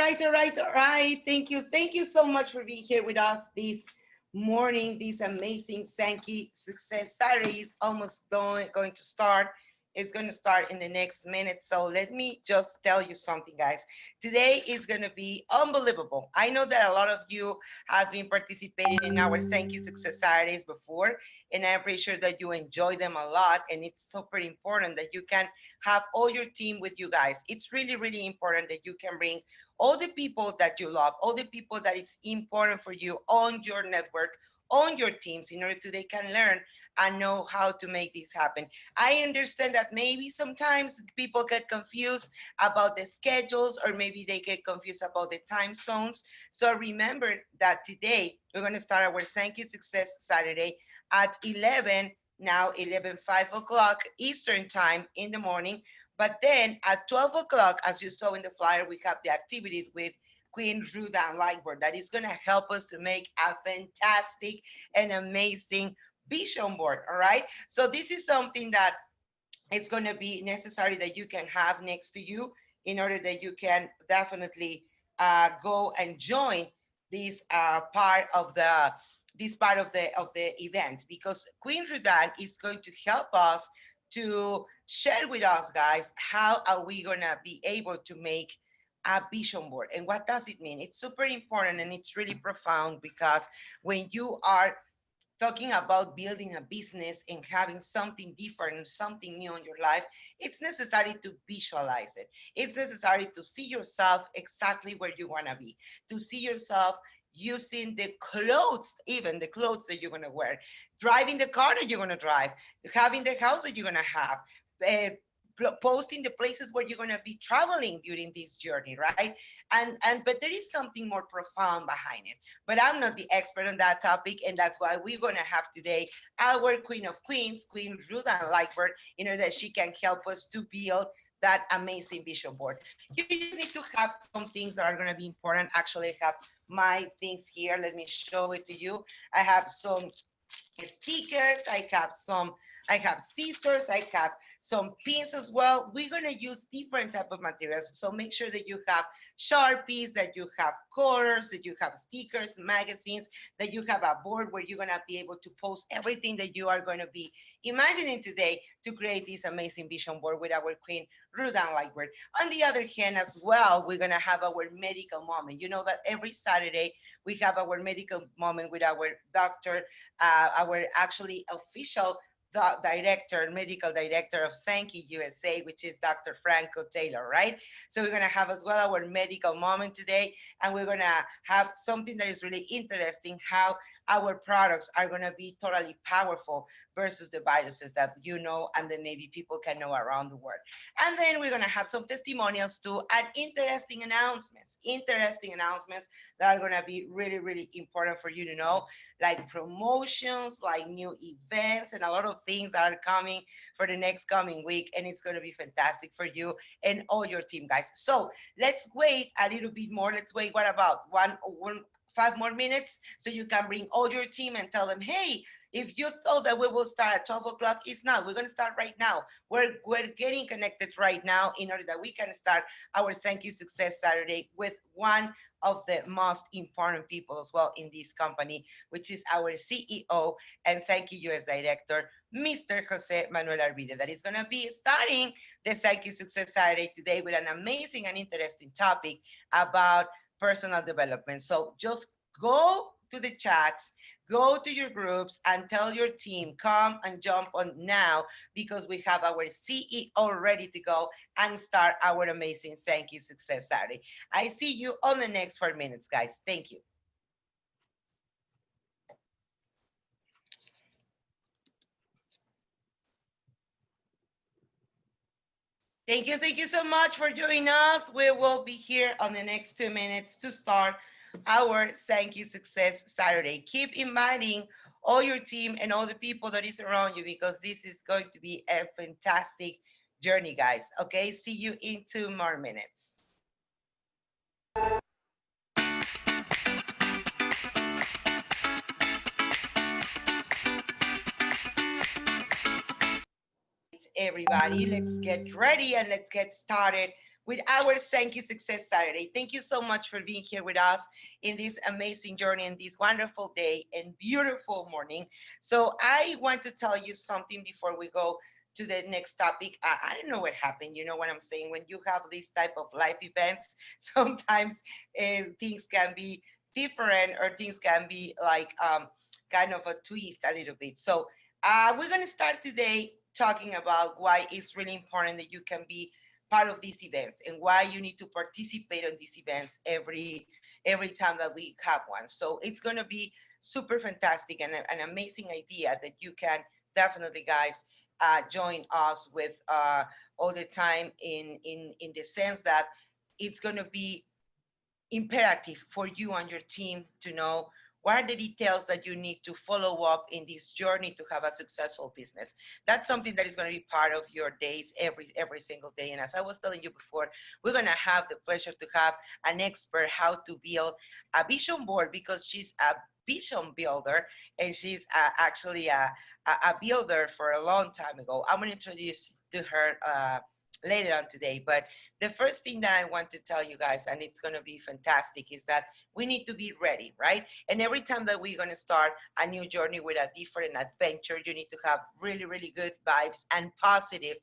all right. Thank you so much for being here with us this morning. This amazing Sankey Success Saturday is almost going to start. It's going to start in the next minute. So let me just tell you something, guys. Today is going to be unbelievable. I know that a lot of you has been participating in our Sankey Success Saturdays before, and I'm pretty sure that you enjoy them a lot. And it's super important that you can have all your team with you guys. It's really, really important that you can bring all the people that you love, all the people that it's important for you on your network, on your teams, in order to they can learn and know how to make this happen. I understand that maybe sometimes people get confused about the schedules, or maybe they get confused about the time zones. So remember that today we're going to start our Sankey Success Saturday at 11, now 11, 5 o'clock Eastern time in the morning. But then at 12 o'clock, as you saw in the flyer, we have the activities with Queen Rudan Lightboard that is going to help us to make a fantastic and amazing vision board. All right. So this is something that it's going to be necessary that you can have next to you in order that you can definitely go and join this part of the event, because Queen Rudan is going to help us to share with us, guys, how are we going to be able to make a vision board and what does it mean. It's super important and it's really profound, because when you are talking about building a business and having something different, something new in your life, it's necessary to visualize it. It's necessary to see yourself exactly where you want to be, to see yourself using the clothes, even the clothes that you're going to wear, driving the car that you're going to drive, having the house that you're going to have, uh, posting the places where you're going to be traveling during this journey, right? And but there is something more profound behind it, but I'm not the expert on that topic, and that's why we're going to have today our Queen of Queens, Queen Rudan Lightbird, in order that she can help us to build that amazing vision board. You just need to have some things that are going to be important. Actually, I have my things here. Let me show it to you. I have some stickers, I have scissors, I have some pins as well. We're going to use different type of materials, so make sure that you have Sharpies, that you have colors, that you have stickers, magazines, that you have a board where you're going to be able to post everything that you are going to be imagining today to create this amazing vision board with our Queen Rudan Lightbird. On the other hand as well, we're going to have our medical moment. You know that every Saturday we have our medical moment with our doctor, our actually official medical director of Sankey USA, which is Dr. Franco Taylor, right? So we're going to have as well our medical moment today, and we're going to have something that is really interesting, how our products are going to be totally powerful versus the viruses that you know, and then maybe people can know around the world. And then we're going to have some testimonials too, and interesting announcements that are going to be really, really important for you to know, like promotions, like new events, and a lot of things that are coming for the next coming week. And it's going to be fantastic for you and all your team, guys. So let's wait a little bit more. Let's wait, what about 5 more minutes, so you can bring all your team and tell them, hey, if you thought that we will start at 12 o'clock, it's not. We're going to start right now. We're getting connected right now in order that we can start our Sankey Success Saturday with one of the most important people as well in this company, which is our CEO and Sankey US Director, Mr. Jose Manuel Arvide, that is going to be starting the Sankey Success Saturday today with an amazing and interesting topic about personal development. So just go to the chats, go to your groups, and tell your team, come and jump on now, because we have our CEO ready to go and start our amazing Sankey Success Saturday. I see you on the next 4 minutes, guys. Thank you. Thank you so much for joining us. We will be here on the next 2 minutes to start our Sankey Success Saturday. Keep inviting all your team and all the people that is around you, because this is going to be a fantastic journey, guys. Okay, see you in 2 more minutes. Everybody, let's get ready and let's get started with our Sankey Success Saturday. Thank you so much for being here with us in this amazing journey and this wonderful day and beautiful morning. So I want to tell you something before we go to the next topic. I don't know what happened. You know what I'm saying? When you have these type of life events, sometimes things can be different or things can be like kind of a twist a little bit. So we're going to start today talking about why it's really important that you can be part of these events and why you need to participate on these events every time that we have one. So it's going to be super fantastic and an amazing idea that you can definitely, guys, join us with all the time in the sense that it's going to be imperative for you and your team to know what are the details that you need to follow up in this journey to have a successful business. That's something that is going to be part of your days every single day. And as I was telling you before, we're going to have the pleasure to have an expert how to build a vision board, because she's a vision builder and she's actually a builder for a long time ago. I'm going to introduce to her later on today. But the first thing that I want to tell you guys, and it's going to be fantastic, is that we need to be ready, right? And every time that we're going to start a new journey with a different adventure, you need to have really, really good vibes and positive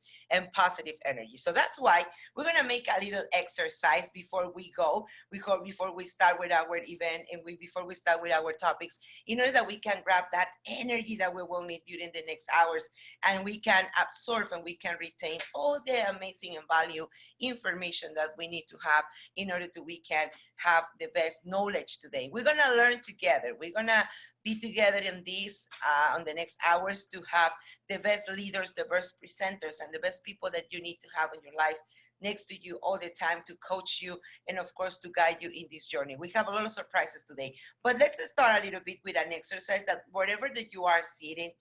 energy. So that's why we're going to make a little exercise before we go, before we start with our event and before we start with our topics, in order that we can grab that energy that we will need during the next hours, and we can absorb and we can retain all the amazing and value information that we need to have in order to we can have the best knowledge today. We're going to learn together. We're going to be together in this on the next hours to have the best leaders, the best presenters, and the best people that you need to have in your life next to you all the time to coach you and of course to guide you in this journey. We have a lot of surprises today, but let's start a little bit with an exercise that wherever that you are sitting,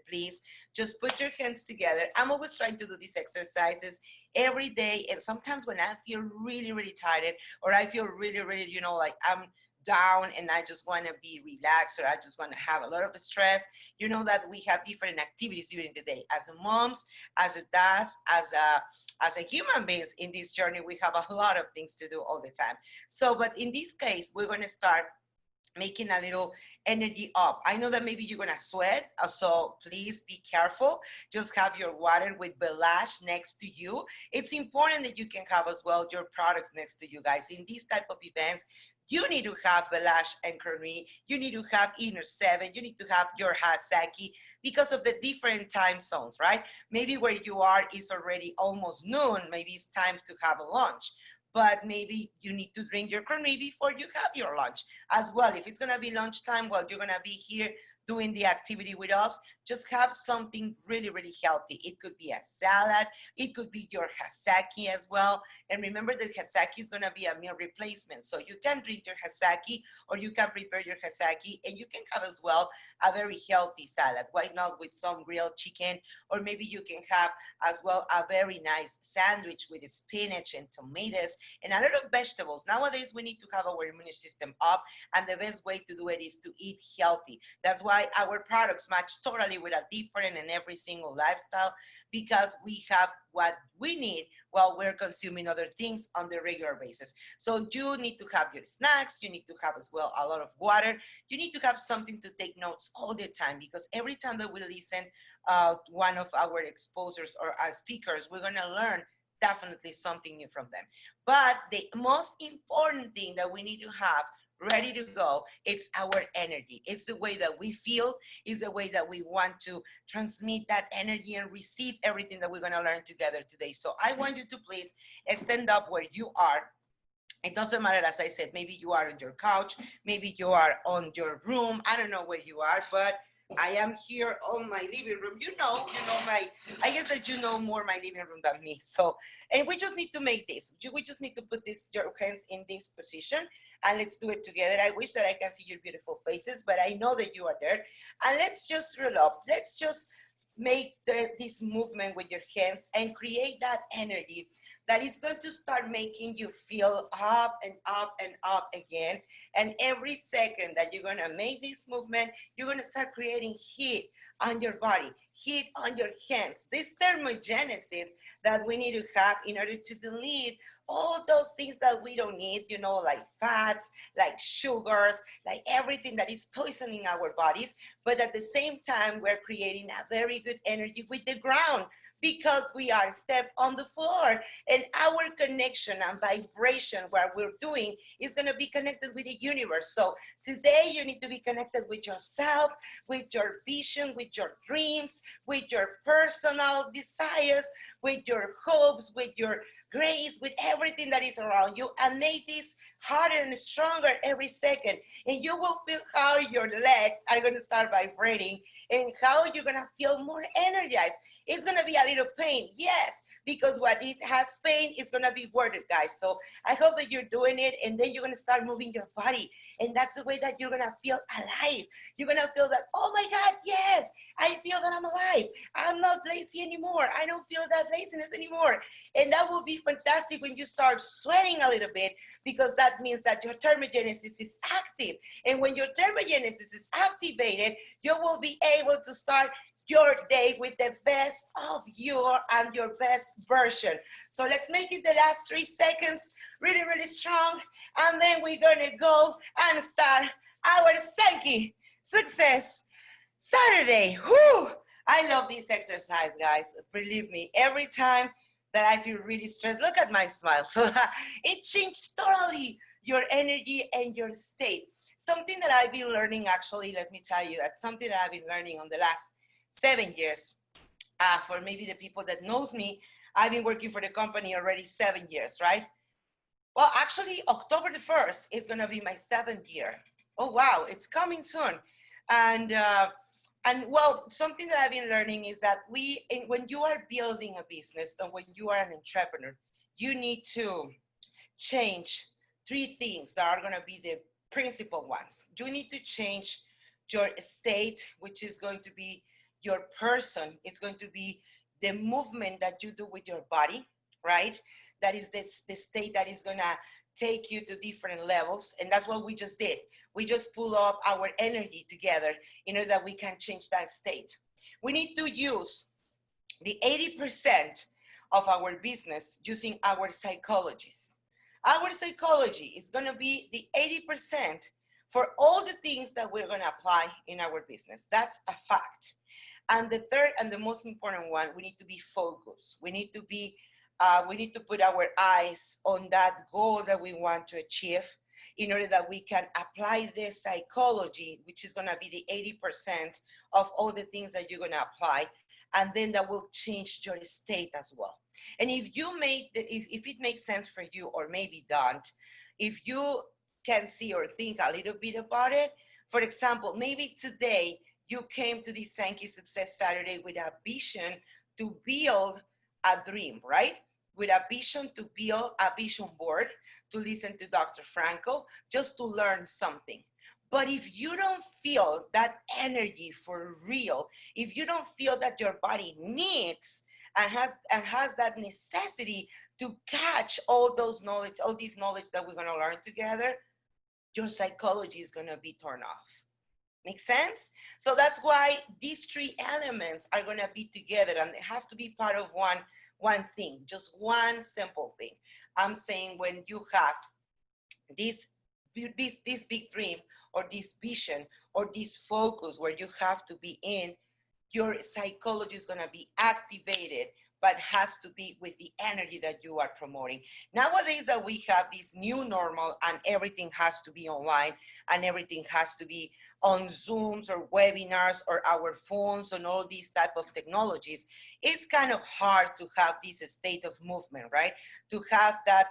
please just put your hands together. I'm always trying to do these exercises every day, and sometimes when I feel really, really tired, or I feel really, really, like I'm down and I just want to be relaxed, or I just want to have a lot of stress, that we have different activities during the day. As a moms, as a dads, as a human beings in this journey, we have a lot of things to do all the time. So, but in this case, we're going to start making a little energy up. I know that maybe you're gonna sweat, so please be careful. Just have your water with Belash next to you. It's important that you can have as well your products next to you, guys. In these type of events, you need to have Belash and Kermi. You need to have Inner 7. You need to have your Hasaki because of the different time zones, right? Maybe where you are is already almost noon. Maybe it's time to have a lunch, but maybe you need to drink your Kermi before you have your lunch as well. If it's gonna be lunchtime while you're gonna be here doing the activity with us, just have something really, really healthy. It could be a salad, it could be your Hasaki as well. And remember that Hasaki is gonna be a meal replacement. So you can drink your Hasaki or you can prepare your Hasaki, and you can have as well a very healthy salad. Why not with some grilled chicken? Or maybe you can have as well a very nice sandwich with spinach and tomatoes and a lot of vegetables. Nowadays, we need to have our immune system up, and the best way to do it is to eat healthy. That's why our products match totally with a different and every single lifestyle, because we have what we need while we're consuming other things on the regular basis. So you need to have your snacks, you need to have as well a lot of water, you need to have something to take notes all the time, because every time that we listen one of our exposers or our speakers, we're gonna learn definitely something new from them. But the most important thing that we need to have ready to go, it's our energy. It's the way that we feel, is the way that we want to transmit that energy and receive everything that we're going to learn together today. So I want you to please stand up where you are. It doesn't matter, as I said, maybe you are on your couch, maybe you are on your room, I don't know where you are, but I am here on my living room. I guess that you know more my living room than me. So, and we just need to make this. We just need to put your hands in this position, and let's do it together. I wish that I can see your beautiful faces, but I know that you are there. And let's just roll up. Let's just make this movement with your hands and create that energy that is going to start making you feel up and up and up again. And every second that you're going to make this movement, you're going to start creating heat on your body, heat on your hands. This thermogenesis that we need to have in order to delete all those things that we don't need, you know, like fats, like sugars, like everything that is poisoning our bodies. But at the same time, we're creating a very good energy with the ground because we are step on the floor, and our connection and vibration, what we're doing, is going to be connected with the universe. So today you need to be connected with yourself, with your vision, with your dreams, with your personal desires, with your hopes, with your grace, with everything that is around you, and make this harder and stronger every second. And you will feel how your legs are going to start vibrating and how you're going to feel more energized. It's going to be a little pain, yes, because what it has pain, it's going to be worth it, guys. So I hope that you're doing it, and then you're going to start moving your body. And that's the way that you're going to feel alive. You're going to feel that, oh my God, yes, I feel that I'm alive. I'm not lazy anymore. I don't feel that laziness anymore. And that will be fantastic when you start sweating a little bit, because that means that your thermogenesis is active. And when your thermogenesis is activated, you will be able to start your day with the best of you and your best version. So let's make it the last 3 seconds really, really strong. And then we're gonna go and start our Sankey Success Saturday. Whew! I love this exercise, guys. Believe me, every time that I feel really stressed, look at my smile. So it changed totally your energy and your state. Something that I've been learning, actually, let me tell you, that's something that I've been learning on the last 7 years. For maybe the people that knows me, I've been working for the company already 7 years, right? Well, actually, October the 1st is gonna be my 7th year. Oh, wow, it's coming soon. And well, something that I've been learning is that when you are building a business and when you are an entrepreneur, you need to change 3 things that are gonna be the principal ones. You need to change your state, which is going to be your person. It's going to be the movement that you do with your body, right? That is the state that is gonna take you to different levels. And that's what we just did. We just pull up our energy together in order that we can change that state. We need to use the 80% of our business using our psychologists. Our psychology is gonna be the 80% for all the things that we're gonna apply in our business. That's a fact. And the third and the most important one, we need to be focused. We need to put our eyes on that goal that we want to achieve in order that we can apply this psychology, which is gonna be the 80% of all the things that you're gonna apply, and then that will change your state as well. And if it makes sense for you, or maybe don't, if you can see or think a little bit about it, for example, maybe today, you came to this Sankey Success Saturday with a vision to build a dream, right? With a vision to build a vision board, to listen to Dr. Franco, just to learn something. But if you don't feel that energy for real, if you don't feel that your body needs and has that necessity to catch all this knowledge that we're gonna learn together, your psychology is gonna be turned off. Make sense? So that's why these 3 elements are gonna be together, and it has to be part of one thing, just one simple thing. I'm saying when you have this big dream, or this vision, or this focus where you have to be in, your psychology is gonna be activated, but has to be with the energy that you are promoting. Nowadays that we have this new normal and everything has to be online and everything has to be on Zooms or webinars or our phones and all these type of technologies, it's kind of hard to have this state of movement, right? To have that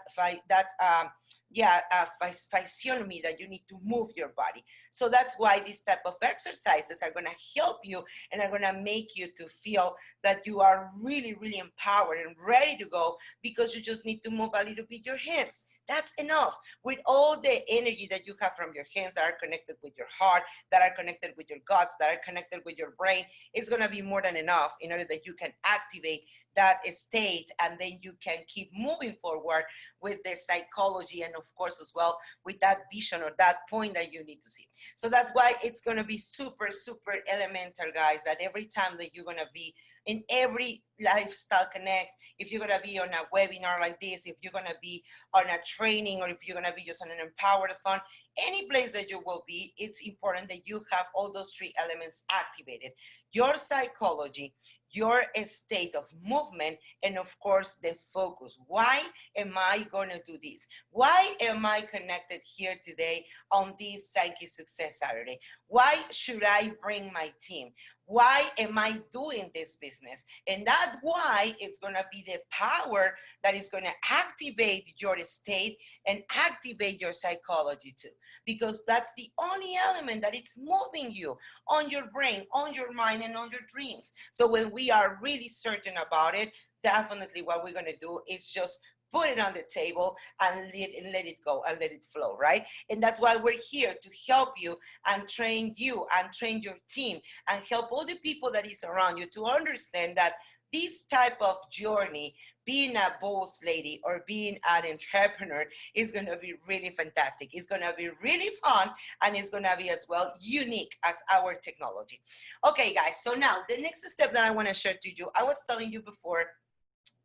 physiognomy that you need to move your body. So that's why these type of exercises are gonna help you and are gonna make you to feel that you are really, really empowered and ready to go, because you just need to move a little bit your hands. That's enough. With all the energy that you have from your hands that are connected with your heart, that are connected with your guts, that are connected with your brain, it's going to be more than enough in order that you can activate that state, and then you can keep moving forward with the psychology, and of course as well with that vision or that point that you need to see. So that's why it's going to be super, super elemental, guys, that every time that you're going to be in every Lifestyle Connect, if you're going to be on a webinar like this, if you're going to be on a training, or if you're going to be just on an Empower-a-thon, any place that you will be, it's important that you have all those three elements activated: your psychology, your state of movement, and of course the focus. Why am I going to do this? Why am I connected here today on this Psyche Success Saturday? Why should I bring my team? Why am I doing this business? And that's why it's going to be the power that is going to activate your state and activate your psychology too, because that's the only element that is moving you on your brain, on your mind, and on your dreams. So when we are really certain about it, definitely what we're going to do is just put it on the table and let it go and let it flow, right? And that's why we're here, to help you and train your team and help all the people that is around you to understand that this type of journey, being a boss lady or being an entrepreneur, is going to be really fantastic. It's going to be really fun, and it's going to be as well unique as our technology. Okay, guys, so now the next step that I want to share to you, I was telling you before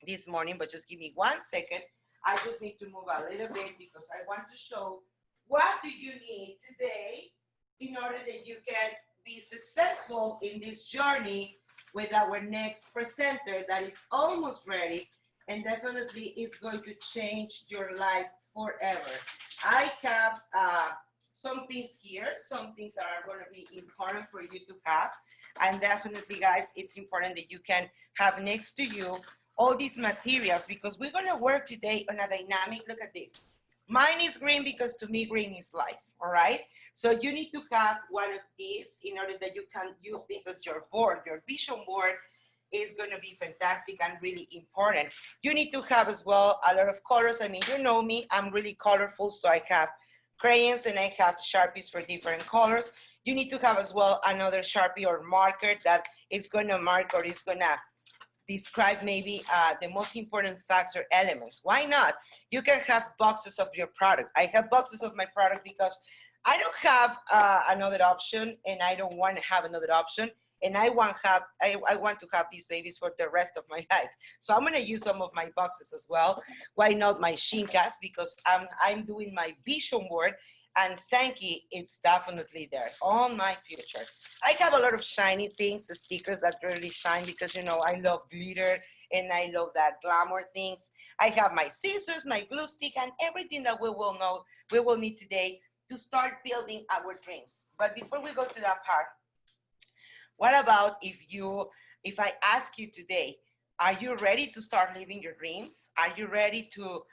this morning, but just give me 1 second. I just need to move a little bit because I want to show what do you need today in order that you can be successful in this journey with our next presenter that is almost ready, and definitely is going to change your life forever. I have some things here, some things that are going to be important for you to have, and definitely, guys, it's important that you can have next to you all these materials, because we're going to work today on a dynamic. Look at this. Mine is green because to me green is life. All right, so you need to have one of these in order that you can use this as your board. Your vision board is going to be fantastic and really important. You need to have as well a lot of colors. I mean, you know me, I'm really colorful, so I have crayons and I have Sharpies for different colors. You need to have as well another Sharpie or marker that is going to mark or is going to describe maybe the most important facts or elements. Why not? You can have boxes of your product. I have boxes of my product because I don't have another option, and I don't want to have another option. And I want to have these babies for the rest of my life. So I'm going to use some of my boxes as well. Why not my Shinkas? Because I'm doing my vision board, and Sankey, it's definitely there on my future. I have a lot of shiny things, the stickers that really shine, because, you know, I love glitter and I love that glamour things. I have my scissors, my glue stick, and everything that we will need today to start building our dreams. But before we go to that part, what about if I ask you today, are you ready to start living your dreams? Are you ready to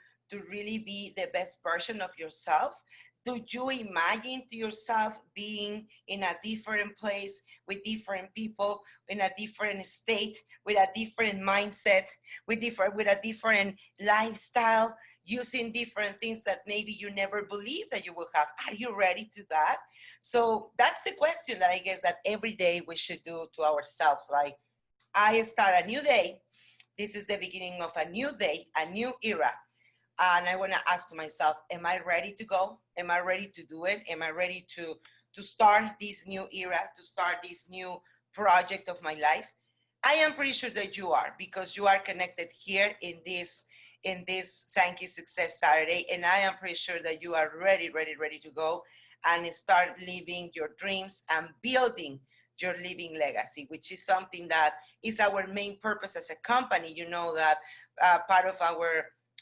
really be the best version of yourself? Do you imagine to yourself being in a different place with different people, in a different state, with a different mindset, with a different lifestyle, using different things that maybe you never believed that you will have? Are you ready to that? So that's the question that I guess that every day we should do to ourselves. Like, I start a new day. This is the beginning of a new day, a new era. And I want to ask to myself, am I ready to go? Am I ready to do it? Am I ready to start this new era, to start this new project of my life? I am pretty sure that you are, because you are connected here in this Sankey Success Saturday. And I am pretty sure that you are ready to go and start living your dreams and building your living legacy, which is something that is our main purpose as a company. You know that part of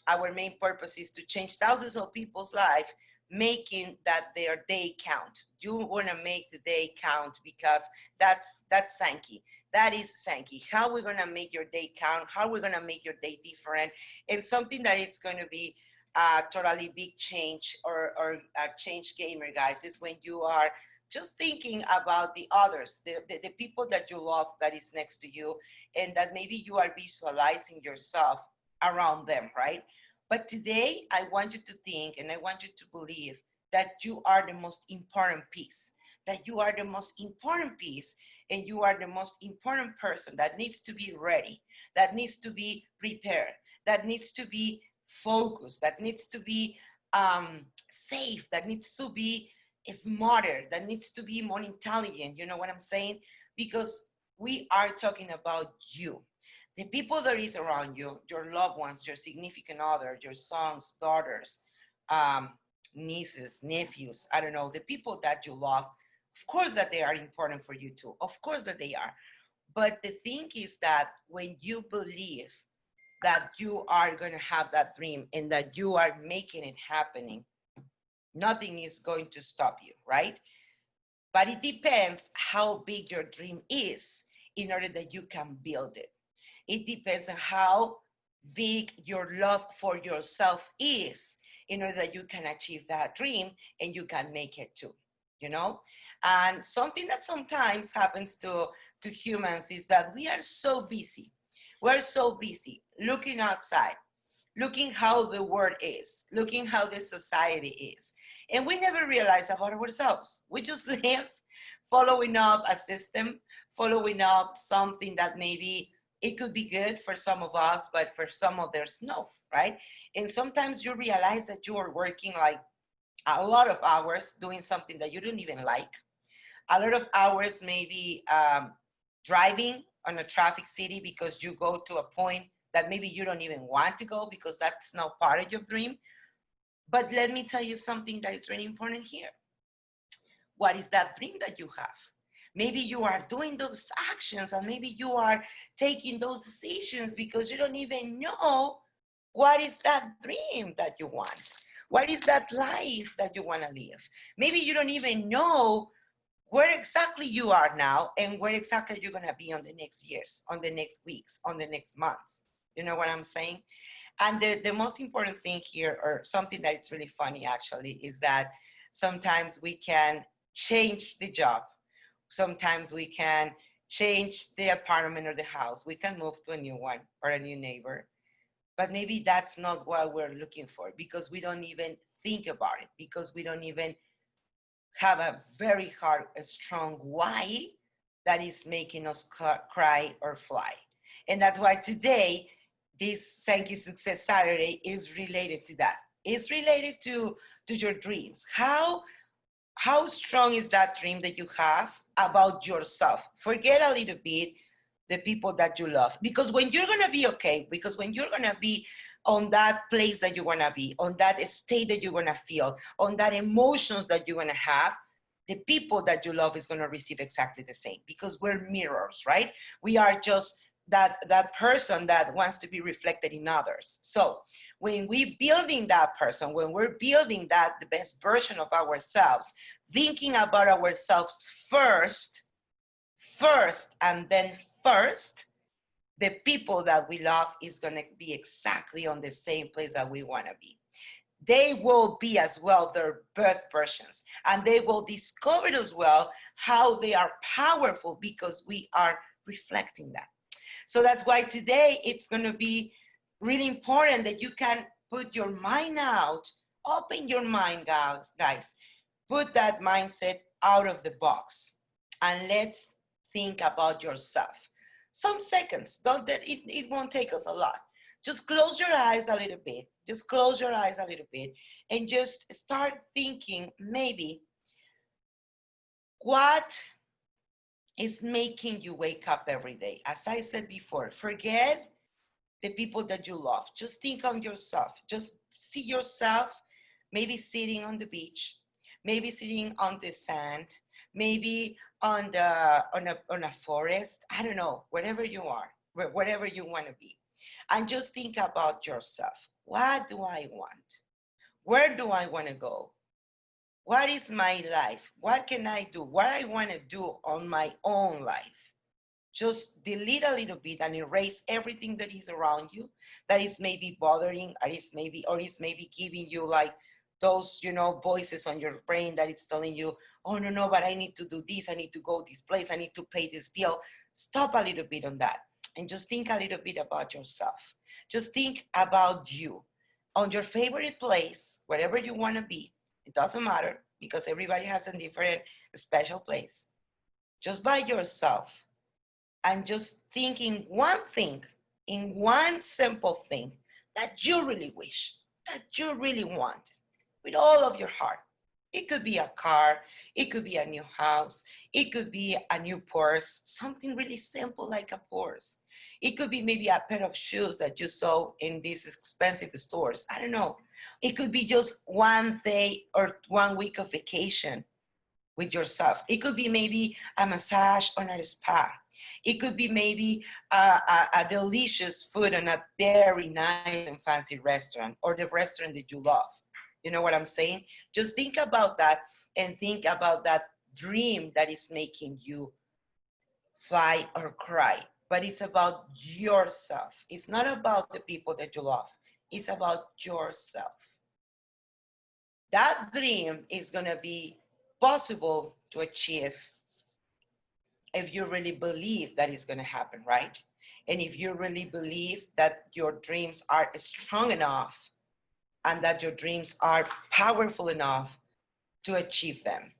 our main purpose is to change thousands of people's life, making that their day count. You want to make the day count, because that's Sankey. That is Sankey. How we're going to make your day count, how we're going to make your day different, and something that it's going to be a totally big change, or a change gamer, guys, is when you are just thinking about the others, the people that you love that is next to you, and that maybe you are visualizing yourself around them, right? But today, I want you to think and I want you to believe that you are the most important piece, that you are the most important piece, and you are the most important person that needs to be ready, that needs to be prepared, that needs to be focused, that needs to be safe, that needs to be smarter, that needs to be more intelligent. You know what I'm saying? Because we are talking about you, the people that is around you, your loved ones, your significant other, your sons, daughters, um, nieces, nephews, I don't know, the people that you love. Of course that they are important for you too. Of course that they are. But the thing is that when you believe that you are going to have that dream and that you are making it happening, nothing is going to stop you, right? But it depends how big your dream is in order that you can build it. It depends on how big your love for yourself is in order that you can achieve that dream and you can make it too, you know? And something that sometimes happens to humans is that we are so busy. We're so busy looking outside, looking how the world is, looking how the society is. And we never realize about ourselves. We just live following up a system, following up something that maybe it could be good for some of us, but for some others, no, right? And sometimes you realize that you are working like a lot of hours doing something that you don't even like, a lot of hours maybe driving on a traffic city because you go to a point that maybe you don't even want to go because that's not part of your dream. But let me tell you something that is really important here. What is that dream that you have? Maybe you are doing those actions and maybe you are taking those decisions because you don't even know what is that dream that you want. What is that life that you want to live? Maybe you don't even know where exactly you are now and where exactly you're going to be on the next years, on the next weeks, on the next months. You know what I'm saying? And the most important thing here, or something that it's really funny actually, is that sometimes we can change the job. Sometimes we can change the apartment or the house. We can move to a new one or a new neighbor. But maybe that's not what we're looking for because we don't even think about it, because we don't even have a very hard, a strong why that is making us cry or fly. And that's why today, this Sankey Success Saturday is related to that. It's related to your dreams. How strong is that dream that you have about yourself? Forget a little bit the people that you love. Because when you're going to be okay, because when you're going to be on that place that you want to be, on that state that you're going to feel, on that emotions that you're going to have, the people that you love is going to receive exactly the same because we're mirrors, right? We are just that person that wants to be reflected in others. So when we building that person, when we're building that the best version of ourselves, thinking about ourselves first, and then first, the people that we love is going to be exactly on the same place that we want to be. They will be as well their best versions, and they will discover as well how they are powerful because we are reflecting that. So that's why today it's going to be really important that you can put your mind out, open your mind, guys. Put that mindset out of the box and let's think about yourself. Some seconds, don't that it won't take us a lot. Just close your eyes a little bit. Just close your eyes a little bit and just start thinking maybe what is making you wake up every day. As I said before, forget the people that you love. Just think on yourself. Just see yourself maybe sitting on the beach, maybe sitting on the sand, maybe on a forest. I don't know, wherever you are, wherever you want to be. And just think about yourself. What do I want? Where do I want to go? What is my life? What can I do? What I want to do on my own life? Just delete a little bit and erase everything that is around you that is maybe bothering or is maybe giving you like those, voices on your brain that it's telling you, oh no, but I need to do this, I need to go this place, I need to pay this bill. Stop a little bit on that and just think a little bit about yourself. Just think about you. on your favorite place, wherever you want to be. It doesn't matter because everybody has a different special place. Just by yourself and just thinking one thing, in one simple thing that you really wish, that you really want with all of your heart. It could be a car, it could be a new house, it could be a new purse, something really simple like a purse. It could be maybe a pair of shoes that you saw in these expensive stores. I don't know. It could be just one day or 1 week of vacation with yourself. It could be maybe a massage on a spa. It could be maybe a delicious food on a very nice and fancy restaurant, or the restaurant that you love. You know what I'm saying? Just think about that and think about that dream that is making you fly or cry. But it's about yourself. It's not about the people that you love. It's about yourself. That dream is going to be possible to achieve if you really believe that it's going to happen, right? And if you really believe that your dreams are strong enough and that your dreams are powerful enough to achieve them.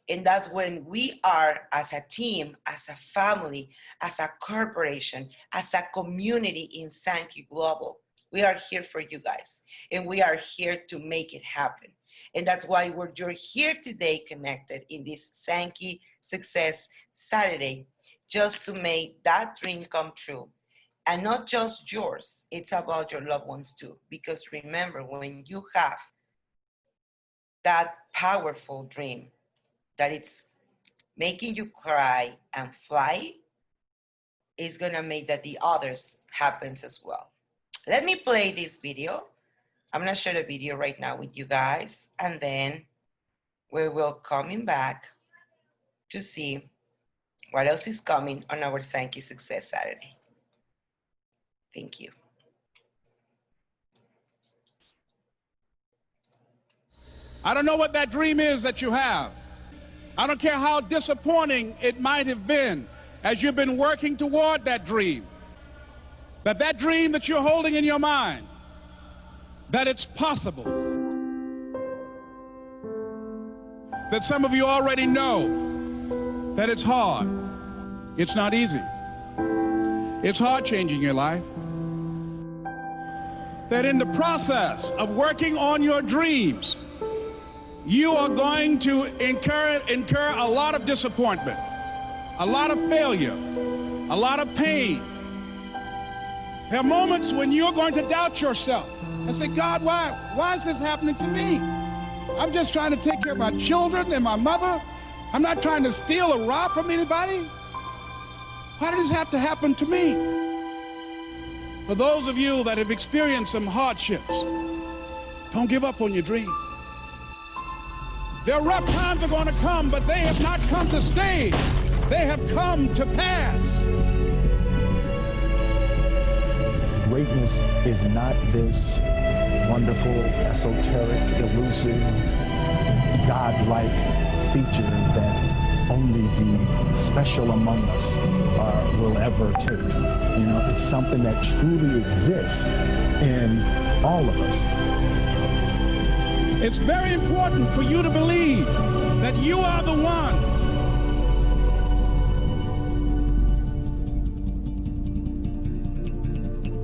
And that's when we are, as a team, as a family, as a corporation, as a community in Sankey Global, we are here for you guys. And we are here to make it happen. And that's why you're here today connected in this Sankey Success Saturday, just to make that dream come true. And not just yours, it's about your loved ones too. Because remember, when you have that powerful dream, that it's making you cry and fly, is gonna make that the others happens as well. Let me play this video. I'm gonna share the video right now with you guys, and then we will coming back to see what else is coming on our Sankey Success Saturday. Thank you. I don't know what that dream is that you have. I don't care how disappointing it might have been as you've been working toward that dream. But that dream that you're holding in your mind, that it's possible. That some of you already know that it's hard. It's not easy. It's hard changing your life. That in the process of working on your dreams, you are going to incur a lot of disappointment, a lot of failure, a lot of pain. There are moments when you're going to doubt yourself and say, God, why is this happening to me? I'm just trying to take care of my children and my mother. I'm not trying to steal or rob from anybody. Why did this have to happen to me? For those of you that have experienced some hardships, don't give up on your dream. Their rough times are going to come, but they have not come to stay. They have come to pass. Greatness is not this wonderful, esoteric, elusive, God-like feature that only the special among us will ever taste. You know, it's something that truly exists in all of us. It's very important for you to believe that you are the one.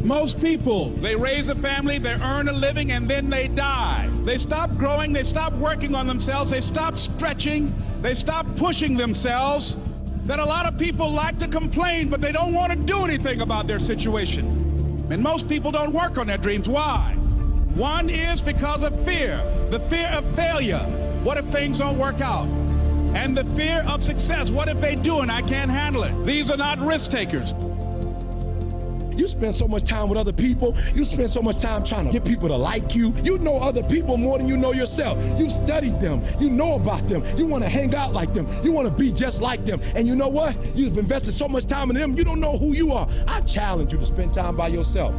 Most people, they raise a family, they earn a living, and then they die. They stop growing, they stop working on themselves, they stop stretching, they stop pushing themselves. That a lot of people like to complain, but they don't want to do anything about their situation. And most people don't work on their dreams. Why? One is because of fear, the fear of failure. What if things don't work out? And the fear of success. What if they do and I can't handle it? These are not risk takers. You spend so much time with other people. You spend so much time trying to get people to like you. You know other people more than you know yourself. You studied them. You know about them. You want to hang out like them. You want to be just like them. And you know what? You've invested so much time in them, you don't know who you are. I challenge you to spend time by yourself.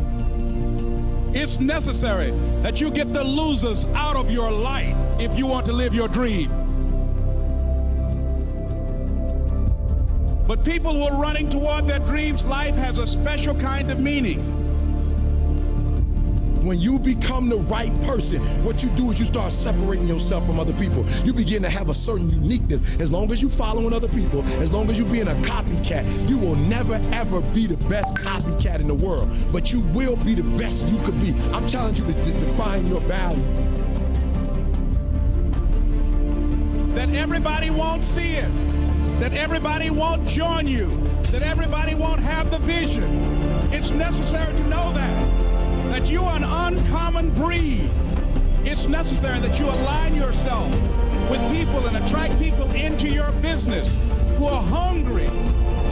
It's necessary that you get the losers out of your life if you want to live your dream. But people who are running toward their dreams, life has a special kind of meaning. When you become the right person, what you do is you start separating yourself from other people. You begin to have a certain uniqueness. As long as you're following other people, as long as you're being a copycat, you will never ever be the best copycat in the world, but you will be the best you could be. I'm telling you to define your value. That everybody won't see it, that everybody won't join you, that everybody won't have the vision. It's necessary to know that you are an uncommon breed. It's necessary that you align yourself with people and attract people into your business who are hungry,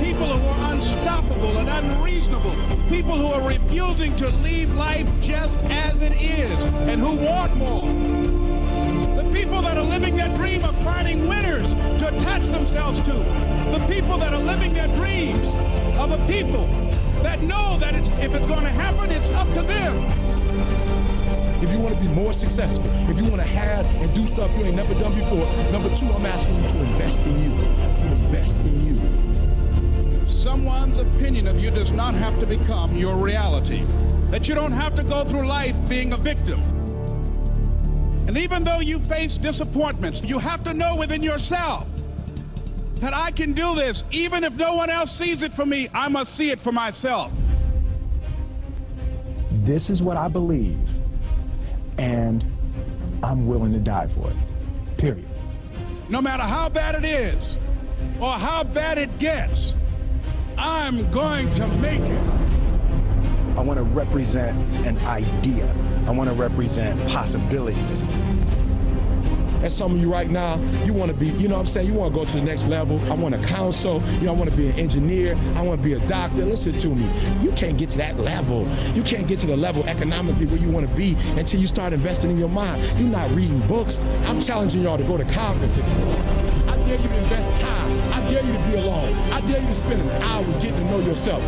people who are unstoppable and unreasonable, people who are refusing to leave life just as it is and who want more. The people that are living their dream of finding winners to attach themselves to. The people that are living their dreams are the people that know that if it's going to happen, it's up to them. If you want to be more successful, if you want to have and do stuff you ain't never done before, number two, I'm asking you to invest in you. To invest in you. Someone's opinion of you does not have to become your reality. That you don't have to go through life being a victim. And even though you face disappointments, you have to know within yourself that I can do this. Even if no one else sees it for me, I must see it for myself. This is what I believe, and I'm willing to die for it, period. No matter how bad it is or how bad it gets, I'm going to make it. I want to represent an idea. I want to represent possibilities. And some of you right now, you want to be, you know what I'm saying, you want to go to the next level. I want to counsel, I want to be an engineer, I want to be a doctor. Listen to me, you can't get to that level. You can't get to the level economically where you want to be until you start investing in your mind. You're not reading books. I'm challenging y'all to go to conferences. I dare you to invest time. I dare you to be alone. I dare you to spend an hour getting to know yourself.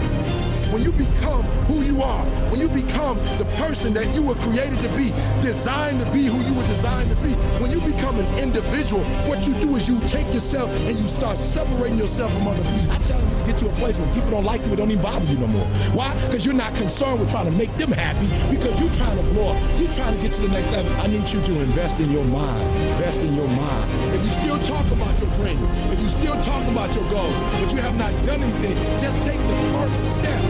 When you become who you are, when you become the person that you were created to be, designed to be who you were designed to be, when you become an individual, what you do is you take yourself and you start separating yourself from other people. I tell you to get to a place where people don't like you, it don't even bother you no more. Why? Because you're not concerned with trying to make them happy, because you're trying to blow up. You're trying to get to the next level. I need you to invest in your mind. Invest in your mind. If you still talk about your dream, if you still talk about your goal, but you have not done anything, just take the first step.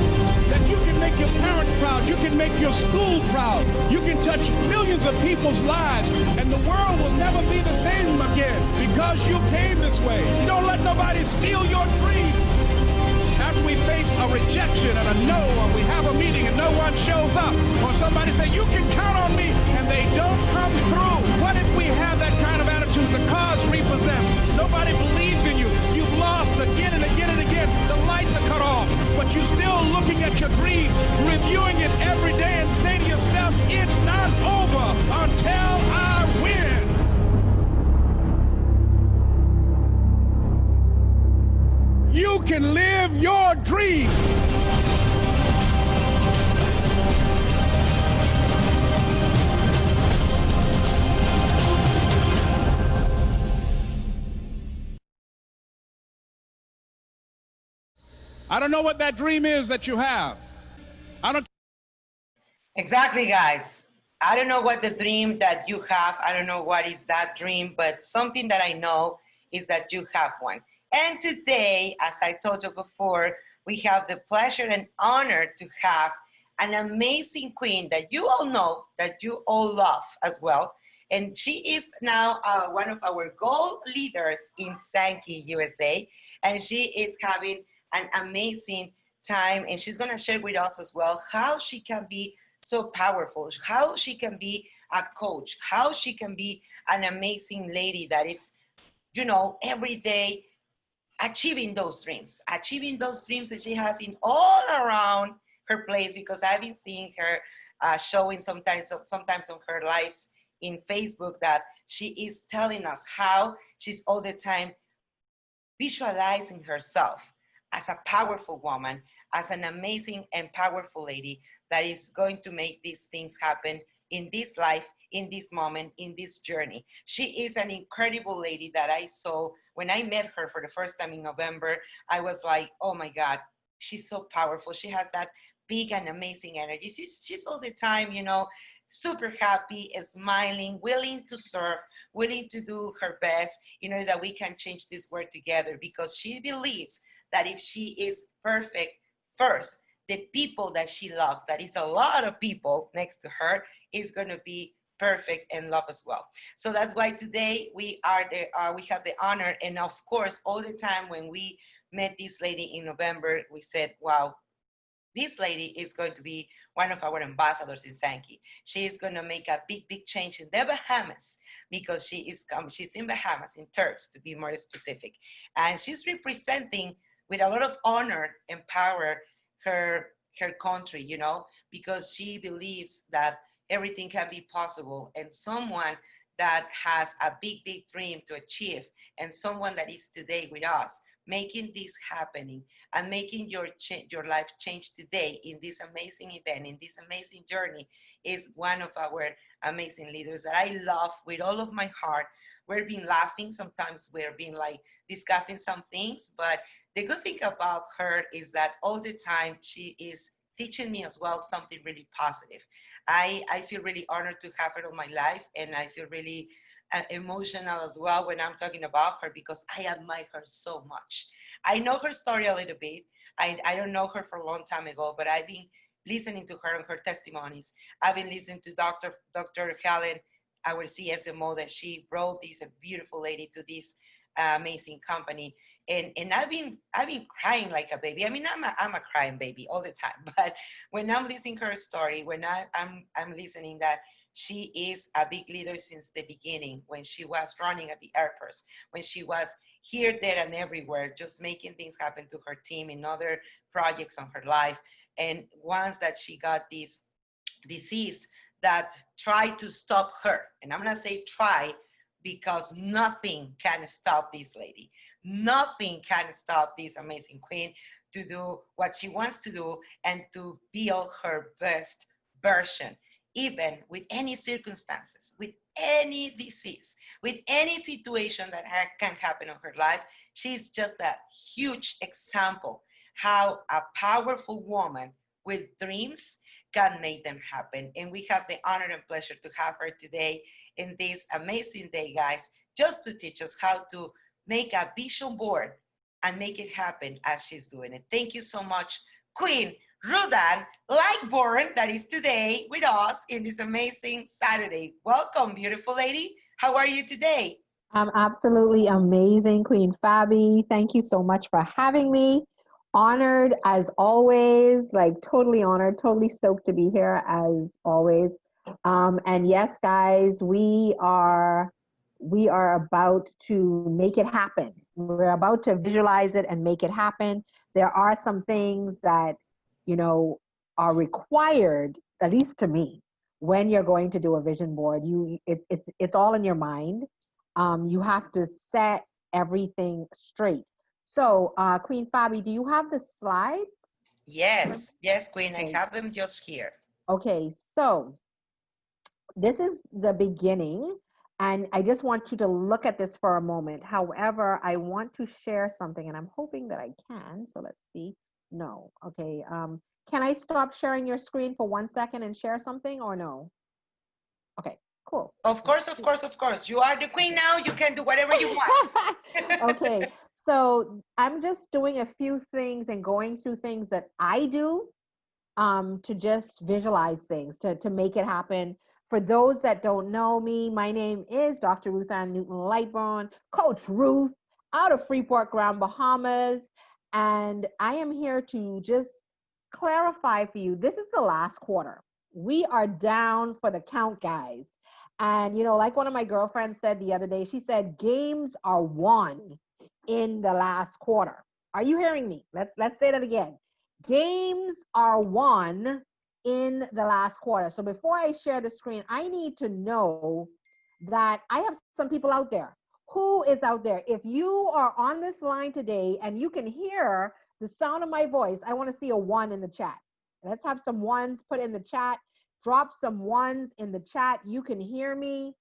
That you can make your parents proud, you can make your school proud, you can touch millions of people's lives, and the world will never be the same again because you came this way. Don't let nobody steal your dream. After we face a rejection and a no, or we have a meeting and no one shows up, or somebody say, you can count on me, and they don't come through. What if we have that kind of attitude? The car's repossessed. Nobody believes in you. You've lost again and again and again. The lights are cut off, but you're still looking at your dream, reviewing it every day and say to yourself, it's not over until I win. You can live your dream. I don't know what that dream is that you have. Exactly, guys. I don't know what the dream that you have. I don't know what is that dream, but something that I know is that you have one. And today, as I told you before, we have the pleasure and honor to have an amazing queen that you all know, that you all love as well. And she is now one of our gold leaders in Sankey, USA. And she is having an amazing time. And she's going to share with us as well how she can be so powerful, how she can be a coach, how she can be an amazing lady that is, you know, every day achieving those dreams that she has in all around her place, because I've been seeing her showing sometimes on her lives in Facebook that she is telling us how she's all the time visualizing herself as a powerful woman, as an amazing and powerful lady that is going to make these things happen in this life, in this moment, in this journey. She is an incredible lady that I saw when I met her for the first time in November. I was like, oh my God, she's so powerful. She has that big and amazing energy. She's all the time, you know, super happy, smiling, willing to serve, willing to do her best in order that we can change this world together, because she believes that if she is perfect first, the people that she loves, that it's a lot of people next to her, is going to be perfect and love as well. So that's why today we have the honor, and of course, all the time when we met this lady in November, we said, wow, this lady is going to be one of our ambassadors in Sankey. She is going to make a big, big change in the Bahamas, because she's in Bahamas, in Turks to be more specific. And she's representing with a lot of honor and power her country, you know, because she believes that everything can be possible, and someone that has a big, big dream to achieve, and someone that is today with us, making this happening and making your life change today in this amazing event, in this amazing journey, is one of our amazing leaders that I love with all of my heart. We've been laughing, sometimes we've been like discussing some things, but the good thing about her is that all the time she is teaching me as well something really positive. I feel really honored to have her in my life, and I feel really emotional as well when I'm talking about her, because I admire her so much. I know her story a little bit. I don't know her for a long time ago, but I've been listening to her and her testimonies. I've been listening to Dr. Helen, our CSMO, that she brought this beautiful lady to this amazing company. And I've been crying like a baby. I mean, I'm a crying baby all the time, but when I'm listening her story, when I'm listening that she is a big leader since the beginning, when she was running at the airports, when she was here, there, and everywhere, just making things happen to her team in other projects on her life. And once that she got this disease that tried to stop her, and I'm gonna say try, because nothing can stop this lady. Nothing can stop this amazing queen to do what she wants to do and to build her best version, even with any circumstances, with any disease, with any situation that can happen in her life. She's just a huge example how a powerful woman with dreams can make them happen. And we have the honor and pleasure to have her today in this amazing day, guys, just to teach us how to make a vision board and make it happen as she's doing it. Thank you so much, Queen Ruthann Lightbourne, that is today with us in this amazing Saturday. Welcome, beautiful lady. How are you today? I'm absolutely amazing, Queen Fabi. Thank you so much for having me. Honored as always, like totally honored, totally stoked to be here as always. And yes, guys, we are about to make it happen. We're about to visualize it and make it happen. There are some things that, you know, are required, at least to me, when you're going to do a vision board. It's all in your mind. You have to set everything straight. So, Queen Fabi, do you have the slides? Yes, Queen, okay. I have them just here. Okay, so this is the beginning, and I just want you to look at this for a moment. However, I want to share something, and I'm hoping that I can. So let's see. No, okay. Can I stop sharing your screen for 1 second and share something, or no? Okay, cool. Of course. You are the queen now. You can do whatever you want. Okay, so I'm just doing a few things and going through things that I do to just visualize things, to make it happen. For those that don't know me, my name is Dr. Ruthann Newton Lightbourne, Coach Ruth, out of Freeport, Grand Bahamas. And I am here to just clarify for you, this is the last quarter. We are down for the count, guys. And, you know, like one of my girlfriends said the other day, she said, games are won in the last quarter. Are you hearing me? Let's say that again. Games are won in the last quarter. So before I share the screen, I need to know that I have some people out there. Who is out there? If you are on this line today and you can hear the sound of my voice, I want to see a 1 in the chat. Let's have some ones put in the chat. Drop some ones in the chat. You can hear me.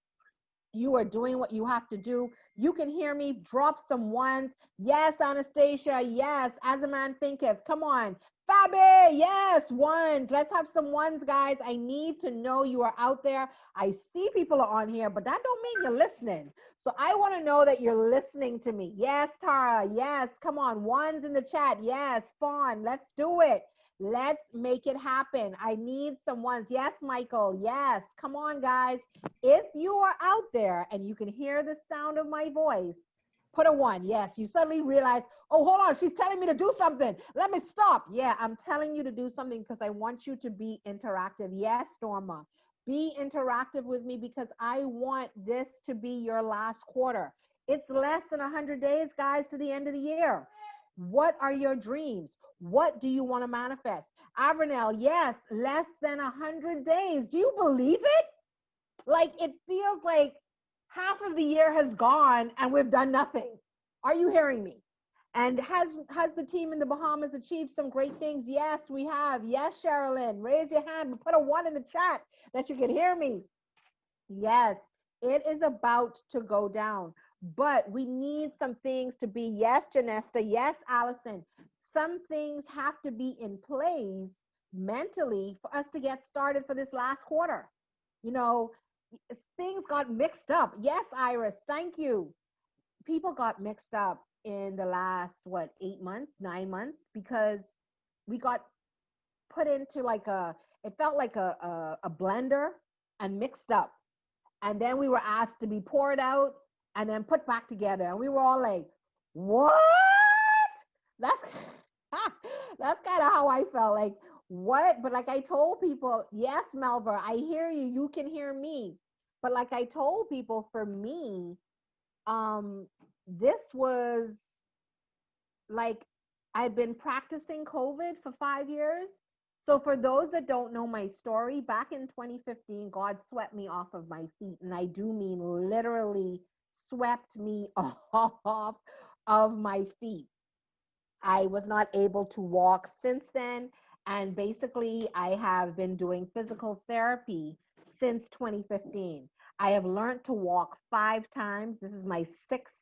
You are doing what you have to do. You can hear me. Drop some ones. Yes, Anastasia. Yes, as a man thinketh. Come on. Fabi, yes, ones. Let's have some ones, guys. I need to know you are out there. I see people are on here, but that don't mean you're listening. So I want to know that you're listening to me. Yes, Tara. Yes, come on. Ones in the chat. Yes, Fawn. Let's do it. Let's make it happen. I need some ones. Yes, Michael. Yes. Come on, guys. If you are out there and you can hear the sound of my voice, put a one. Yes, you suddenly realize, oh, hold on, she's telling me to do something. Let me stop. Yeah, I'm telling you to do something because I want you to be interactive. Yes, Norma, be interactive with me because I want this to be your last quarter. It's less than 100 days, guys, to the end of the year. What are your dreams? What do you want to manifest? Avernell, yes, less than 100 days. Do you believe it? Like, it feels like half of the year has gone and we've done nothing. Are you hearing me? And has the team in the Bahamas achieved some great things? Yes, we have. Yes, Sherilyn, raise your hand. Put a one in the chat that you can hear me. Yes, it is about to go down, but we need some things to be. Yes, Janesta. Yes, Allison. Some things have to be in place mentally for us to get started for this last quarter. You know, things got mixed up. Yes, Iris, thank you. People got mixed up in the last, 8 months, 9 months, because we got put into it felt like a blender and mixed up. And then we were asked to be poured out and then put back together. And we were all like, what? That's kind of how I felt. Like, what? But like I told people, yes, Melva, I hear you. You can hear me. But like I told people, for me, this was like, I'd been practicing COVID for 5 years. So for those that don't know my story, back in 2015, God swept me off of my feet. And I do mean literally swept me off of my feet. I was not able to walk since then. And basically, I have been doing physical therapy since 2015. I have learned to walk 5 times. This is my 6th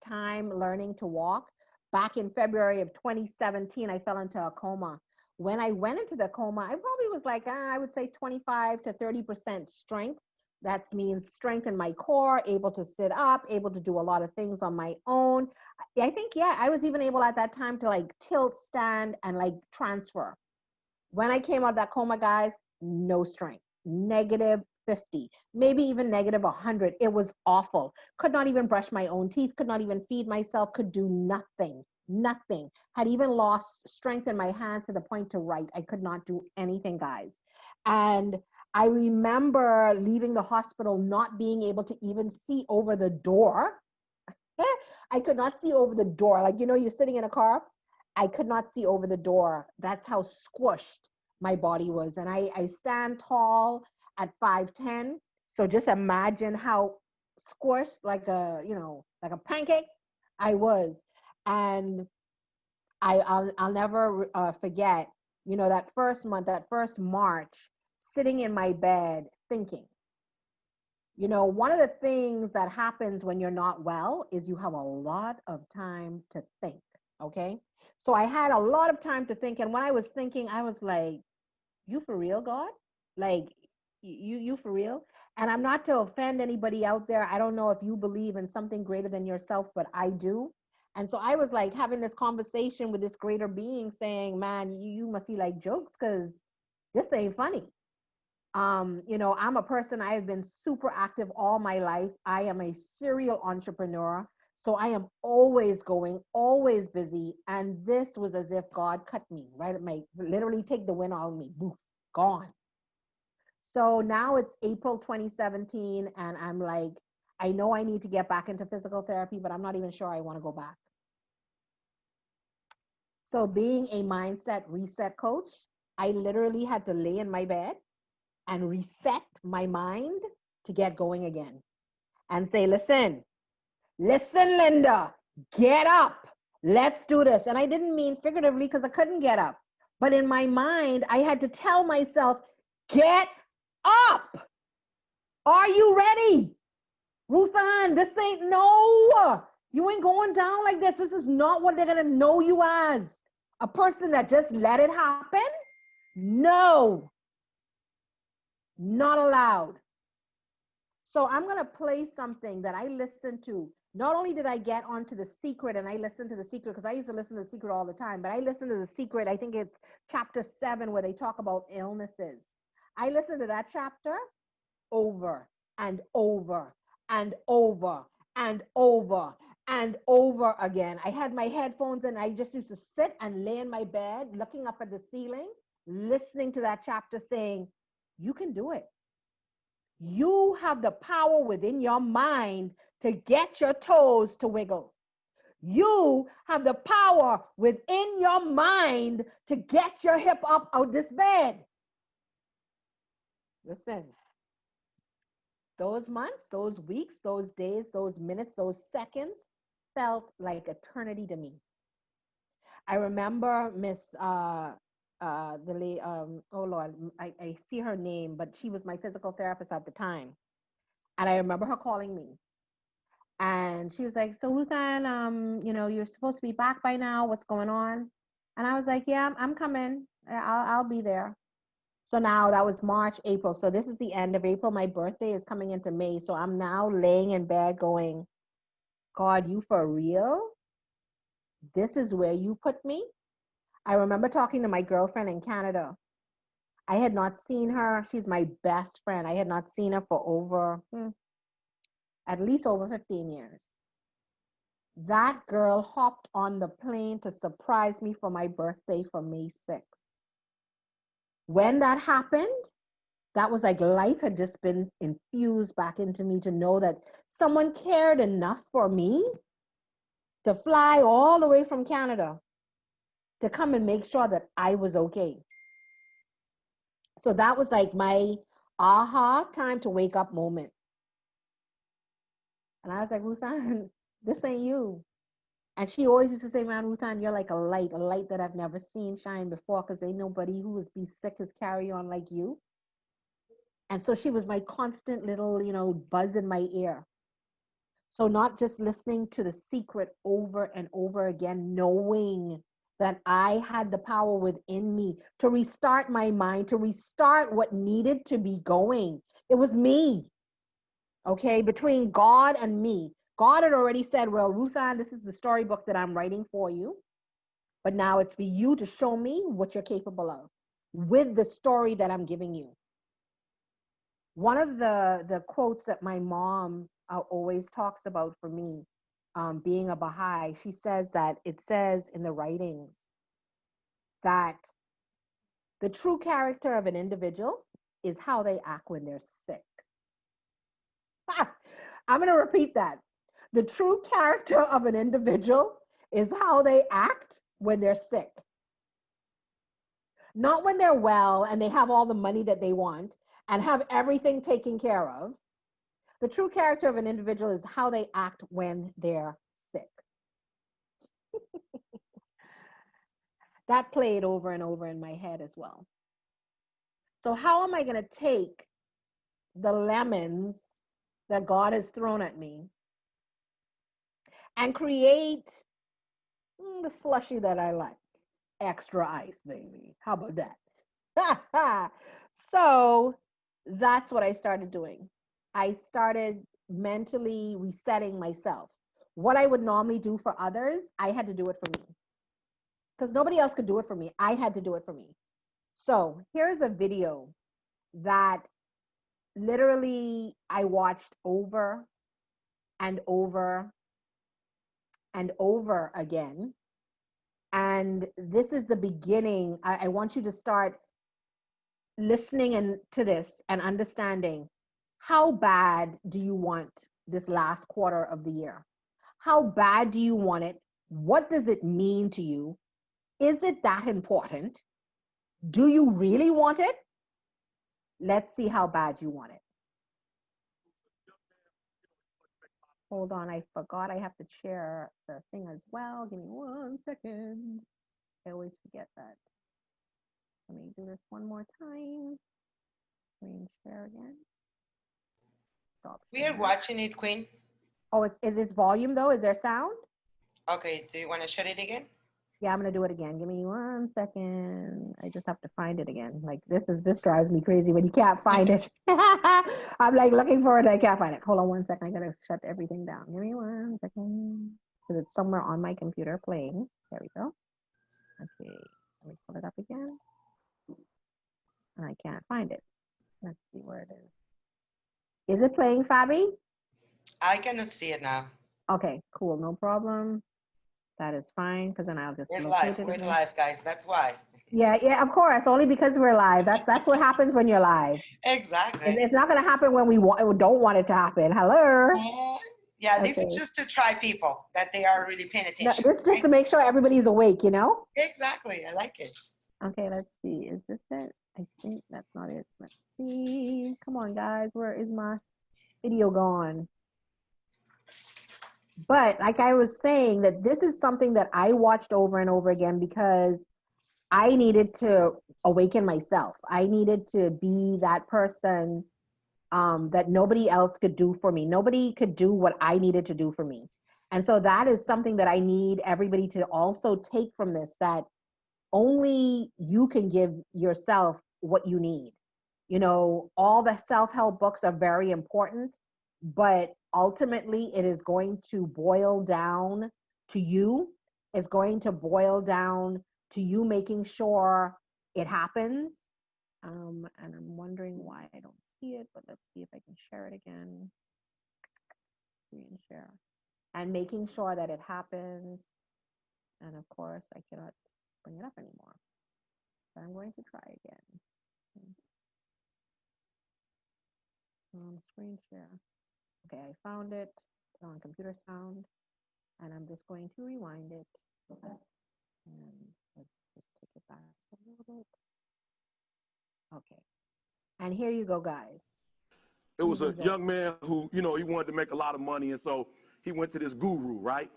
time learning to walk. Back in February of 2017, I fell into a coma. When I went into the coma, I probably was like, I would say 25 to 30% strength. That means strength in my core, able to sit up, able to do a lot of things on my own. I think, yeah, I was even able at that time to like tilt, stand, and like transfer. When I came out of that coma, guys, no strength, negative 50, maybe even negative 100. It was awful. Could not even brush my own teeth, could not even feed myself, could do nothing. Had even lost strength in my hands to the point to write. I could not do anything, guys. And I remember leaving the hospital, not being able to even see over the door. I could not see over the door. Like, you're sitting in a car. I could not see over the door. That's how squished my body was. And I stand tall at 5'10". So just imagine how squished, like a pancake I was. And I'll never forget, that first month, that first March, sitting in my bed thinking. One of the things that happens when you're not well is you have a lot of time to think, okay? So I had a lot of time to think. And when I was thinking, I was like, you for real, God? Like, you for real? And I'm not to offend anybody out there. I don't know if you believe in something greater than yourself, but I do. And so I was like having this conversation with this greater being saying, man, you must be like jokes because this ain't funny. I'm a person, I have been super active all my life. I am a serial entrepreneur. So I am always going, always busy. And this was as if God cut me, right? It might literally take the wind out of me. Boof, gone. So now it's April 2017. And I'm like, I know I need to get back into physical therapy, but I'm not even sure I want to go back. So being a mindset reset coach, I literally had to lay in my bed and reset my mind to get going again and say, listen, Linda, get up. Let's do this. And I didn't mean figuratively because I couldn't get up. But in my mind, I had to tell myself, get up. Are you ready? Ruth Ann, this ain't you ain't going down like this. This is not what they're going to know you as. A person that just let it happen? No, not allowed. So I'm going to play something that I listened to. Not only did I get onto The Secret, and I listened to The Secret because I used to listen to The Secret all the time, but I listened to The Secret, I think it's chapter 7 where they talk about illnesses. I listened to that chapter over and over and over and over and over again. I had my headphones and I just used to sit and lay in my bed, looking up at the ceiling, listening to that chapter saying, you can do it. You have the power within your mind to get your toes to wiggle. You have the power within your mind to get your hip up out this bed. Listen, those months, those weeks, those days, those minutes, those seconds felt like eternity to me. I remember Miss, oh Lord, I see her name, but she was my physical therapist at the time. And I remember her calling me. And she was like, so Ruthann, you're supposed to be back by now. What's going on? And I was like, yeah, I'm coming. I'll be there. So now that was March, April. So this is the end of April. My birthday is coming into May. So I'm now laying in bed going, God, you for real? This is where you put me? I remember talking to my girlfriend in Canada. I had not seen her. She's my best friend. I had not seen her for over, at least over 15 years. That girl hopped on the plane to surprise me for my birthday for May 6th. When that happened, that was like life had just been infused back into me to know that someone cared enough for me to fly all the way from Canada to come and make sure that I was okay. So that was like my aha time to wake up moment. And I was like, Ruthann, this ain't you. And she always used to say, man, Ruthann, you're like a light that I've never seen shine before, because ain't nobody who is be sick as carry on like you. And so she was my constant little, buzz in my ear. So not just listening to The Secret over and over again, knowing that I had the power within me to restart my mind, to restart what needed to be going. It was me, okay, between God and me. God had already said, well, Ruthann, this is the storybook that I'm writing for you. But now it's for you to show me what you're capable of with the story that I'm giving you. One of the quotes that my mom always talks about for me, being a Baha'i, she says that it says in the writings that the true character of an individual is how they act when they're sick. I'm going to repeat that. The true character of an individual is how they act when they're sick. Not when they're well and they have all the money that they want and have everything taken care of. The true character of an individual is how they act when they're sick. That played over and over in my head as well. So how am I going to take the lemons that God has thrown at me and create the slushy that I like? Extra ice, baby. How about that? So that's what I started doing. I started mentally resetting myself. What I would normally do for others, I had to do it for me. Because nobody else could do it for me. I had to do it for me. So here's a video that literally I watched over and over and over again. And this is the beginning. I want you to start listening to this and understanding, how bad do you want this last quarter of the year? How bad do you want it? What does it mean to you? Is it that important? Do you really want it? Let's see how bad you want it. Hold on, I forgot I have to share the thing as well. Give me 1 second. I always forget that. Let me do this one more time. Screen share again. Stop We are watching it, Queen. Oh, is its volume though? Is there sound? Okay, do you want to shut it again? Yeah, I'm gonna do it again. Give me 1 second. I just have to find it again. Like this drives me crazy when you can't find it. I'm like looking for it, I can't find it. Hold on 1 second. I gotta shut everything down. Give me 1 second. Because it's somewhere on my computer playing. There we go. Okay, let me pull it up again. And I can't find it. Let's see where it is. Is it playing, Fabi? I cannot see it now. Okay, cool, no problem. That is fine, because then I'll just We're locate live. it We're again. live, guys. That's why. Yeah, of course. Only because we're live. That's what happens when you're live. Exactly. It's not going to happen when we don't want it to happen. Hello. Yeah, this Okay. is just to try people that they are really paying No, attention. this is just to make sure everybody's awake, you know? Exactly. I like it. Okay, let's see. Is this it? I think that's not it. Let's see. Come on, guys. Where is my video gone? But like I was saying, that this is something that I watched over and over again because I needed to awaken myself. I needed to be that person that nobody else could do for me. Nobody could do what I needed to do for me. And so that is something that I need everybody to also take from this, that only you can give yourself what you need. You know, all the self-help books are very important, but ultimately it is going to boil down to you. It's going to boil down to you making sure it happens. And I'm wondering why I don't see it, but let's see if I can share it again. Screen share. And making sure that it happens. And of course, I cannot bring it up anymore. But I'm going to try again. Screen share. Okay, I found it on computer sound. And I'm just going to rewind it. And let's just take it back a little bit. Okay. And here you go, guys. It was a young man who, he wanted to make a lot of money, and so he went to this guru, right?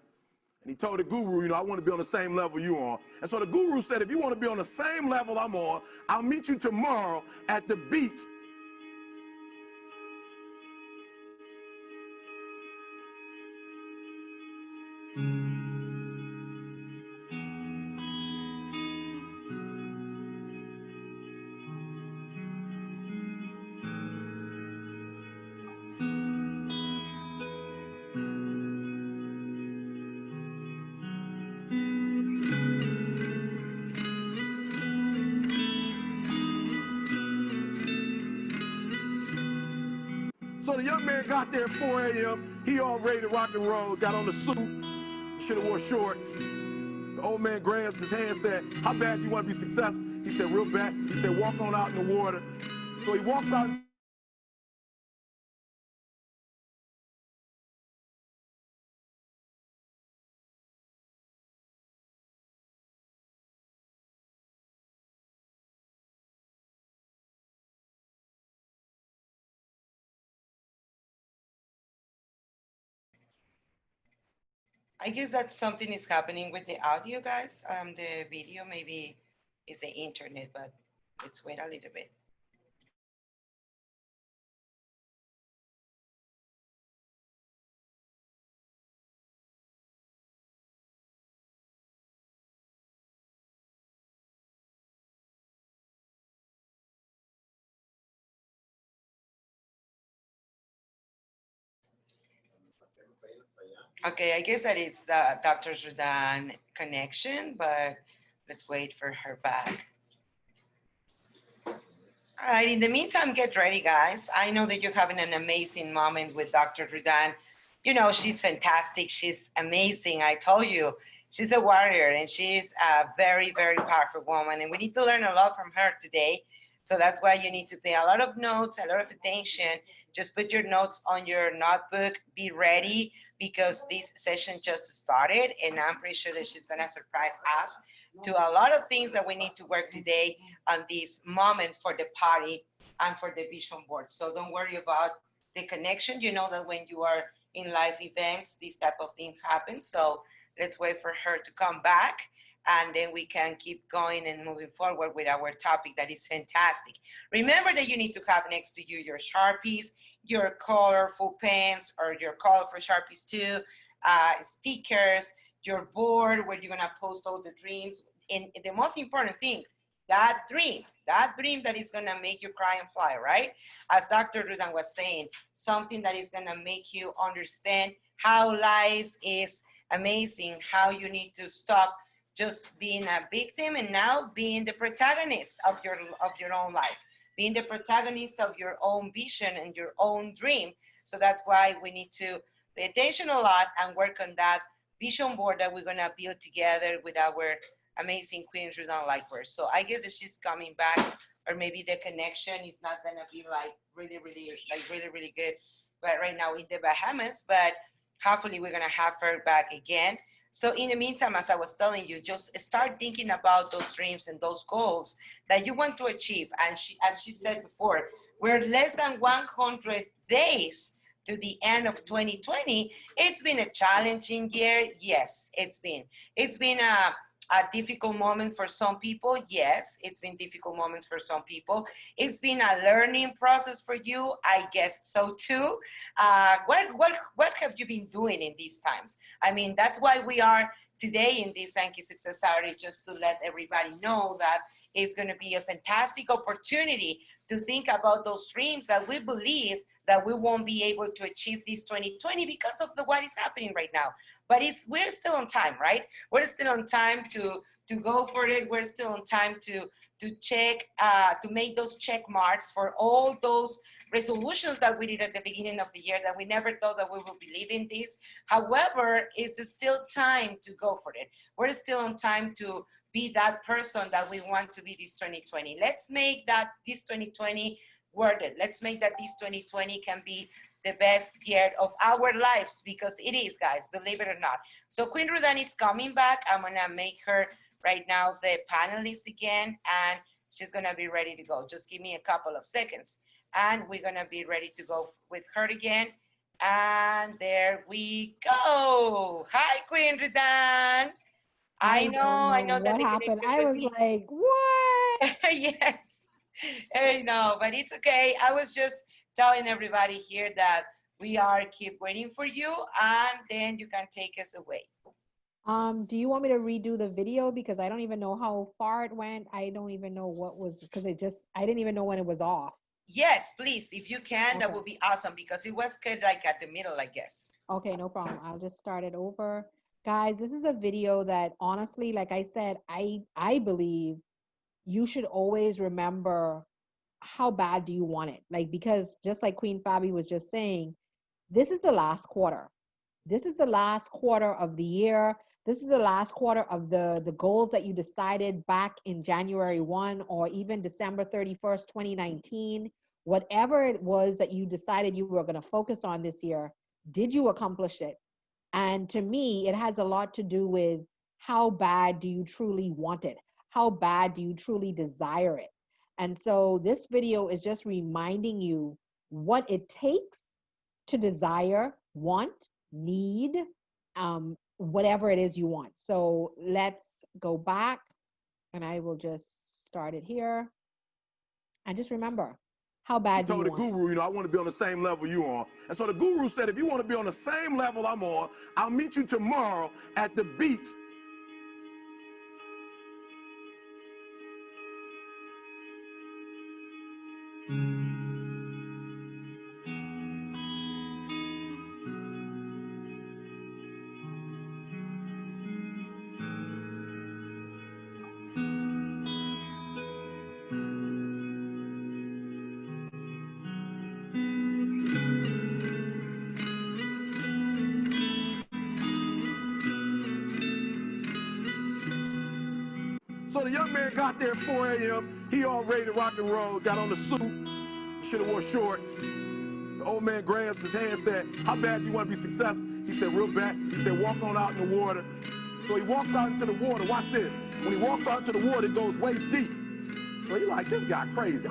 And he told the guru, I want to be on the same level you are. And so the guru said, if you want to be on the same level I'm on, I'll meet you tomorrow at the beach. So the young man got there at 4 a.m. He all ready to rock and roll, got on the suit, should have wore shorts. The old man grabs his hand and said, how bad do you want to be successful? He said, real bad. He said, walk on out in the water. So he walks out. I guess that something is happening with the audio, guys. The video maybe is the internet, but let's wait a little bit. Okay, I guess that it's the Dr. Jordan connection, but let's wait for her back. All right, in the meantime, get ready, guys. I know that you're having an amazing moment with Dr. Jordan. She's fantastic. She's amazing. I told you, she's a warrior and she's a very, very powerful woman. And we need to learn a lot from her today. So that's why you need to pay a lot of notes, a lot of attention. Just put your notes on your notebook. Be ready because this session just started. And I'm pretty sure that she's going to surprise us to a lot of things that we need to work today on this moment for the party and for the vision board. So don't worry about the connection. You know that when you are in live events, these type of things happen. So let's wait for her to come back and then we can keep going and moving forward with our topic that is fantastic. Remember that you need to have next to you your Sharpies, your colorful pens or your colorful Sharpies too, stickers, your board where you're gonna post all the dreams. And the most important thing, that dream that is gonna make you cry and fly, right? As Dr. Rudan was saying, something that is gonna make you understand how life is amazing, how you need to stop just being a victim and now being the protagonist of your own life, being the protagonist of your own vision and your own dream. So that's why we need to pay attention a lot and work on that vision board that we're gonna build together with our amazing Queen Rudan Lightworth. So I guess that she's coming back, or maybe the connection is not gonna be like really good, but right now in the Bahamas, but hopefully we're gonna have her back again. So in the meantime, as I was telling you, just start thinking about those dreams and those goals that you want to achieve. And as she said before, we're less than 100 days to the end of 2020. It's been a challenging year. Yes, it's been. It's been a difficult moment for some people. Yes, it's been difficult moments for some people. It's been a learning process for you. I guess so too. What have you been doing in these times? I mean, that's why we are today in this Sankey Success Saturday, just to let everybody know that it's going to be a fantastic opportunity to think about those dreams that we believe that we won't be able to achieve this 2020 because of what is happening right now. But we're still on time, right? We're still on time to go for it. We're still on time to check, to make those check marks for all those resolutions that we did at the beginning of the year that we never thought that we would believe in this. However, it's still time to go for it. We're still on time to be that person that we want to be this 2020. Let's make that this 2020 worth it. Let's make that this 2020 can be the best year of our lives, because it is, guys, believe it or not. So Queen Rudan is coming back. I'm gonna make her right now the panelist again, and she's gonna be ready to go. Just give me a couple of seconds, and we're gonna be ready to go with her again. And there we go. Hi, Queen Rudan. I know that what happened. I was like, what? yes, I know, but it's okay. I was just telling everybody here that we are keep waiting for you, and then you can take us away. Do you want me to redo the video, because I don't even know how far it went? I don't even know what was, because I didn't even know when it was off. Yes, please, if you can, Okay. that would be awesome, because it was kind of like at the middle, I guess. Okay, no problem. I'll just start it over. Guys, this is a video that honestly, like I said, I believe you should always remember how bad do you want it? Like, because just like Queen Fabi was just saying, this is the last quarter. This is the last quarter of the year. This is the last quarter of the goals that you decided back in January 1 or even December 31st, 2019. Whatever it was that you decided you were going to focus on this year, did you accomplish it? And to me, it has a lot to do with how bad do you truly want it? How bad do you truly desire it? And so this video is just reminding you what it takes to desire, want, need, whatever it is you want. So let's go back, and I will just start it here. And just remember, how bad do you want it? Told the guru, I want to be on the same level you on. And so the guru said, if you want to be on the same level I'm on, I'll meet you tomorrow at the beach. So the young man got there at 4 a.m. He all ready to rock and roll, got on the suit, should have wore shorts. The old man grabs his hand and said, how bad do you want to be successful? He said, real bad. He said, walk on out in the water. So he walks out into the water. Watch this. When he walks out into the water, it goes waist deep. So he like, this guy crazy.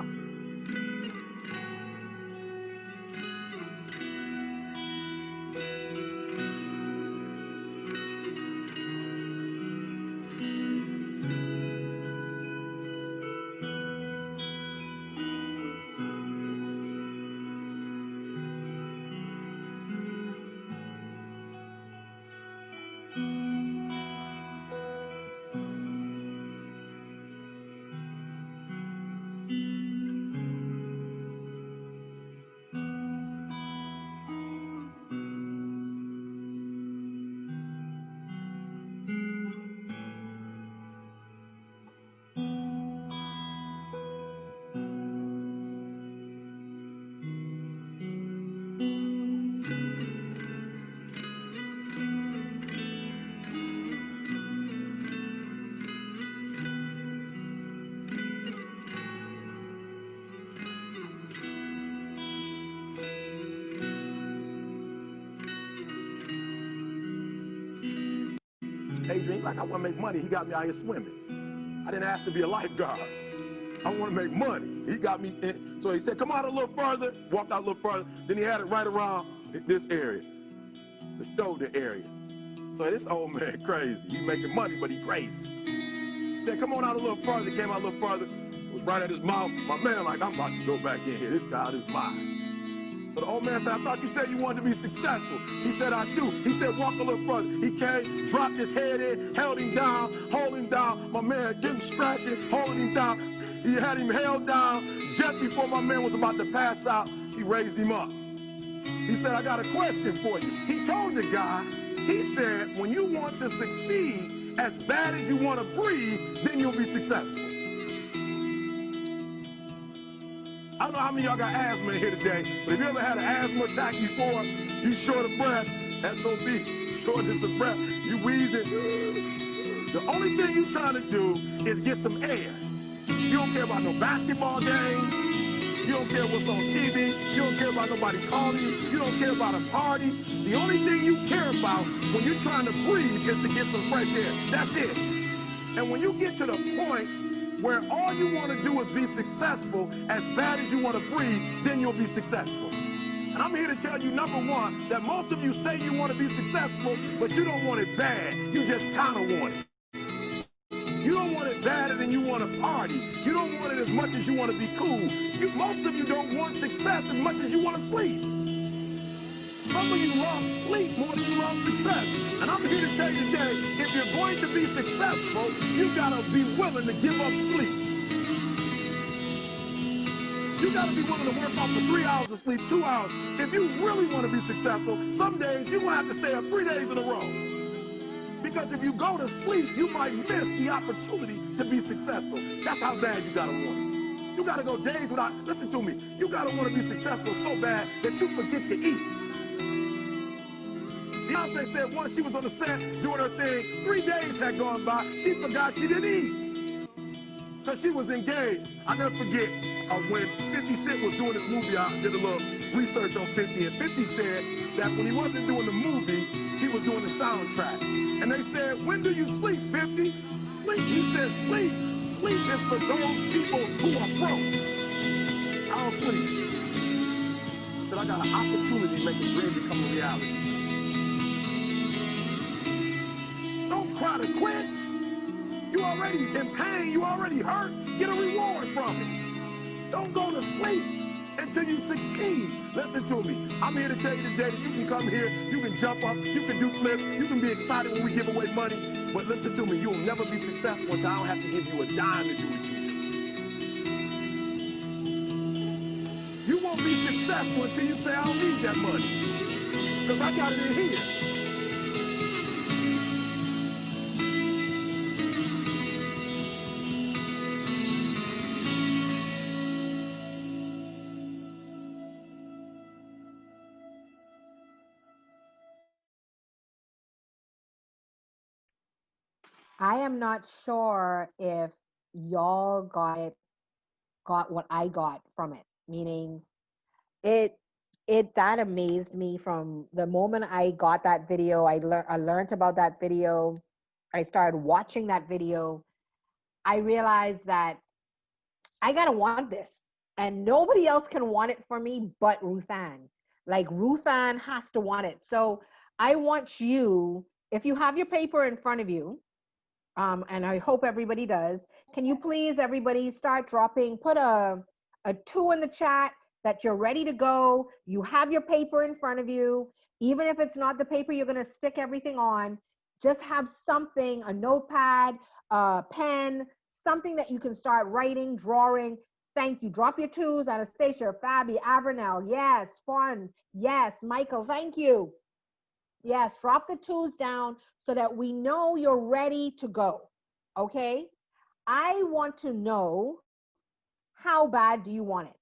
dream. Like, I want to make money. He got me out here swimming. I didn't ask to be a lifeguard. I want to make money. He got me in. So he said, come out a little further. Walked out a little further. Then he had it right around this area, the shoulder area. So this old man crazy. He making money, but he crazy. He said, come on out a little further. Came out a little further. Was right at his mouth. My man like, I'm about to go back in here. This God is mine. So the old man said, I thought you said you wanted to be successful. He said, I do. He said, walk a little further. He came, dropped his head in, held him down, hold him down. My man getting scratching, holding him down. He had him held down. Just before my man was about to pass out, he raised him up. He said, I got a question for you. He told the guy, he said, when you want to succeed as bad as you want to breathe, then you'll be successful. I don't know how many of y'all got asthma in here today, but if you ever had an asthma attack before, you short of breath, SOB, shortness of breath, you wheezing. The only thing you trying to do is get some air. You don't care about no basketball game. You don't care what's on TV. You don't care about nobody calling you. You don't care about a party. The only thing you care about when you're trying to breathe is to get some fresh air. That's it. And when you get to the point where all you want to do is be successful as bad as you want to breathe, then you'll be successful. And I'm here to tell you, number one, that most of you say you want to be successful, but you don't want it bad. You just kind of want it. You don't want it badder than you want to party. You don't want it as much as you want to be cool. Most of you don't want success as much as you want to sleep. Some of you love sleep more than you love success. And I'm here to tell you today, if you're going to be successful, you got to be willing to give up sleep. You got to be willing to work off for 3 hours of sleep, 2 hours. If you really want to be successful, some days you're going to have to stay up 3 days in a row. Because if you go to sleep, you might miss the opportunity to be successful. That's how bad you gotta want it. You gotta go days without, listen to me, you gotta want to be successful so bad that you forget to eat. Beyonce said once she was on the set doing her thing, 3 days had gone by, she forgot she didn't eat. Because she was engaged. I never forget when 50 Cent was doing his movie, I did a little research on 50, and 50 said that when he wasn't doing the movie, he was doing the soundtrack. And they said, when do you sleep, 50? Sleep. He said, sleep. Sleep is for those people who are broke. I don't sleep. He said, I got an opportunity to make a dream become a reality. Don't cry to quit. You already in pain. You already hurt. Get a reward from it. Don't go to sleep until you succeed. Listen to me. I'm here to tell you today that you can come here, you can jump up, you can do flips, you can be excited when we give away money. But listen to me, you will never be successful until I don't have to give you a dime to do what you do. You won't be successful until you say, I don't need that money, because I got it in here. I am not sure if y'all got what I got from it. Meaning, it that amazed me from the moment I got that video. I learned about that video. I started watching that video. I realized that I gotta want this, and nobody else can want it for me but Ruthann. Like Ruthann has to want it. So I want you, if you have your paper in front of you. And I hope everybody does. Can you please, everybody, start dropping, put a 2 in the chat that you're ready to go. You have your paper in front of you. Even if it's not the paper you're going to stick everything on, just have something, a notepad, a pen, something that you can start writing, drawing. Thank you. Drop your 2s, Anastasia, Fabi, Avernell. Yes, Fawn. Yes, Michael, thank you. Yes, drop the 2s down so that we know you're ready to go, okay? I want to know, how bad do you want it?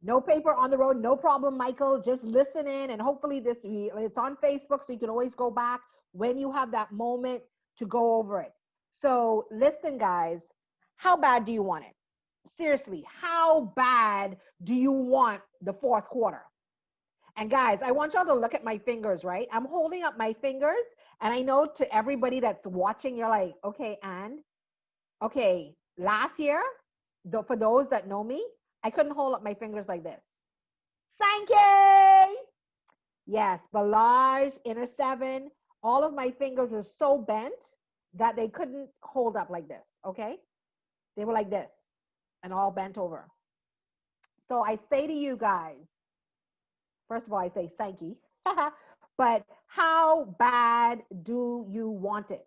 No paper on the road, no problem, Michael. Just listen in, and hopefully it's on Facebook, so you can always go back when you have that moment to go over it. So listen, guys, how bad do you want it? Seriously, how bad do you want the 4th quarter? And guys, I want y'all to look at my fingers, right? I'm holding up my fingers, and I know to everybody that's watching, you're like, okay, and okay, last year, for those that know me, I couldn't hold up my fingers like this. Sankey! Yes, Balaj, Inner 7, all of my fingers were so bent that they couldn't hold up like this, okay? They were like this and all bent over. So I say to you guys, first of all, I say thank you, but how bad do you want it?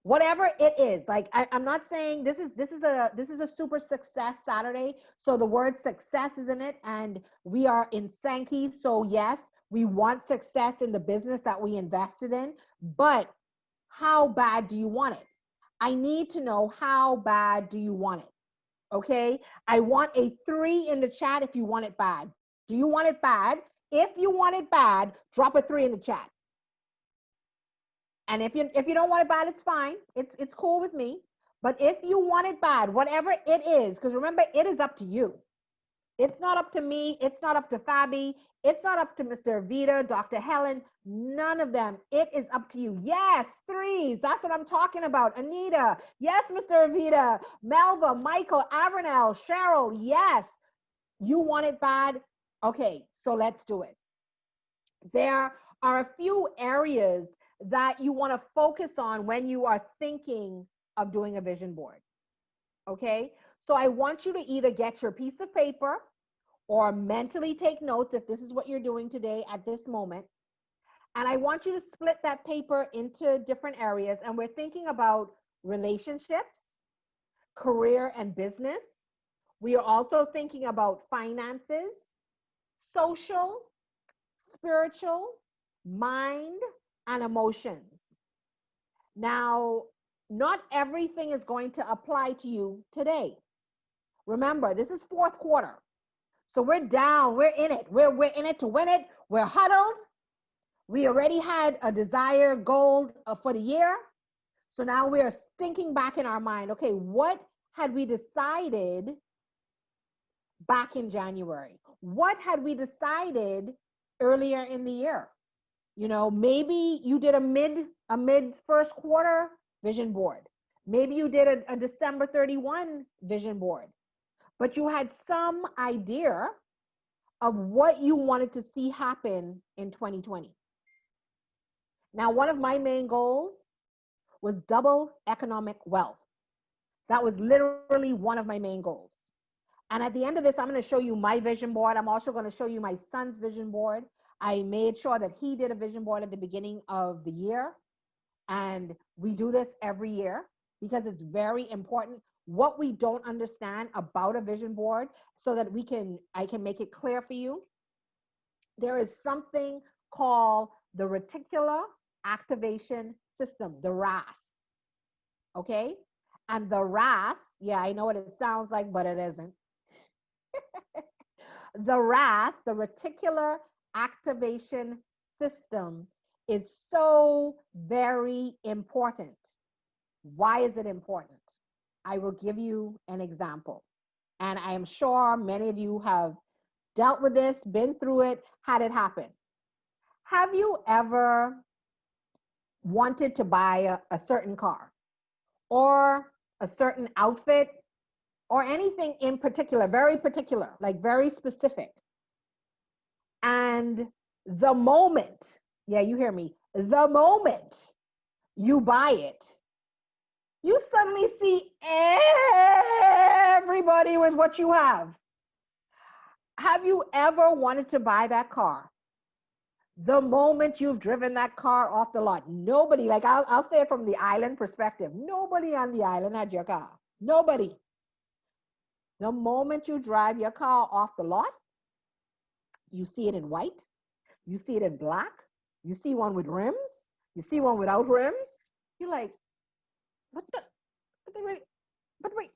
Whatever it is, like I'm not saying this is a super success Saturday. So the word success is in it, and we are in Sankey. So yes, we want success in the business that we invested in, but how bad do you want it? I need to know, how bad do you want it? Okay, I want a 3 in the chat if you want it bad. Do you want it bad? If you want it bad, drop a 3 in the chat. And if you don't want it bad, it's fine. It's cool with me. But if you want it bad, whatever it is, because remember, it is up to you. It's not up to me. It's not up to Fabi. It's not up to Mr. Vita, Dr. Helen, none of them. It is up to you. Yes, 3s. That's what I'm talking about. Anita. Yes, Mr. Vita. Melva, Michael, Avernell, Cheryl. Yes. You want it bad? Okay, so let's do it. There are a few areas that you want to focus on when you are thinking of doing a vision board. Okay, so I want you to either get your piece of paper or mentally take notes if this is what you're doing today at this moment. And I want you to split that paper into different areas. And we're thinking about relationships, career and business. We are also thinking about finances, social, spiritual, mind, and emotions. Now, not everything is going to apply to you today. Remember, this is 4th quarter. So we're down, we're in it. We're in it to win it. We're huddled. We already had a desired goal for the year. So now we are thinking back in our mind, okay, what had we decided back in January? What had we decided earlier in the year? You know, maybe you did a mid 1st quarter vision board. Maybe you did a December 31 vision board, but you had some idea of what you wanted to see happen in 2020. Now, one of my main goals was double economic wealth. That was literally one of my main goals. And at the end of this, I'm going to show you my vision board. I'm also going to show you my son's vision board. I made sure that he did a vision board at the beginning of the year. And we do this every year because it's very important what we don't understand about a vision board so that I can make it clear for you. There is something called the reticular activation system, the RAS. Okay? And the RAS, yeah, I know what it sounds like, but it isn't. The RAS, the reticular activation system, is so very important. Why is it important? I will give you an example. And I am sure many of you have dealt with this, been through it, had it happen. Have you ever wanted to buy a certain car or a certain outfit or anything in particular, very particular, like very specific? And the moment, yeah, you hear me, the moment you buy it, you suddenly see everybody with what you have. Have you ever wanted to buy that car? The moment you've driven that car off the lot, nobody, like I'll say it from the island perspective, nobody on the island had your car. Nobody. The moment you drive your car off the lot, you see it in white, you see it in black, you see one with rims, you see one without rims. You're like, what the, but wait.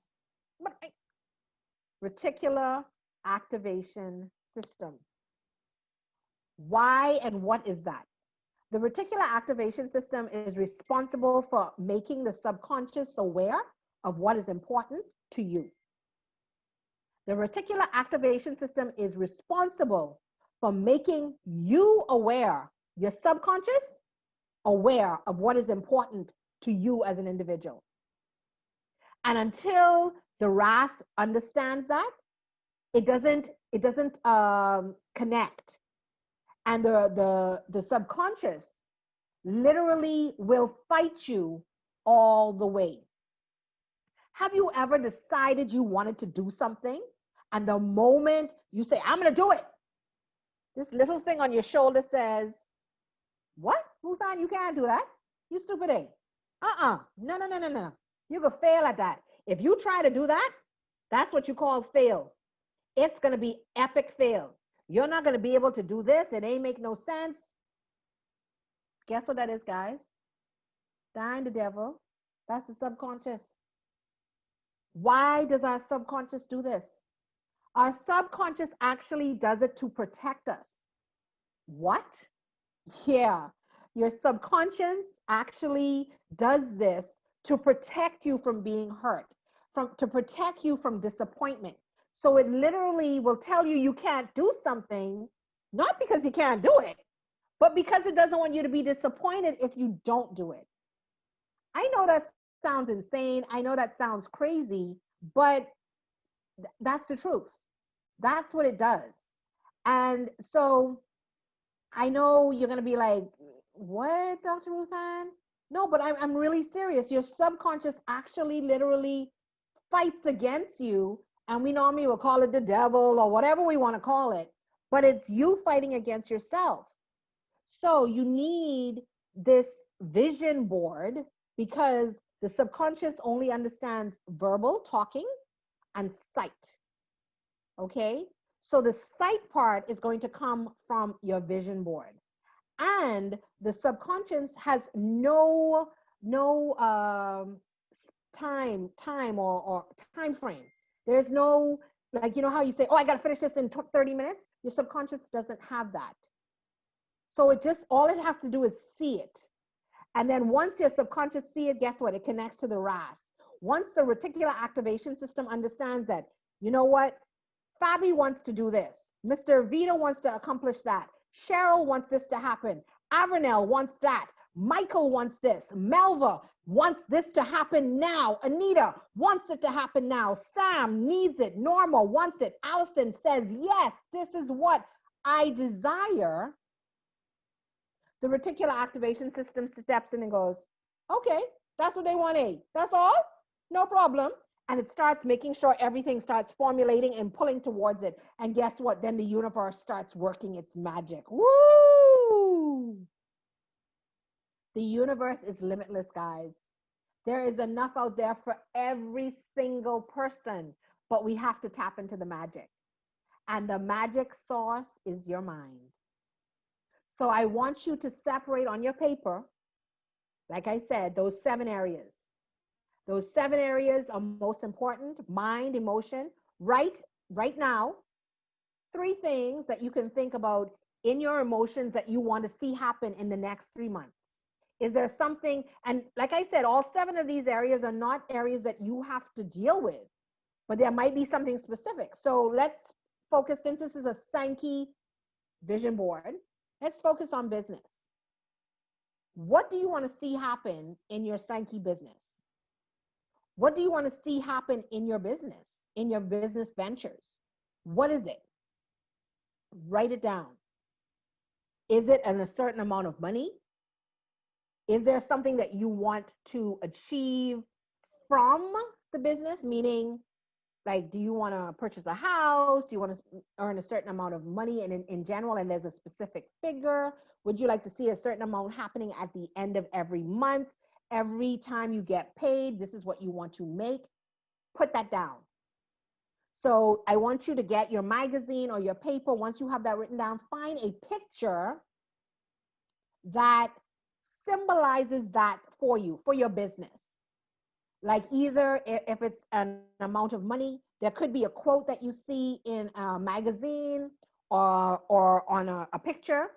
Reticular activation system. Why and what is that? The reticular activation system is responsible for making the subconscious aware of what is important to you. The reticular activation system is responsible for making you aware, your subconscious aware of what is important to you as an individual. And until the RAS understands that, it doesn't connect. And the subconscious literally will fight you all the way. Have you ever decided you wanted to do something, and the moment you say, I'm going to do it, this little thing on your shoulder says, what? Ruthann, you can't do that. You stupid A. No. You could fail at that. If you try to do that, that's what you call fail. It's going to be epic fail. You're not going to be able to do this. It ain't make no sense. Guess what that is, guys? Dying the devil. That's the subconscious. Why does our subconscious do this? Our subconscious actually does it to protect us. What? Yeah, your subconscious actually does this to protect you from being hurt, to protect you from disappointment. So it literally will tell you you can't do something, not because you can't do it, but because it doesn't want you to be disappointed if you don't do it. I know that sounds insane. I know that sounds crazy, but that's the truth. That's what it does. And so I know you're going to be like, what, Dr. Ruthann? No, but I'm really serious. Your subconscious actually literally fights against you. And we normally will call it the devil or whatever we want to call it. But it's you fighting against yourself. So you need this vision board because the subconscious only understands verbal talking and sight. Okay? So the sight part is going to come from your vision board. And the subconscious has no time or time frame. There's no, like, you know how you say, oh, I got to finish this in 30 minutes? Your subconscious doesn't have that. So all it has to do is see it. And then once your subconscious see it, guess what? It connects to the RAS. Once the reticular activation system understands that, you know what? Fabi wants to do this. Mr. Vito wants to accomplish that. Cheryl wants this to happen. Avernell wants that. Michael wants this. Melva wants this to happen now. Anita wants it to happen now. Sam needs it. Norma wants it. Allison says, yes, this is what I desire. The reticular activation system steps in and goes, okay, that's what they want, A. That's all? No problem. And it starts making sure everything starts formulating and pulling towards it. And guess what? Then the universe starts working its magic. Woo! The universe is limitless, guys. There is enough out there for every single person, but we have to tap into the magic. And the magic source is your mind. So I want you to separate on your paper, like I said, those 7 areas. Those 7 areas are most important: mind, emotion. Right now, 3 things that you can think about in your emotions that you want to see happen in the next 3 months. Is there something, and like I said, all 7 of these areas are not areas that you have to deal with, but there might be something specific. So let's focus, since this is a Sankey vision board, let's focus on business. What do you want to see happen in your Sankey business? What do you want to see happen in your business ventures? What is it? Write it down. Is it a certain amount of money? Is there something that you want to achieve from the business? Meaning, like, do you want to purchase a house? Do you want to earn a certain amount of money in general, and there's a specific figure? Would you like to see a certain amount happening at the end of every month? Every time you get paid, this is what you want to make. Put that down. So I want you to get your magazine or your paper. Once you have that written down, find a picture that symbolizes that for you, for your business. Like, either if it's an amount of money, there could be a quote that you see in a magazine or on a picture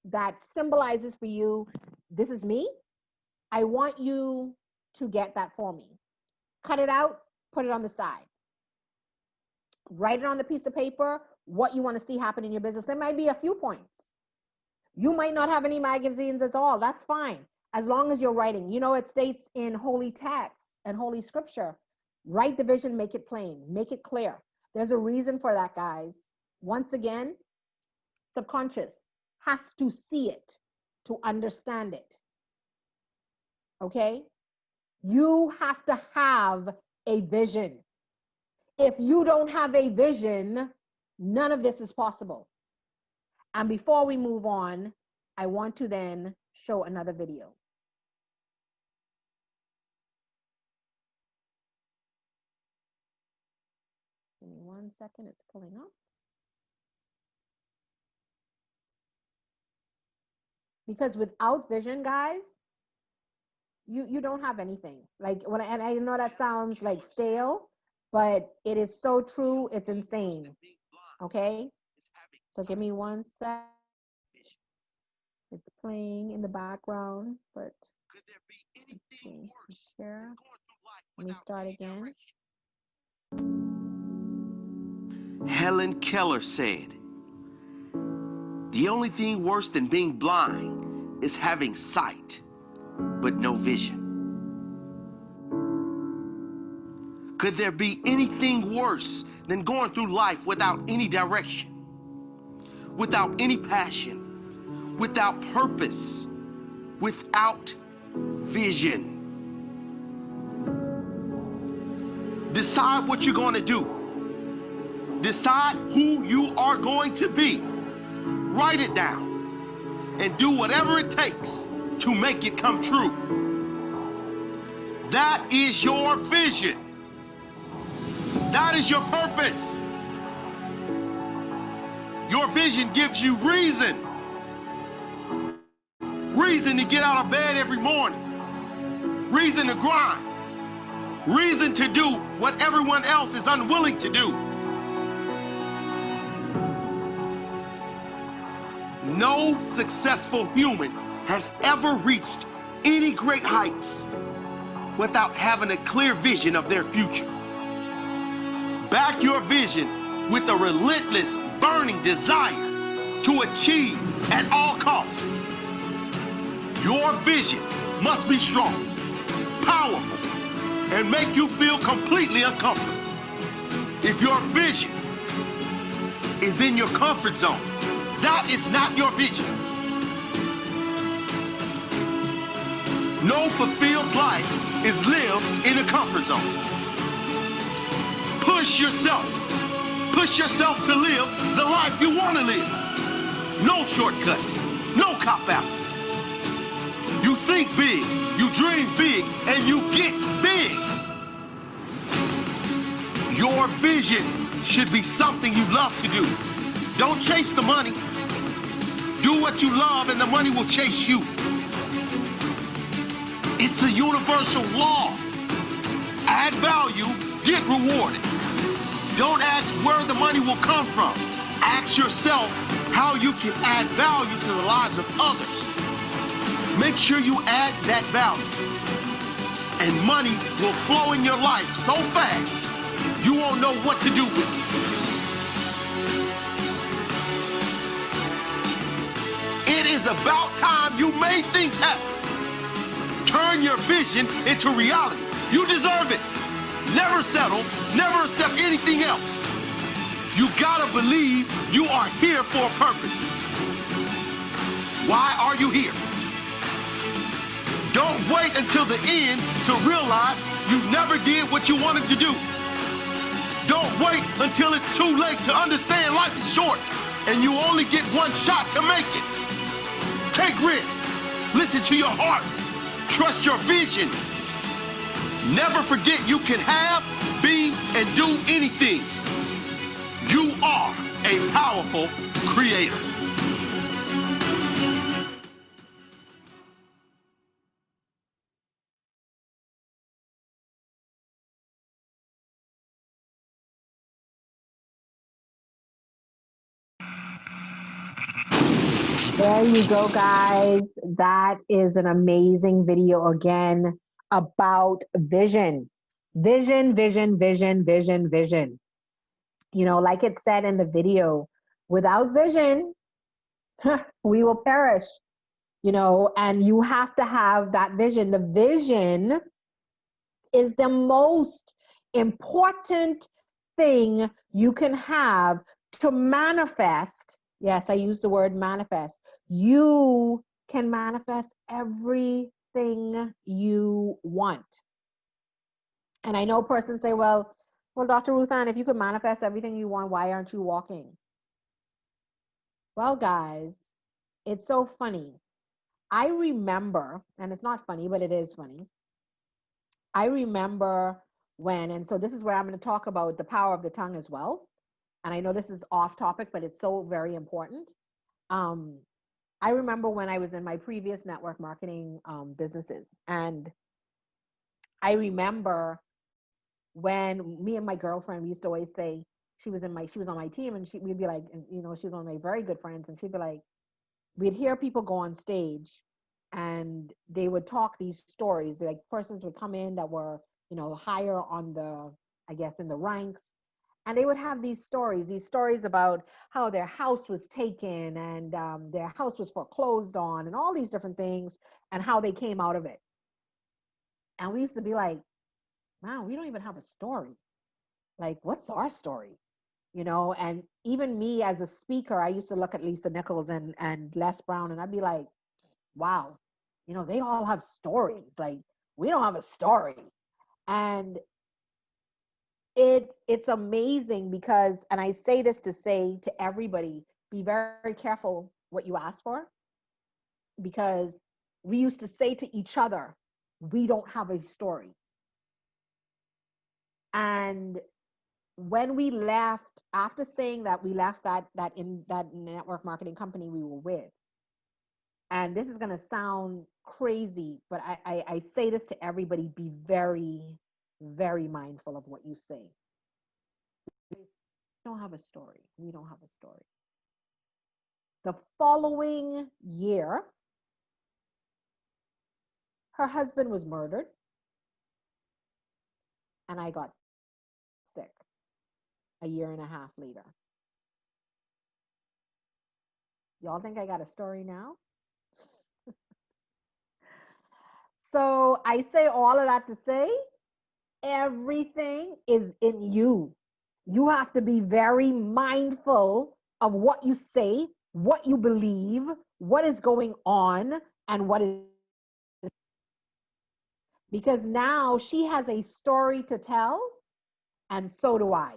that symbolizes for you, this is me. I want you to get that for me. Cut it out, put it on the side. Write it on the piece of paper, what you want to see happen in your business. There might be a few points. You might not have any magazines at all. That's fine. As long as you're writing. You know, it states in holy text and holy scripture, write the vision, make it plain, make it clear. There's a reason for that, guys. Once again, subconscious has to see it to understand it. Okay? You have to have a vision. If you don't have a vision, none of this is possible. And before we move on, I want to then show another video. Give me 1 second, it's pulling up. Because without vision, guys, you don't have anything. Like, and I know that sounds like stale, but it is so true, it's insane. Okay? So give me 1 sec. It's playing in the background, but share. Let me start again. Helen Keller said, "The only thing worse than being blind is having sight, but no vision." Could there be anything worse than going through life without any direction, without any passion, without purpose, without vision? Decide what you're going to do. Decide who you are going to be. Write it down and do whatever it takes to make it come true. That is your vision. That is your purpose. Your vision gives you reason. Reason to get out of bed every morning. Reason to grind. Reason to do what everyone else is unwilling to do. No successful human has ever reached any great heights without having a clear vision of their future. Back your vision with a relentless, burning desire to achieve at all costs. Your vision must be strong, powerful, and make you feel completely uncomfortable. If your vision is in your comfort zone, that is not your vision. No fulfilled life is lived in a comfort zone. Push yourself. Push yourself to live the life you want to live. No shortcuts. No cop-outs. You think big, you dream big, and you get big. Your vision should be something you love to do. Don't chase the money. Do what you love and the money will chase you. It's a universal law. Add value, get rewarded. Don't ask where the money will come from. Ask yourself how you can add value to the lives of others. Make sure you add that value. And money will flow in your life so fast, you won't know what to do with it. It is about time you made things happen. Turn your vision into reality. You deserve it. Never settle, never accept anything else. You gotta believe you are here for a purpose. Why are you here? Don't wait until the end to realize you never did what you wanted to do. Don't wait until it's too late to understand life is short and you only get one shot to make it. Take risks. Listen to your heart. Trust your vision. Never forget you can have, be, and do anything. You are a powerful creator. There you go, guys. That is an amazing video again about vision. Vision, vision, vision, vision, vision. Like it said in the video, without vision, we will perish, and you have to have that vision. The vision is the most important thing you can have to manifest. Yes, I use the word manifest. You can manifest everything you want. And I know persons say, well, Dr. Ruthann, if you could manifest everything you want, why aren't you walking? Well, guys, it's so funny. I remember, and it's not funny, but it is funny. I remember when, and so this is where I'm going to talk about the power of the tongue as well. And I know this is off topic, but it's so very important. I remember when I was in my previous network marketing businesses, and I remember when me and my girlfriend, we used to always say, she was on my team, and we'd be like, she was one of my very good friends, and she'd be like, we'd hear people go on stage and they would talk these stories. Like persons would come in that were, higher on the, I guess, in the ranks. And they would have these stories about how their house was taken and their house was foreclosed on and all these different things and how they came out of it. And we used to be like, wow, we don't even have a story. Like, what's our story? And even me as a speaker, I used to look at Lisa Nichols and Les Brown, and I'd be like, wow, they all have stories. Like, we don't have a story. And it's amazing because, and I say this to say to everybody, be very, very careful what you ask for, because we used to say to each other, we don't have a story. And when we left, after saying that, we left that network marketing company we were with. And this is going to sound crazy, but I say this to everybody, be very, very mindful of what you say. We don't have a story. We don't have a story. The following year, her husband was murdered, and I got sick a year and a half later. Y'all think I got a story now? So I say all of that to say, everything is in you. You have to be very mindful of what you say, what you believe, what is going on, and what is. Because now she has a story to tell, and so do I.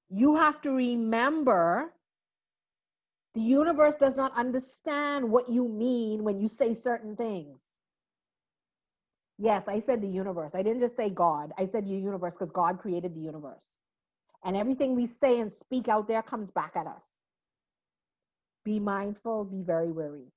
You have to remember, the universe does not understand what you mean when you say certain things. Yes, I said the universe. I didn't just say God. I said the universe because God created the universe. And everything we say and speak out there comes back at us. Be mindful, be very wary.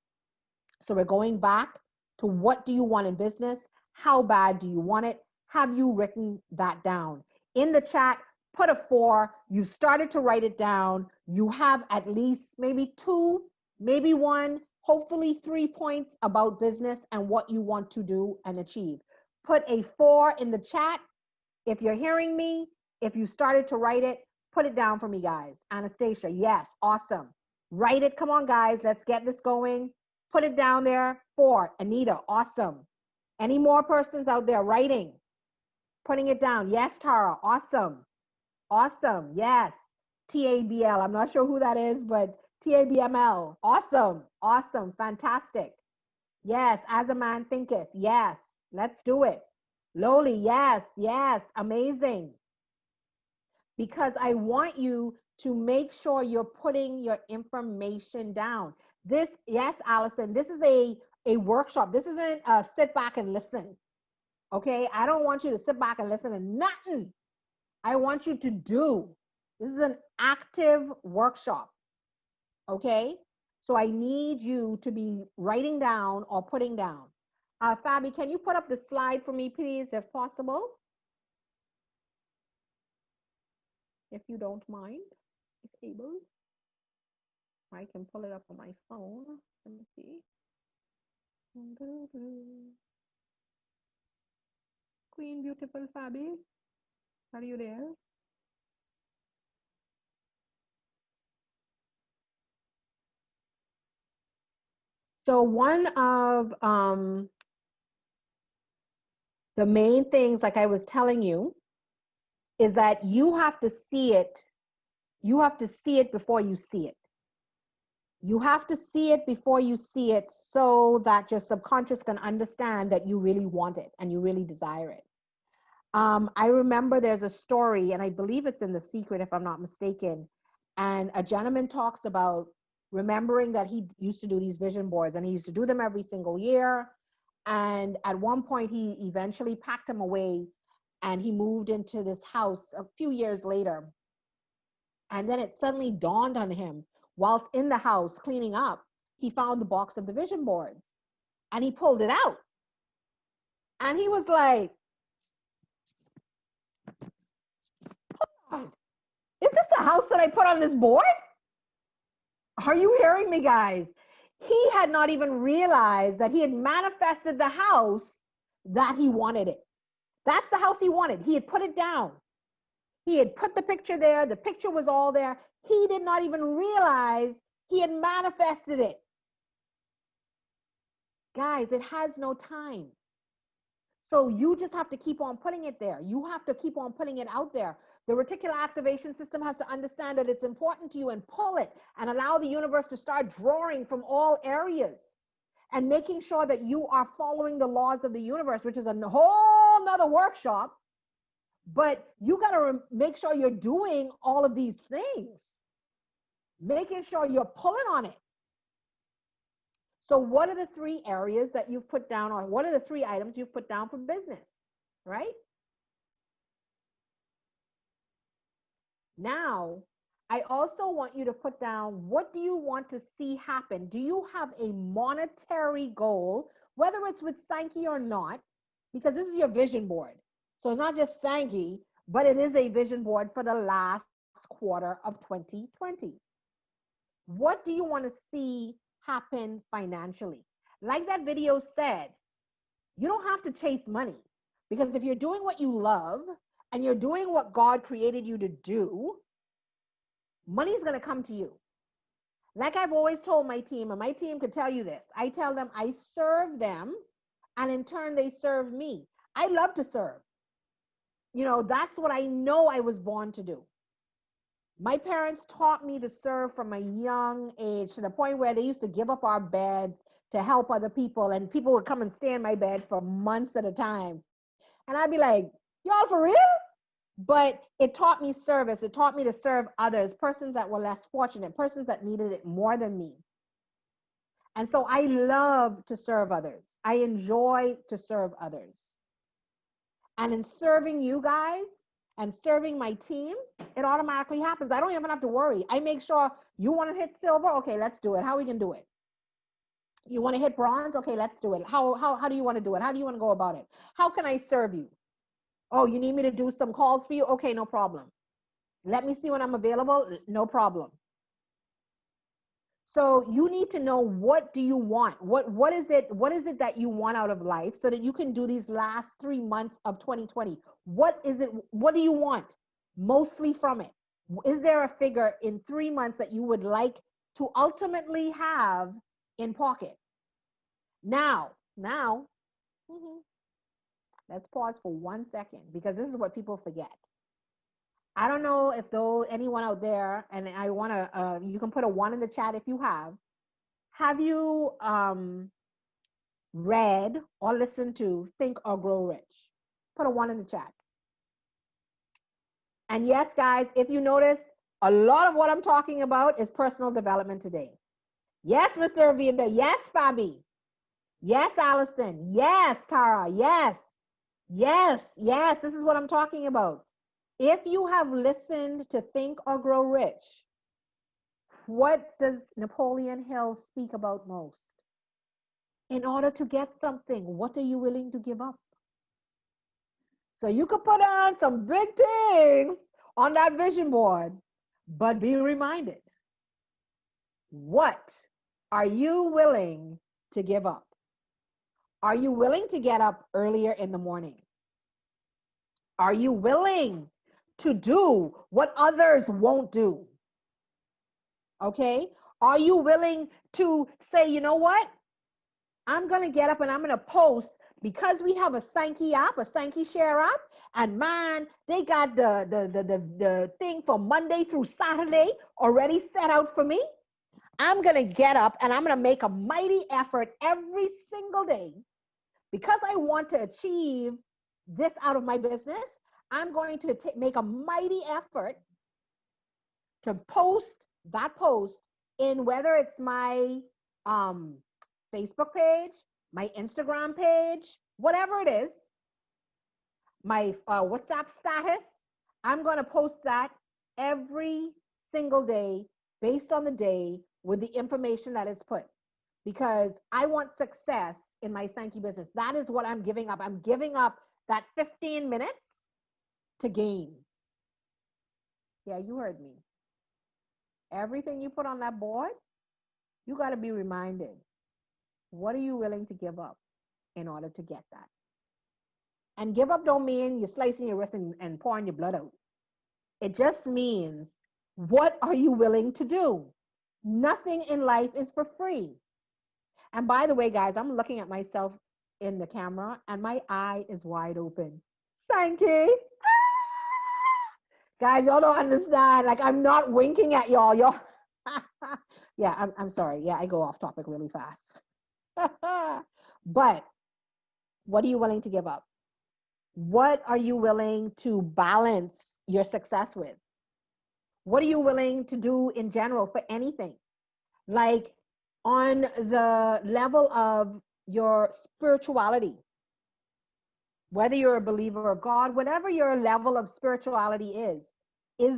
So we're going back to, what do you want in business? How bad do you want it? Have you written that down? In the chat, put a 4. You started to write it down. You have at least maybe 2, maybe 1, hopefully 3 points about business and what you want to do and achieve. Put a 4 in the chat. If you're hearing me, if you started to write it, put it down for me, guys. Anastasia, yes, awesome. Write it. Come on, guys. Let's get this going. Put it down there. 4. Anita, awesome. Any more persons out there writing? Putting it down. Yes, Tara, awesome. Awesome. Yes. TABL. I'm not sure who that is, but TABML. Awesome. Awesome. Fantastic. Yes. As a man thinketh. Yes. Let's do it. Lowly. Yes. Yes. Amazing. Because I want you to make sure you're putting your information down. This, yes, Allison, this is a workshop. This isn't a sit back and listen. Okay. I don't want you to sit back and listen to nothing. I want you to do. This is an active workshop. Okay. So I need you to be writing down or putting down. Fabi, can you put up the slide for me, please, if possible? If you don't mind, if able. I can pull it up on my phone. Let me see. Queen Beautiful Fabi, are you there? So one of the main things, like I was telling you, is that you have to see it. You have to see it before you see it. You have to see it before you see it so that your subconscious can understand that you really want it and you really desire it. I remember there's a story, and I believe it's in The Secret, if I'm not mistaken. And a gentleman talks about remembering that he used to do these vision boards, and he used to do them every single year. And at one point, he eventually packed them away, and he moved into this house a few years later. And then it suddenly dawned on him, whilst in the house cleaning up, he found the box of the vision boards, and he pulled it out. And he was like, is this the house that I put on this board? Are you hearing me, guys? He had not even realized that he had manifested the house that he wanted it. That's the house he wanted. He had put it down. He had put the picture there. The picture was all there. He did not even realize he had manifested it. Guys, it has no time. So you just have to keep on putting it there. You have to keep on putting it out there. The reticular activation system has to understand that it's important to you and pull it and allow the universe to start drawing from all areas and making sure that you are following the laws of the universe, which is a whole nother workshop. But you got to make sure you're doing all of these things, making sure you're pulling on it. So what are the 3 areas that you've put down, or what are the 3 items you've put down for business, right? Now, I also want you to put down, what do you want to see happen? Do you have a monetary goal, whether it's with Sankey or not? Because this is your vision board. So it's not just Sankey, but it is a vision board for the last quarter of 2020. What do you want to see happen financially? Like that video said, you don't have to chase money, because if you're doing what you love and you're doing what God created you to do, money is going to come to you. Like I've always told my team, and my team could tell you this, I tell them I serve them, and in turn they serve me. I love to serve. You know, that's what I know I was born to do. My parents taught me to serve from a young age, to the point where they used to give up our beds to help other people, and people would come and stay in my bed for months at a time. And I'd be like, y'all for real? But it taught me service. It taught me to serve others, persons that were less fortunate, persons that needed it more than me. And so I love to serve others. I enjoy to serve others. And in serving you guys and serving my team, it automatically happens. I don't even have to worry. I make sure, you want to hit silver? Okay, let's do it. How we can do it? You want to hit bronze? Okay, let's do it. How do you want to do it? How do you want to go about it? How can I serve you? Oh, you need me to do some calls for you? Okay, no problem. Let me see when I'm available. No problem. So you need to know, what do you want? What is it that you want out of life, so that you can do these last 3 months of 2020? What is it? What do you want mostly from it? Is there a figure in 3 months that you would like to ultimately have in pocket? Now, let's pause for 1 second, because this is what people forget. I don't know if anyone out there, and I want to, you can put a 1 in the chat if you have you read or listened to Think or Grow Rich? Put a 1 in the chat. And yes, guys, if you notice, a lot of what I'm talking about is personal development today. Yes, Mr. Ravinda. Yes, Fabi. Yes, Allison. Yes, Tara. Yes. Yes. Yes. This is what I'm talking about. If you have listened to Think or Grow Rich, what does Napoleon Hill speak about most? In order to get something, what are you willing to give up? So you could put on some big things on that vision board, but be reminded, what are you willing to give up? Are you willing to get up earlier in the morning? Are you willing to do what others won't do? Okay? Are you willing to say, you know what? I'm going to get up and I'm going to post, because we have a Sankey app, a Sankey Share app, and man, they got the thing for Monday through Saturday already set out for me. I'm going to get up and I'm going to make a mighty effort every single day, because I want to achieve this out of my business. I'm going to make a mighty effort to post that post in, whether it's my Facebook page, my Instagram page, whatever it is, my WhatsApp status. I'm going to post that every single day based on the day with the information that is put, because I want success in my Sankey business. That is what I'm giving up. I'm giving up that 15 minutes to gain. Yeah, you heard me. Everything you put on that board, you got to be reminded, what are you willing to give up in order to get that? And give up don't mean you're slicing your wrist and pouring your blood out. It just means, what are you willing to do? Nothing in life is for free. And by the way, guys, I'm looking at myself in the camera and my eye is wide open. Sankey. Guys, y'all don't understand. Like, I'm not winking at y'all. Yeah, I'm sorry. Yeah, I go off topic really fast. But what are you willing to give up? What are you willing to balance your success with? What are you willing to do in general for anything? Like, on the level of your spirituality, whether you're a believer of God, whatever your level of spirituality is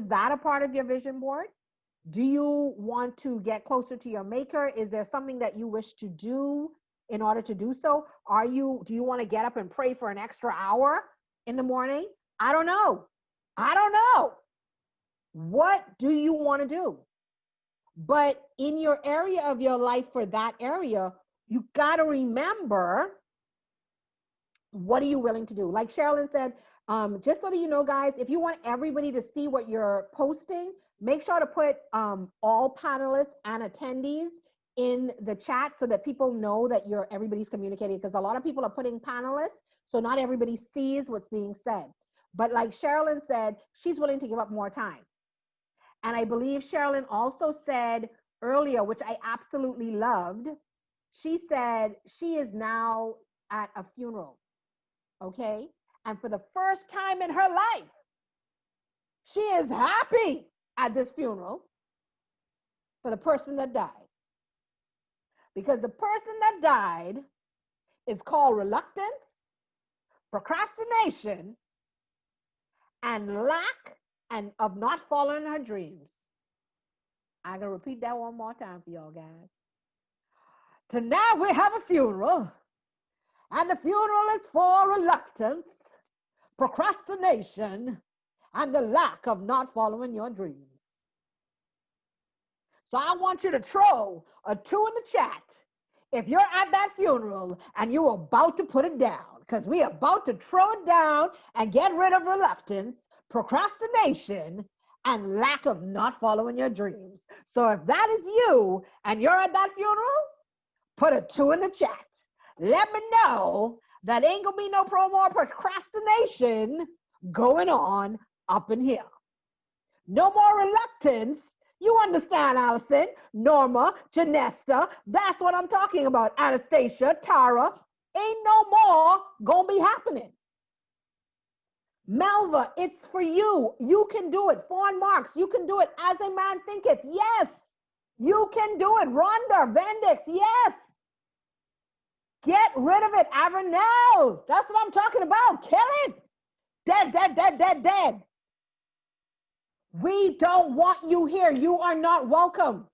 that a part of your vision board? Do you want to get closer to your maker? Is there something that you wish to do in order to do so? Do you want to get up and pray for an extra hour in the morning? I don't know. What do you want to do? But in your area of your life, for that area, you got to remember, what are you willing to do? Like Sherilyn said, just so that you know, guys, if you want everybody to see what you're posting, make sure to put all panelists and attendees in the chat so that people know that everybody's communicating, because a lot of people are putting panelists, so not everybody sees what's being said. But like Sherilyn said, she's willing to give up more time. And I believe Sherilyn also said earlier, which I absolutely loved, she said she is now at a funeral, okay? And for the first time in her life, she is happy at this funeral for the person that died. Because the person that died is called reluctance, procrastination, and lack of not following her dreams. I'm going to repeat that one more time for y'all guys. Tonight we have a funeral, and the funeral is for reluctance, procrastination, and the lack of not following your dreams. So I want you to throw a 2 in the chat if you're at that funeral and you're about to put it down, because we're about to throw it down and get rid of reluctance, procrastination, and lack of not following your dreams. So if that is you and you're at that funeral, put a 2 in the chat. Let me know that ain't gonna be no more procrastination going on up in here. No more reluctance. You understand, Allison, Norma, Janesta. That's what I'm talking about. Anastasia, Tara. Ain't no more gonna be happening. Melva, it's for you. You can do it. Fawn Marks, you can do it. As a man thinketh. Yes, you can do it. Rhonda, Vendix, yes. Get rid of it. Avernell, that's what I'm talking about. Kill it. Dead, dead, dead, dead, dead. We don't want you here. You are not welcome.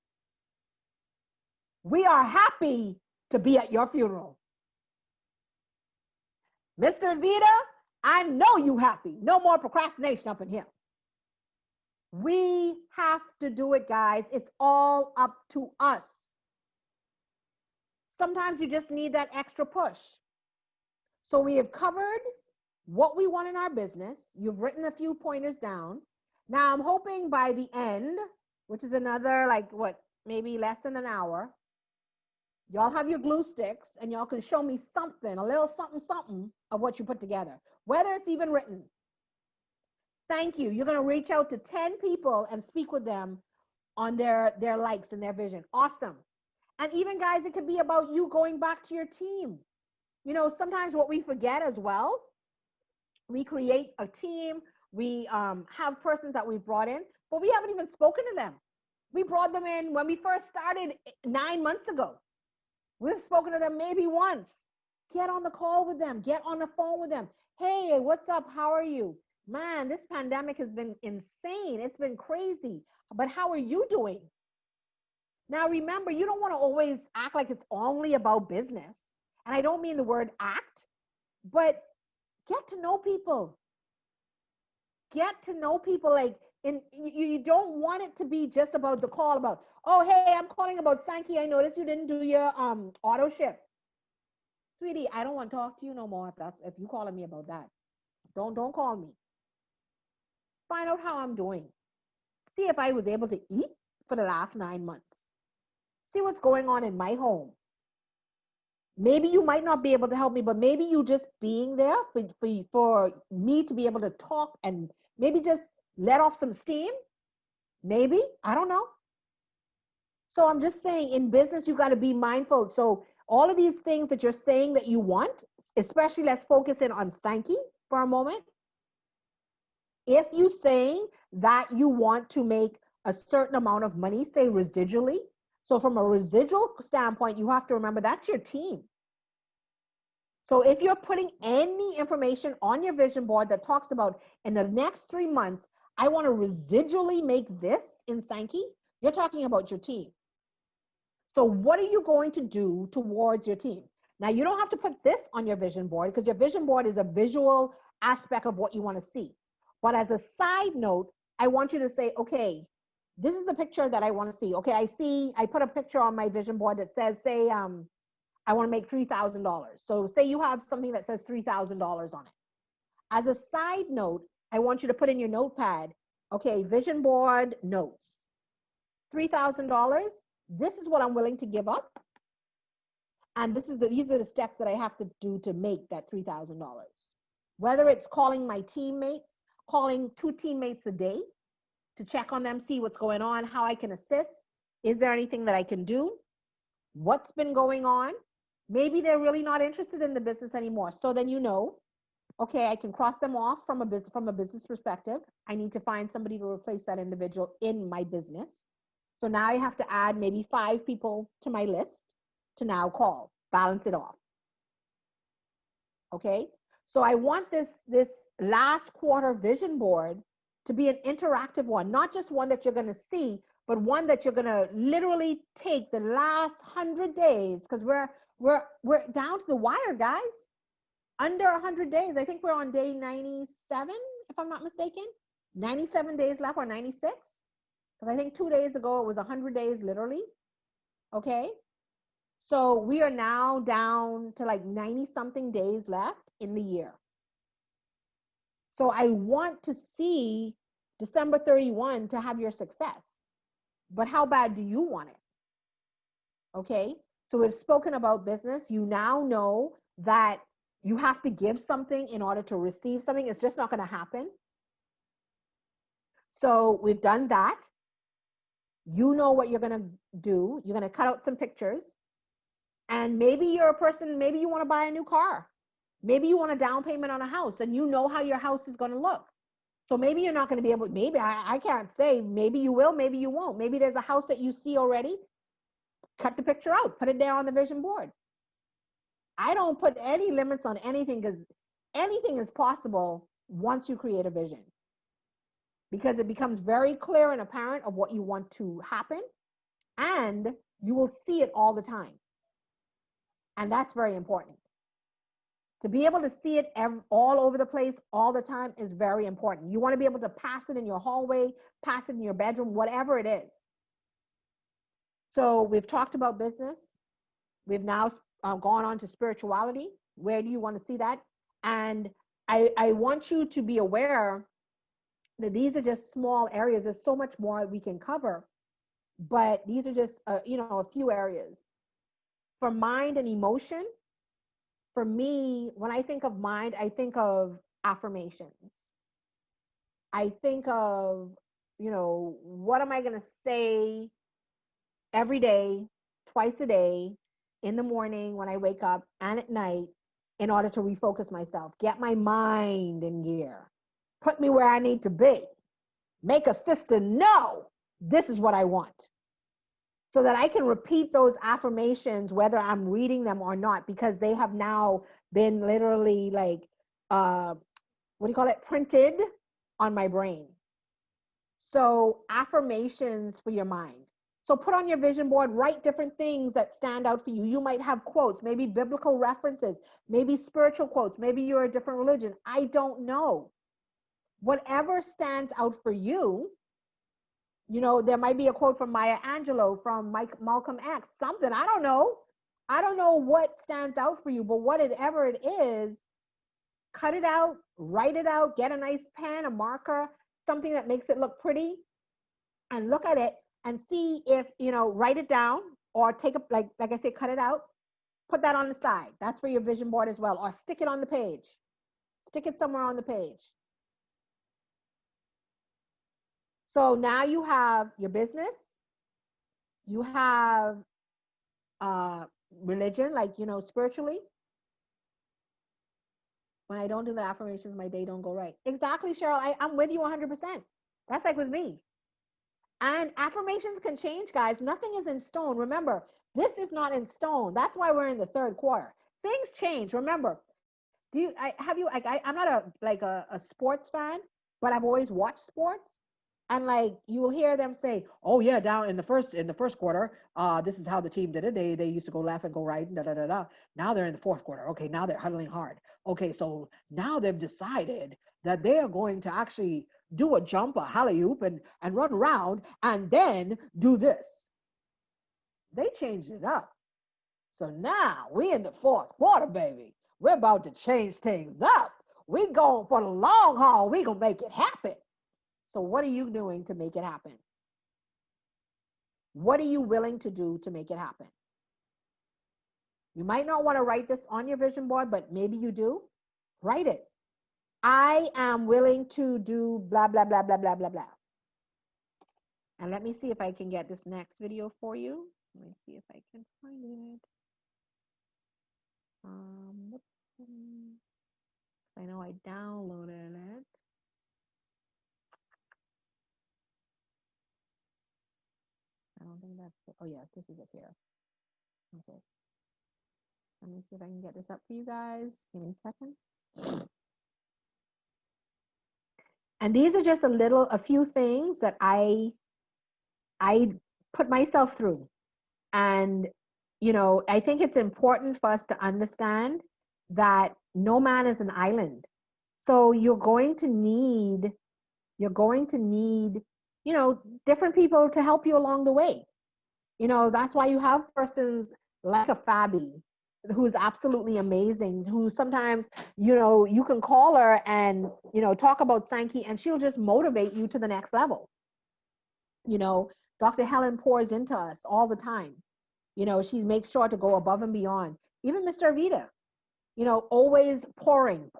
We are happy to be at your funeral. Mr. Vita, I know you happy. No more procrastination up in here. We have to do it, guys. It's all up to us. Sometimes you just need that extra push. So we have covered what we want in our business. You've written a few pointers down. Now I'm hoping by the end, which is another maybe less than an hour, Y'all have your glue sticks and y'all can show me something, a little something, something of what you put together, whether it's even written. Thank you. You're going to reach out to 10 people and speak with them on their likes and their vision. Awesome. And even guys, it could be about you going back to your team. You know, sometimes what we forget as well, we create a team, we have persons that we've brought in, but we haven't even spoken to them. We brought them in when we first started 9 months ago. We've spoken to them maybe once. Get on the call with them, get on the phone with them. Hey, what's up? How are you? Man, this pandemic has been insane. It's been crazy. But how are you doing? Now, remember, you don't want to always act like it's only about business. And I don't mean the word act, but get to know people. Get to know people. Like, you don't want it to be just about the call about, oh, hey, I'm calling about Sankey. I noticed you didn't do your auto ship. Sweetie, I don't want to talk to you no more if you're calling me about that. Don't call me. Find out how I'm doing. See if I was able to eat for the last 9 months. See what's going on in my home. Maybe you might not be able to help me, but maybe you just being there for me to be able to talk and maybe just let off some steam. Maybe, I don't know. So I'm just saying, in business, you got to be mindful. So all of these things that you're saying that you want, especially let's focus in on Sankey for a moment. If you saying that you want to make a certain amount of money, say residually. So from a residual standpoint, you have to remember that's your team. So if you're putting any information on your vision board that talks about in the next 3 months, I want to residually make this in Sankey, you're talking about your team. So what are you going to do towards your team? Now, you don't have to put this on your vision board because your vision board is a visual aspect of what you want to see. But as a side note, I want you to say, okay, this is the picture that I want to see. Okay, I put a picture on my vision board that says, say, I want to make $3,000. So say you have something that says $3,000 on it. As a side note, I want you to put in your notepad, okay, vision board notes, $3,000. This is what I'm willing to give up. And these are the steps that I have to do to make that $3,000. Whether it's calling my teammates, calling 2 teammates a day to check on them, see what's going on, how I can assist. Is there anything that I can do? What's been going on? Maybe they're really not interested in the business anymore. So then you know, okay, I can cross them off from a business perspective. I need to find somebody to replace that individual in my business. So now I have to add maybe 5 people to my list to now call, balance it off. Okay, so I want this last quarter vision board to be an interactive one, not just one that you're going to see, but one that you're going to literally take the last 100 days, because we're down to the wire, guys. Under 100 days. I think we're on day 97, if I'm not mistaken. 97 days left, or 96. Because I think 2 days ago it was 100 days literally. Okay. So we are now down to like 90 something days left in the year. So I want to see December 31 to have your success. But how bad do you want it? Okay. So we've spoken about business. You now know that you have to give something in order to receive something. It's just not going to happen. So we've done that. You know what you're going to do. You're going to cut out some pictures. And maybe you're a person, maybe you want to buy a new car. Maybe you want a down payment on a house and you know how your house is going to look. So maybe you're not going to be able, maybe I can't say, maybe you will, maybe you won't. Maybe there's a house that you see already. Cut the picture out, put it there on the vision board. I don't put any limits on anything because anything is possible once you create a vision. Because it becomes very clear and apparent of what you want to happen, and you will see it all the time. And that's very important. To be able to see it all over the place all the time is very important. You want to be able to pass it in your hallway, pass it in your bedroom, whatever it is. So we've talked about business. We've now gone on to spirituality. Where do you want to see that? And I want you to be aware that these are just small areas. There's so much more we can cover, but these are just, a few areas. for mind and emotion, for me, when I think of mind, I think of affirmations. I think of, you know, what am I going to say every day, twice a day, in the morning when I wake up and at night, in order to refocus myself, get my mind in gear, put me where I need to be, make a sister know this is what I want, so that I can repeat those affirmations whether I'm reading them or not, because they have now been literally like, printed on my brain. So affirmations for your mind. So put on your vision board, write different things that stand out for you. You might have quotes, maybe biblical references, maybe spiritual quotes, maybe you're a different religion. I don't know. Whatever stands out for you. You know, there might be a quote from Maya Angelou, from Malcolm X, something, I don't know. I don't know what stands out for you, but whatever it is, cut it out, write it out, get a nice pen, a marker, something that makes it look pretty, and look at it and see if, you know, write it down, or take a, like I said, cut it out, put that on the side. That's for your vision board as well, or stick it on the page. Stick it somewhere on the page. So now you have your business, you have religion, like, you know, spiritually. When I don't do the affirmations, my day don't go right. Exactly, Cheryl. I'm with you 100%. That's like with me. And affirmations can change, guys. Nothing is in stone. Remember, this is not in stone. That's why we're in the third quarter. Things change. Remember, I'm not a sports fan, but I've always watched sports. And like, you will hear them say, oh yeah, down in the first quarter, this is how the team did it. They used to go left and go right, and da da da da. Now they're in the fourth quarter. Okay, now they're huddling hard. Okay, so now they've decided that they are going to actually do a jump, a alley-oop, and run around, and then do this. They changed it up. So now we in the fourth quarter, baby. We're about to change things up. We going for the long haul. We gonna make it happen. So what are you doing to make it happen? What are you willing to do to make it happen? You might not want to write this on your vision board, but maybe you do. Write it. I am willing to do blah, blah, blah, blah, blah, blah, blah. And let me see if I can get this next video for you. Let me see if I can find it. I know I downloaded it. I don't think that's it. Oh yeah, this is it here. Okay. Let me see if I can get this up for you guys. Give me a second. And these are just a few things that I put myself through. And, you know, I think it's important for us to understand that no man is an island. So you're going to need, you know, different people to help you along the way. You know, that's why you have persons like a Fabi, who's absolutely amazing, who sometimes, you know, you can call her and, you know, talk about Sankey, and she'll just motivate you to the next level. You know, Dr. Helen pours into us all the time. You know, she makes sure to go above and beyond. Even Mr. Avita, you know, always pouring.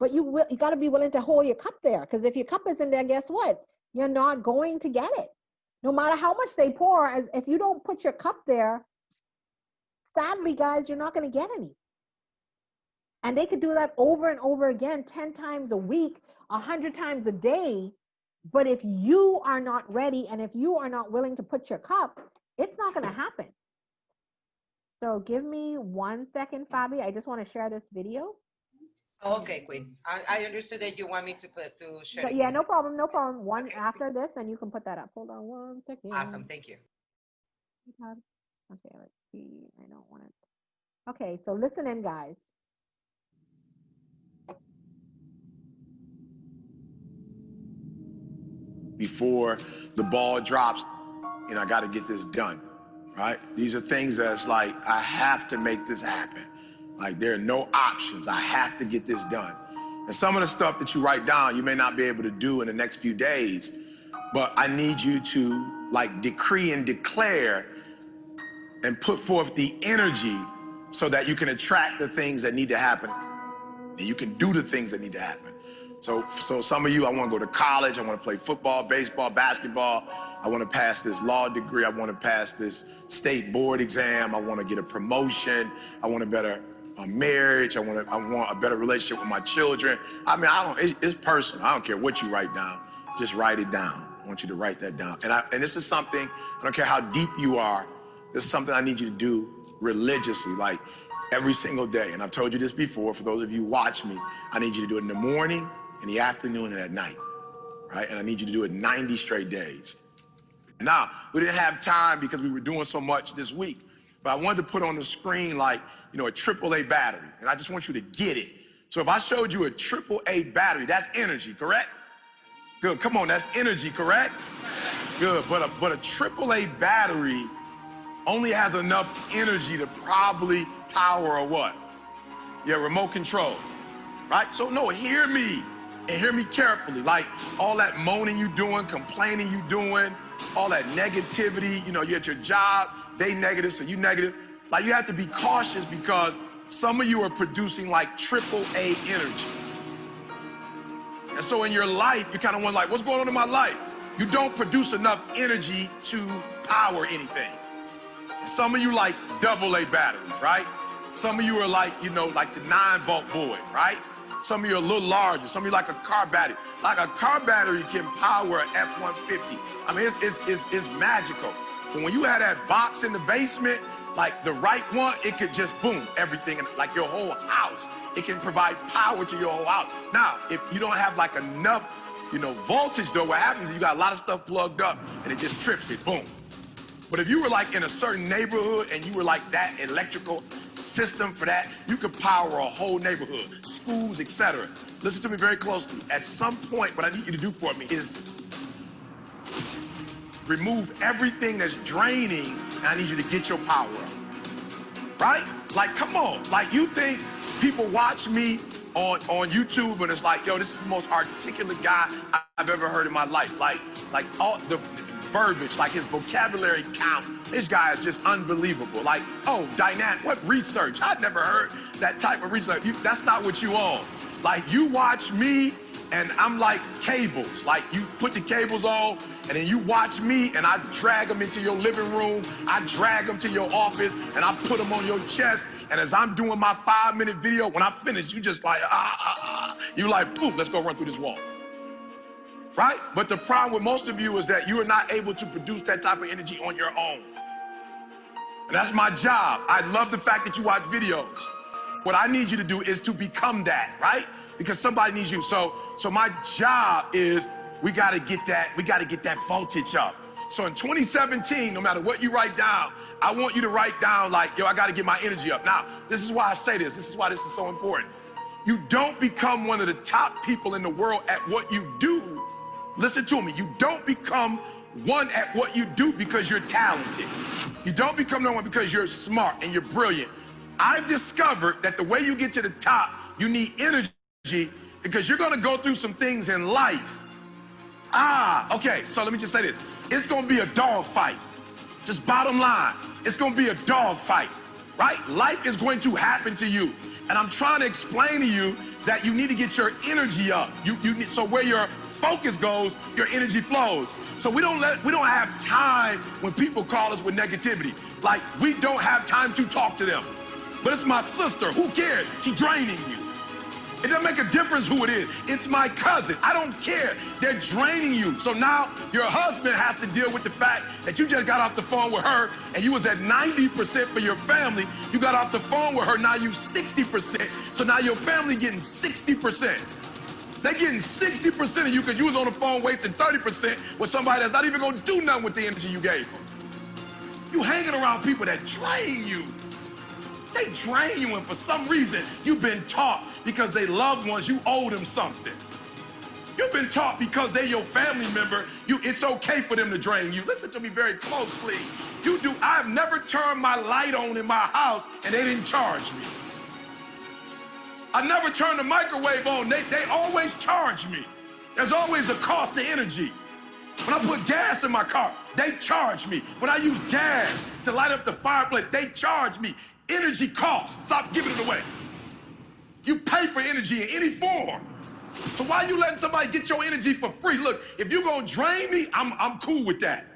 But you got to be willing to hold your cup there, because if your cup isn't there, guess what? You're not going to get it. No matter how much they pour, as if you don't put your cup there, sadly, guys, you're not going to get any. And they could do that over and over again, 10 times a week, 100 times a day. But if you are not ready, and if you are not willing to put your cup, it's not going to happen. So give me 1 second, Fabi. I just want to share this video. Okay, Queen. I understood that you want me to share. But yeah, no problem. One okay. After this, and you can put that up. Hold on 1 second. Awesome, thank you. Okay, let's see. I don't want it. Okay, so listen in, guys. Before the ball drops, I got to get this done, right? These are things that's like, I have to make this happen. Like, there are no options. I have to get this done. And some of the stuff that you write down, you may not be able to do in the next few days, but I need you to like decree and declare and put forth the energy so that you can attract the things that need to happen and you can do the things that need to happen. So some of you, I want to go to college, I want to play football, baseball, basketball, I want to pass this law degree, I want to pass this state board exam, I want to get a promotion, I want a better marriage, I want a better relationship with my children. I mean, it's personal. I don't care what you write down, just write it down. I want you to write that down. And this is something, I don't care how deep you are, this is something I need you to do religiously, like every single day. And I've told you this before, for those of you who watch me, I need you to do it in the morning, in the afternoon, and at night, right? And I need you to do it 90 straight days. Now, we didn't have time because we were doing so much this week, but I wanted to put on the screen like, you know, a AAA battery, and I just want you to get it. So if I showed you a AAA battery, that's energy, correct? Good, come on, that's energy, correct? Good, but a AAA battery only has enough energy to probably power a what? Yeah, remote control, right? So no, hear me, and hear me carefully. Like all that moaning you doing, complaining you doing, all that negativity, you know, you're at your job, they negative, so you negative. Like you have to be cautious because some of you are producing like AAA energy. And so in your life, you kind of wonder like, what's going on in my life? You don't produce enough energy to power anything. And some of you like AA batteries, right? Some of you are like, you know, like the 9-volt boy, right? Some of you are a little larger. Some of you like a car battery. Like a car battery can power an F-150. I mean, it's magical. But when you have that box in the basement, like the right one, it could just boom, everything, like your whole house. It can provide power to your whole house. Now, if you don't have like enough, you know, voltage though, what happens is you got a lot of stuff plugged up and it just trips it, boom. But if you were like in a certain neighborhood and you were like that electrical system for that, you could power a whole neighborhood, schools, etc. Listen to me very closely. At some point, what I need you to do for me is remove everything that's draining, and I need you to get your power up, right? Like, come on. Like, you think people watch me on YouTube and it's like, yo, this is the most articulate guy I've ever heard in my life. Like all the verbiage, like his vocabulary count, this guy is just unbelievable. Like, oh, dynamic, what research? I've never heard that type of research. That's not what you own. Like, you watch me and I'm like cables. Like, you put the cables on and then you watch me and I drag them into your living room, I drag them to your office and I put them on your chest. And as I'm doing my 5-minute video, when I finish, you just like, you like, boom, let's go run through this wall. Right? But the problem with most of you is that you are not able to produce that type of energy on your own. And that's my job. I love the fact that you watch videos. What I need you to do is to become that, right? Because somebody needs you. So my job is we gotta get that voltage up. So in 2017, no matter what you write down, I want you to write down like, yo, I gotta get my energy up. Now, this is why I say this. This is why this is so important. You don't become one of the top people in the world at what you do. Listen to me, you don't become one at what you do because you're talented. You don't become no one because you're smart and you're brilliant. I've discovered that the way you get to the top, you need energy because you're gonna go through some things in life. Okay, so let me just say this. It's gonna be a dog fight. Just bottom line, it's gonna be a dog fight, right? Life is going to happen to you. And I'm trying to explain to you that you need to get your energy up. So where your focus goes, your energy flows. So we don't have time when people call us with negativity. Like, we don't have time to talk to them. But it's my sister, who cares? She's draining you. It doesn't make a difference who it is. It's my cousin, I don't care. They're draining you. So now your husband has to deal with the fact that you just got off the phone with her and you was at 90% for your family. You got off the phone with her, now you 60%. So now your family getting 60%. They're getting 60% of you because you was on the phone wasting 30% with somebody that's not even gonna do nothing with the energy you gave them. You hanging around people that drain you. They drain you, and for some reason, you've been taught because they loved ones, you owe them something. You've been taught because they're your family member, it's okay for them to drain you. Listen to me very closely. I've never turned my light on in my house and they didn't charge me. I never turned the microwave on, they always charge me. There's always a cost to energy. When I put gas in my car, they charge me. When I use gas to light up the fireplace, they charge me. Energy costs. Stop giving it away. You pay for energy in any form. So why you letting somebody get your energy for free? Look, if you're gonna drain me, I'm cool with that.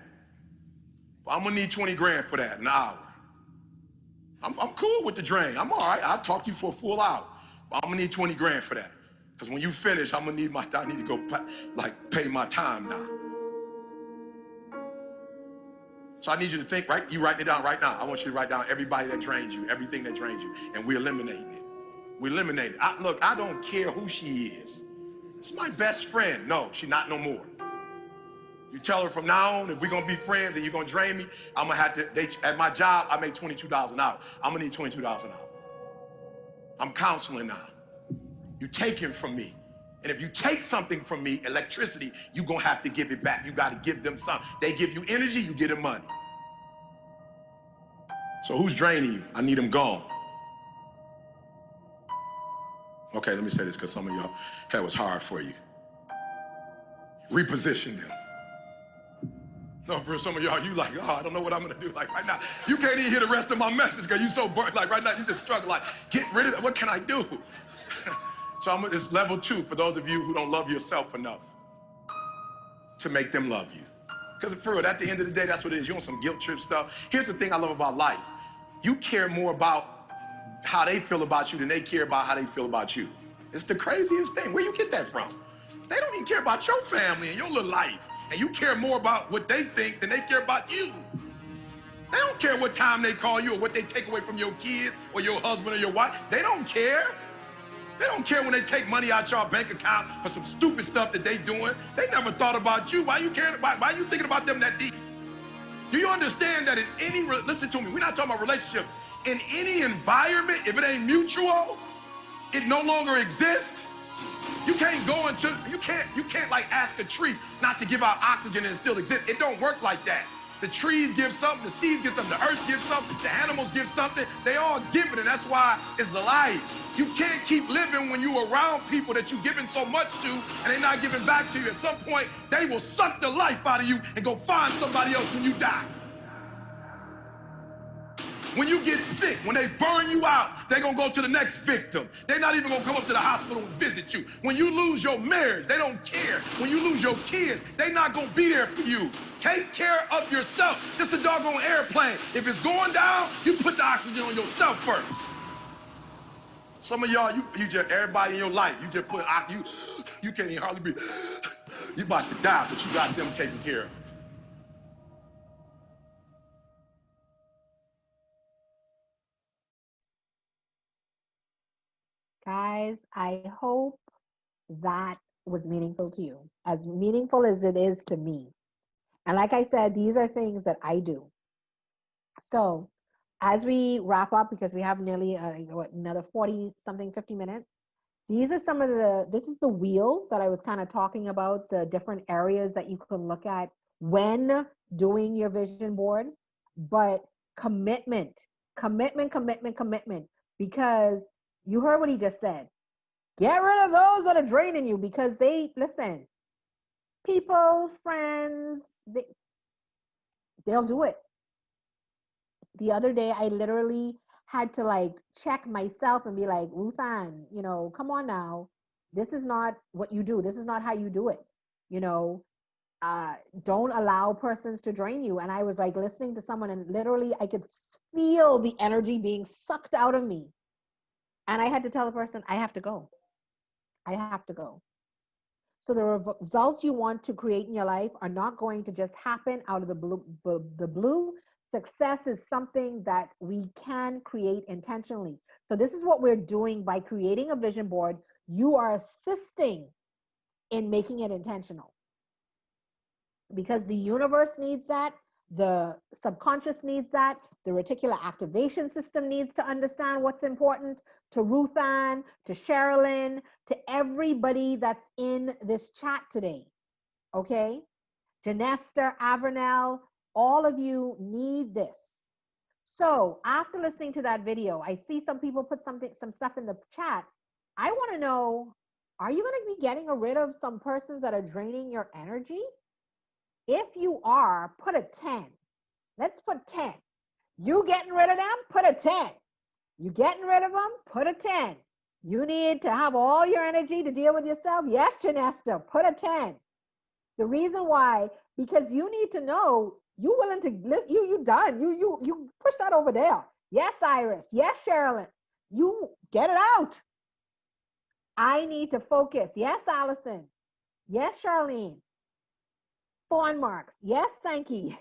But I'm gonna need 20 grand for that, an hour. I'm cool with the drain. I'm all right. I'll talk to you for a full hour. But I'm gonna need 20 grand for that. Because when you finish, I need to go pay my time now. So I need you to think, right? You writing it down right now. I want you to write down everybody that drains you, everything that drains you, and we're eliminating it. We eliminate it. Look, I don't care who she is. It's my best friend. No, she's not no more. You tell her from now on, if we're gonna be friends and you're gonna drain me, I'm gonna have to, at my job, I make $22 an hour. I'm gonna need $22 an hour. I'm counseling now. You take it from me. And if you take something from me, electricity, you're gonna have to give it back. You gotta give them something. They give you energy, you get them money. So who's draining you? I need them gone. Okay, let me say this because some of y'all, that was hard for you. Reposition them. No, for some of y'all, you like, oh, I don't know what I'm gonna do. Like right now, you can't even hear the rest of my message because you so burnt. Like right now, you just struggle. Like, get rid of it. What can I do? So it's level 2 for those of you who don't love yourself enough to make them love you. Because for real, at the end of the day, that's what it is. You want some guilt trip stuff. Here's the thing I love about life. You care more about how they feel about you than they care about how they feel about you. It's the craziest thing. Where you get that from? They don't even care about your family and your little life. And you care more about what they think than they care about you. They don't care what time they call you or what they take away from your kids or your husband or your wife. They don't care. They don't care when they take money out your bank account for some stupid stuff that they doing. They never thought about you. Why you caring about? Why you thinking about them that deep? Do you understand that in any, listen to me, we're not talking about relationship. In any environment, if it ain't mutual, it no longer exists. You can't go into, you can't like ask a tree not to give out oxygen and it still exist. It don't work like that. The trees give something, the seeds give something, the earth gives something, the animals give something. They all give it, and that's why it's life. You can't keep living when you're around people that you're giving so much to and they're not giving back to you. At some point, they will suck the life out of you and go find somebody else when you die. When you get sick, when they burn you out, they're gonna go to the next victim. They're not even gonna come up to the hospital and visit you. When you lose your marriage, they don't care. When you lose your kids, they're not gonna be there for you. Take care of yourself. This is a doggone airplane. If it's going down, you put the oxygen on yourself first. Some of y'all, you just, everybody in your life, you just put, you can't even hardly breathe. You about to die, but you got them taken care of. Guys, I hope that was meaningful to you, as meaningful as it is to me. And like I said, these are things that I do. So as we wrap up, because we have nearly another 40-something, 50 minutes, these are some of this is the wheel that I was kind of talking about, the different areas that you can look at when doing your vision board. But commitment, because you heard what he just said. Get rid of those that are draining you, because listen, people, friends, they'll do it. The other day, I literally had to like check myself and be like, Ruthann, come on now. This is not what you do. This is not how you do it. Don't allow persons to drain you. And I was like listening to someone and literally I could feel the energy being sucked out of me. And I had to tell the person, I have to go. I have to go. So the results you want to create in your life are not going to just happen out of the blue. Success is something that we can create intentionally. So this is what we're doing by creating a vision board. You are assisting in making it intentional, because the universe needs that. The subconscious needs that. The reticular activation system needs to understand what's important. To Ruthann, to Sherilyn, to everybody that's in this chat today, okay? Janester, Avernell, all of you need this. So after listening to that video, I see some people put some stuff in the chat. I want to know, are you going to be getting rid of some persons that are draining your energy? If you are, put a 10. Let's put 10. You getting rid of them? Put a 10. You getting rid of them? Put a 10. You need to have all your energy to deal with yourself? Yes, Janesta, put a 10. The reason why, because you need to know you willing to, you done. You push that over there. Yes, Iris. Yes, Sherilyn. You get it out. I need to focus. Yes, Allison. Yes, Charlene. Fawn marks. Yes, Sankey.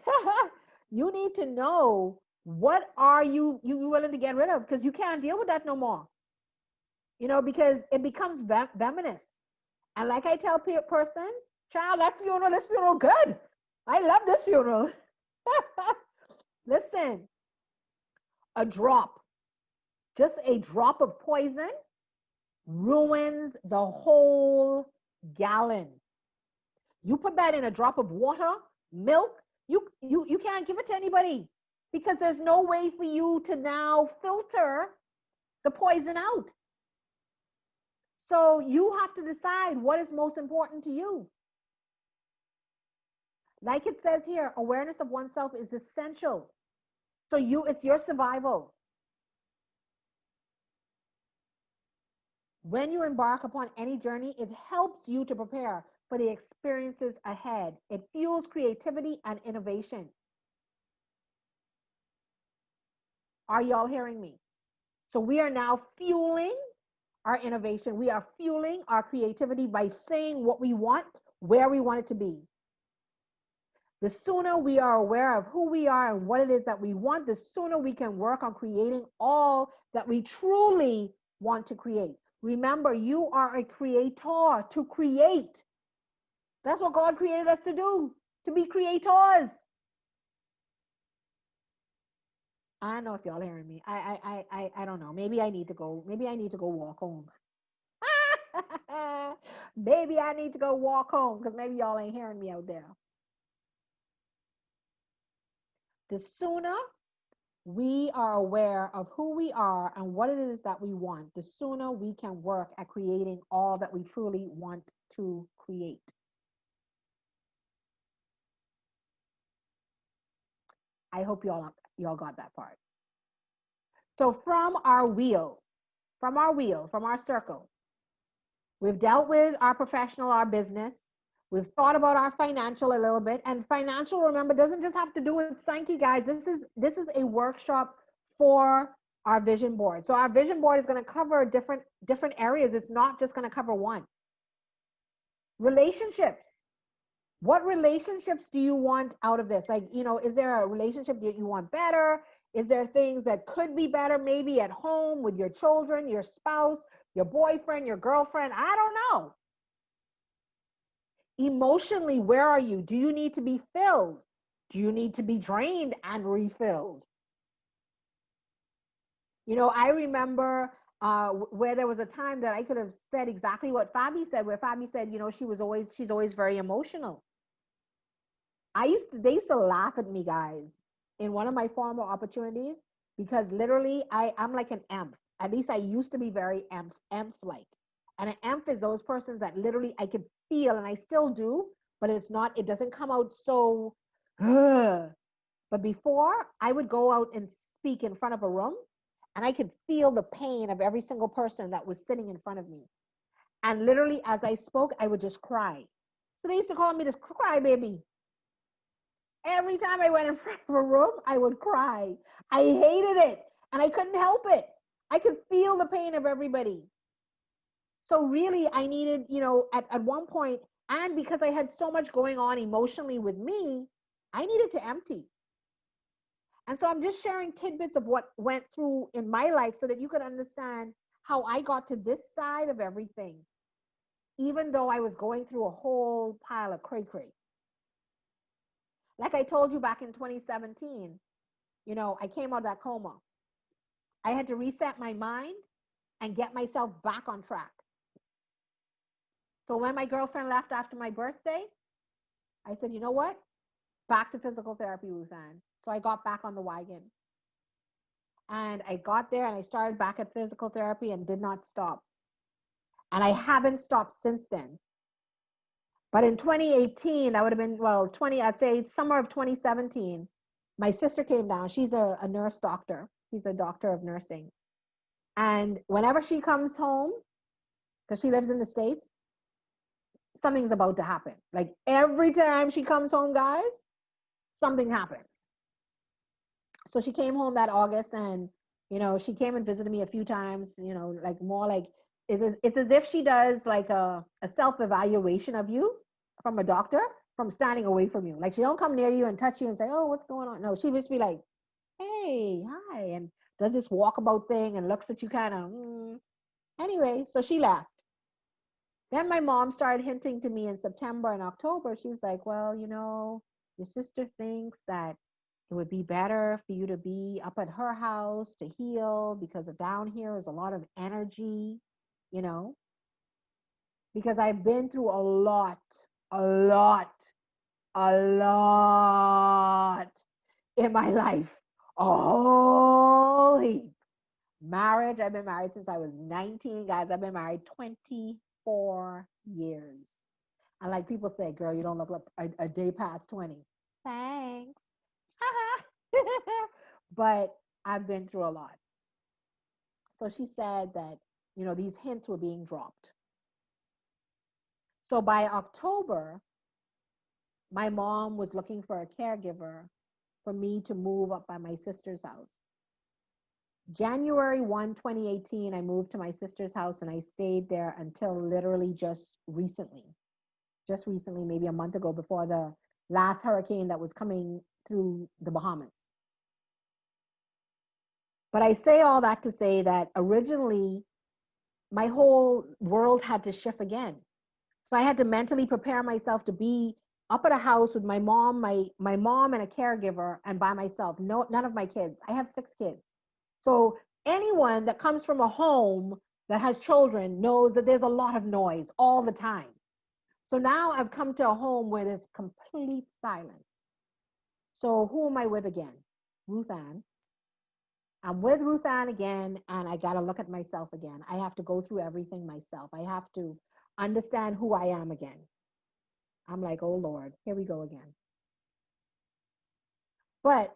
You need to know what are you willing to get rid of, because you can't deal with that no more. You know, because it becomes venomous. And like I tell persons, child, this funeral good. I love this funeral. Listen, a drop, just a drop of poison ruins the whole gallon. You put that in a drop of water, milk, you can't give it to anybody, because there's no way for you to now filter the poison out. So you have to decide what is most important to you. Like it says here, awareness of oneself is essential. So it's your survival. When you embark upon any journey, it helps you to prepare for the experiences ahead. It fuels creativity and innovation. Are y'all hearing me? So we are now fueling our innovation. We are fueling our creativity by saying what we want, where we want it to be. The sooner we are aware of who we are and what it is that we want, the sooner we can work on creating all that we truly want to create. Remember, you are a creator to create. That's what God created us to do, to be creators. I don't know if y'all hearing me. I don't know. Maybe I need to go walk home. Maybe I need to go walk home, because maybe y'all ain't hearing me out there. The sooner we are aware of who we are and what it is that we want, the sooner we can work at creating all that we truly want to create. I hope y'all got that part. So from our circle, we've dealt with our professional, our business. We've thought about our financial a little bit, and financial, remember, doesn't just have to do with Sankey, guys. This is a workshop for our vision board. So our vision board is going to cover different areas. It's not just going to cover one. Relationships. What relationships do you want out of this? Like, you know, is there a relationship that you want better? Is there things that could be better, maybe at home with your children, your spouse, your boyfriend, your girlfriend? I don't know. Emotionally, where are you? Do you need to be filled? Do you need to be drained and refilled? You know, I remember where there was a time that I could have said exactly what Fabi said, where Fabi said, you know, she's always very emotional. They used to laugh at me, guys, in one of my former opportunities, because literally I'm like an empath. At least I used to be very empath-like. And an empath is those persons that literally I could feel, and I still do, but it doesn't come out so, but before, I would go out and speak in front of a room, and I could feel the pain of every single person that was sitting in front of me. And literally, as I spoke, I would just cry. So they used to call me this cry baby. Every time I went in front of a room, I would cry. I hated it, and I couldn't help it. I could feel the pain of everybody. So really, I needed, you know, at one point, and because I had so much going on emotionally with me, I needed to empty. And so I'm just sharing tidbits of what went through in my life so that you could understand how I got to this side of everything, even though I was going through a whole pile of cray-cray. Like I told you back in 2017, you know, I came out of that coma. I had to reset my mind and get myself back on track. So when my girlfriend left after my birthday, I said, you know what? Back to physical therapy, Ruthann. So I got back on the wagon. And I got there and I started back at physical therapy and did not stop. And I haven't stopped since then. But in 2018, that would have been, well, I'd say summer of 2017, my sister came down. She's a nurse doctor. She's a doctor of nursing. And whenever she comes home, because she lives in the States, something's about to happen. Like every time she comes home, guys, something happens. So she came home that August, and, you know, she came and visited me a few times, you know, like more like, it's as if she does like a self-evaluation of you from a doctor from standing away from you. Like she don't come near you and touch you and say, oh, what's going on? No, she just be like, hey, hi, and does this walkabout thing and looks at you kind of, Anyway, so she left. Then my mom started hinting to me in September and October. She was like, well, you know, your sister thinks that it would be better for you to be up at her house to heal, because of down here is a lot of energy, you know, because I've been through a lot in my life. A whole heap. Marriage, I've been married since I was 19, guys. I've been married 24 years. And like people say, girl, you don't look like a day past 20. Thanks. But I've been through a lot. So she said that, you know, these hints were being dropped. So by October, my mom was looking for a caregiver for me to move up by my sister's house. January 1, 2018, I moved to my sister's house, and I stayed there until literally just recently, maybe a month ago, before the last hurricane that was coming through the Bahamas. But I say all that to say that originally my whole world had to shift again. So I had to mentally prepare myself to be up at a house with my mom, my mom and a caregiver, and by myself. No, none of my kids. I have 6 kids. So anyone that comes from a home that has children knows that there's a lot of noise all the time. So now I've come to a home where there's complete silence. So who am I with again? Ruth Ann. I'm with Ruth Ann again, and I got to look at myself again. I have to go through everything myself. I have to understand who I am again. I'm like, oh Lord, here we go again. But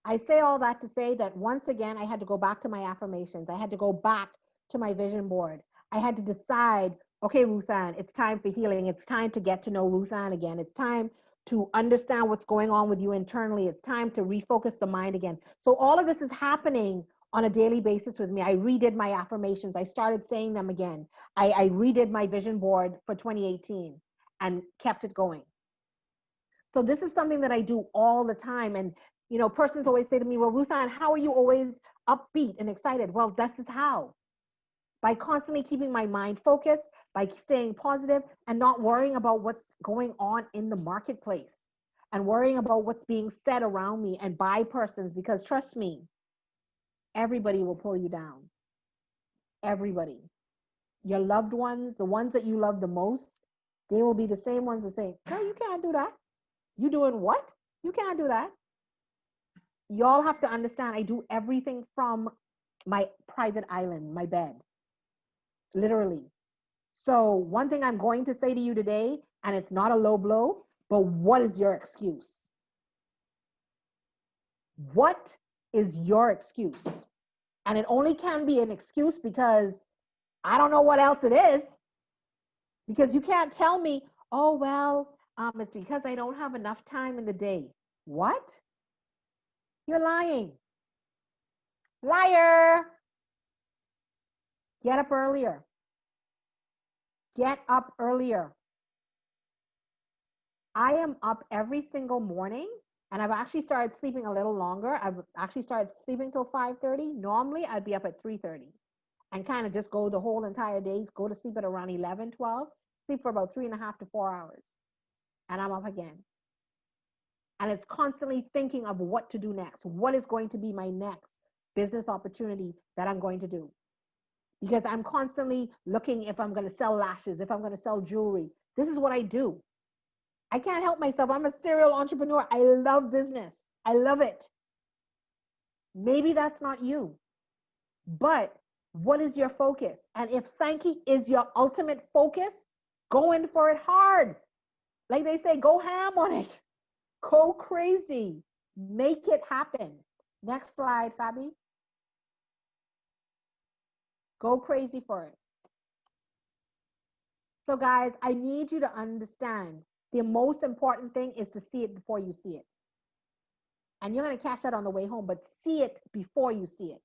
I say all that to say that once again, I had to go back to my affirmations. I had to go back to my vision board. I had to decide, okay, Ruth Ann, it's time for healing. It's time to get to know Ruth Ann again. It's time to understand what's going on with you internally. It's time to refocus the mind again. So all of this is happening on a daily basis with me. I redid my affirmations. I started saying them again. I redid my vision board for 2018 and kept it going. So this is something that I do all the time. And, you know, persons always say to me, well, Ruth Ann, how are you always upbeat and excited? Well, this is how. By constantly keeping my mind focused, by staying positive and not worrying about what's going on in the marketplace and worrying about what's being said around me and by persons, because trust me, everybody will pull you down. Everybody. Your loved ones, the ones that you love the most, they will be the same ones that say, girl, you can't do that. You doing what? You can't do that. Y'all have to understand, I do everything from my private island, my bed, literally. So one thing I'm going to say to you today, and it's not a low blow, but what is your excuse? What is your excuse? And it only can be an excuse because I don't know what else it is. Because you can't tell me, oh, well, it's because I don't have enough time in the day. What? You're lying. Liar. Get up earlier. Get up earlier. I am up every single morning, and I've actually started sleeping a little longer. I've actually started sleeping till 5:30. Normally, I'd be up at 3:30 and kind of just go the whole entire day, go to sleep at around 11, 12, sleep for about 3.5 to 4 hours. And I'm up again. And it's constantly thinking of what to do next. What is going to be my next business opportunity that I'm going to do? Because I'm constantly looking if I'm going to sell lashes, if I'm going to sell jewelry. This is what I do. I can't help myself. I'm a serial entrepreneur. I love business. I love it. Maybe that's not you. But what is your focus? And if Sankey is your ultimate focus, go in for it hard. Like they say, go ham on it. Go crazy. Make it happen. Next slide, Fabi. Go crazy for it. So guys, I need you to understand the most important thing is to see it before you see it. And you're going to catch that on the way home, but see it before you see it.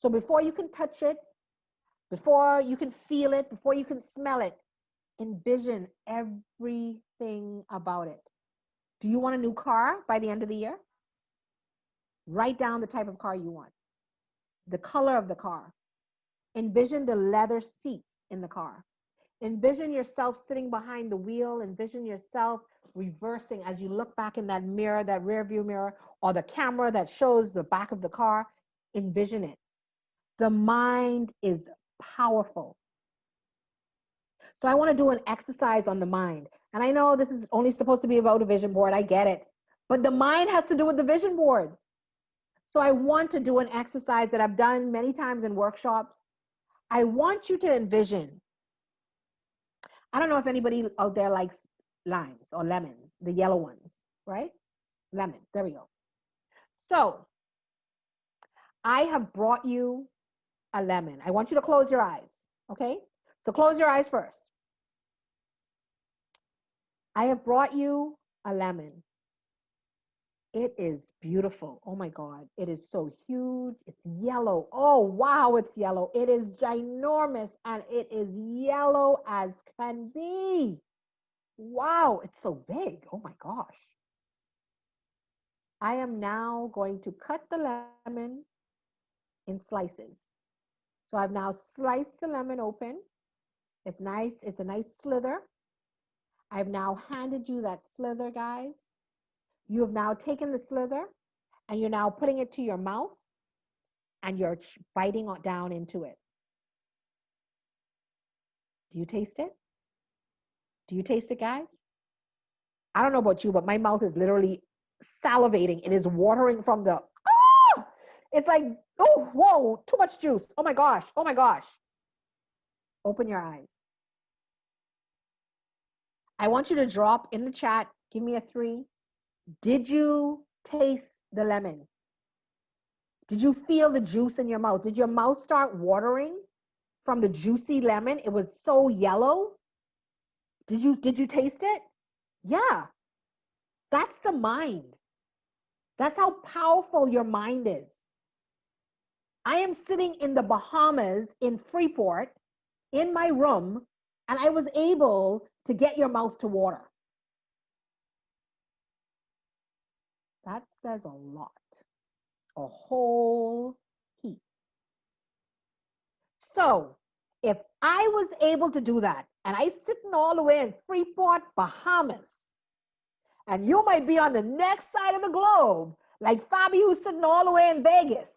So before you can touch it, before you can feel it, before you can smell it, envision everything about it. Do you want a new car by the end of the year? Write down the type of car you want, the color of the car. Envision the leather seats in the car. Envision yourself sitting behind the wheel. Envision yourself reversing as you look back in that mirror, that rear view mirror, or the camera that shows the back of the car. Envision it. The mind is powerful. So I want to do an exercise on the mind. And I know this is only supposed to be about a vision board. I get it. But the mind has to do with the vision board. So I want to do an exercise that I've done many times in workshops. I want you to envision. I don't know if anybody out there likes limes or lemons, the yellow ones, right? Lemon, there we go. So I have brought you a lemon. I want you to close your eyes, okay? So close your eyes first. I have brought you a lemon. It is beautiful. Oh my God, it is so huge. It's yellow. Oh, wow, it's yellow. It is ginormous and it is yellow as can be. Wow, it's so big. Oh my gosh. I am now going to cut the lemon in slices. So I've now sliced the lemon open. It's nice. It's a nice slither. I've now handed you that slither, guys. You have now taken the slither and you're now putting it to your mouth and you're biting down into it. Do you taste it? Do you taste it, guys? I don't know about you, but my mouth is literally salivating. It is watering from the, ah! It's like, oh, whoa, too much juice. Oh my gosh, oh my gosh. Open your eyes. I want you to drop in the chat, give me a 3. Did you taste the lemon? Did you feel the juice in your mouth? Did your mouth start watering from the juicy lemon? It was so yellow. Did you taste it? Yeah. That's the mind. That's how powerful your mind is. I am sitting in the Bahamas in Freeport in my room, and I was able to get your mouth to water. That says a lot, a whole heap. So if I was able to do that, and I sitting all the way in Freeport, Bahamas, and you might be on the next side of the globe, like Fabi, who's sitting all the way in Vegas,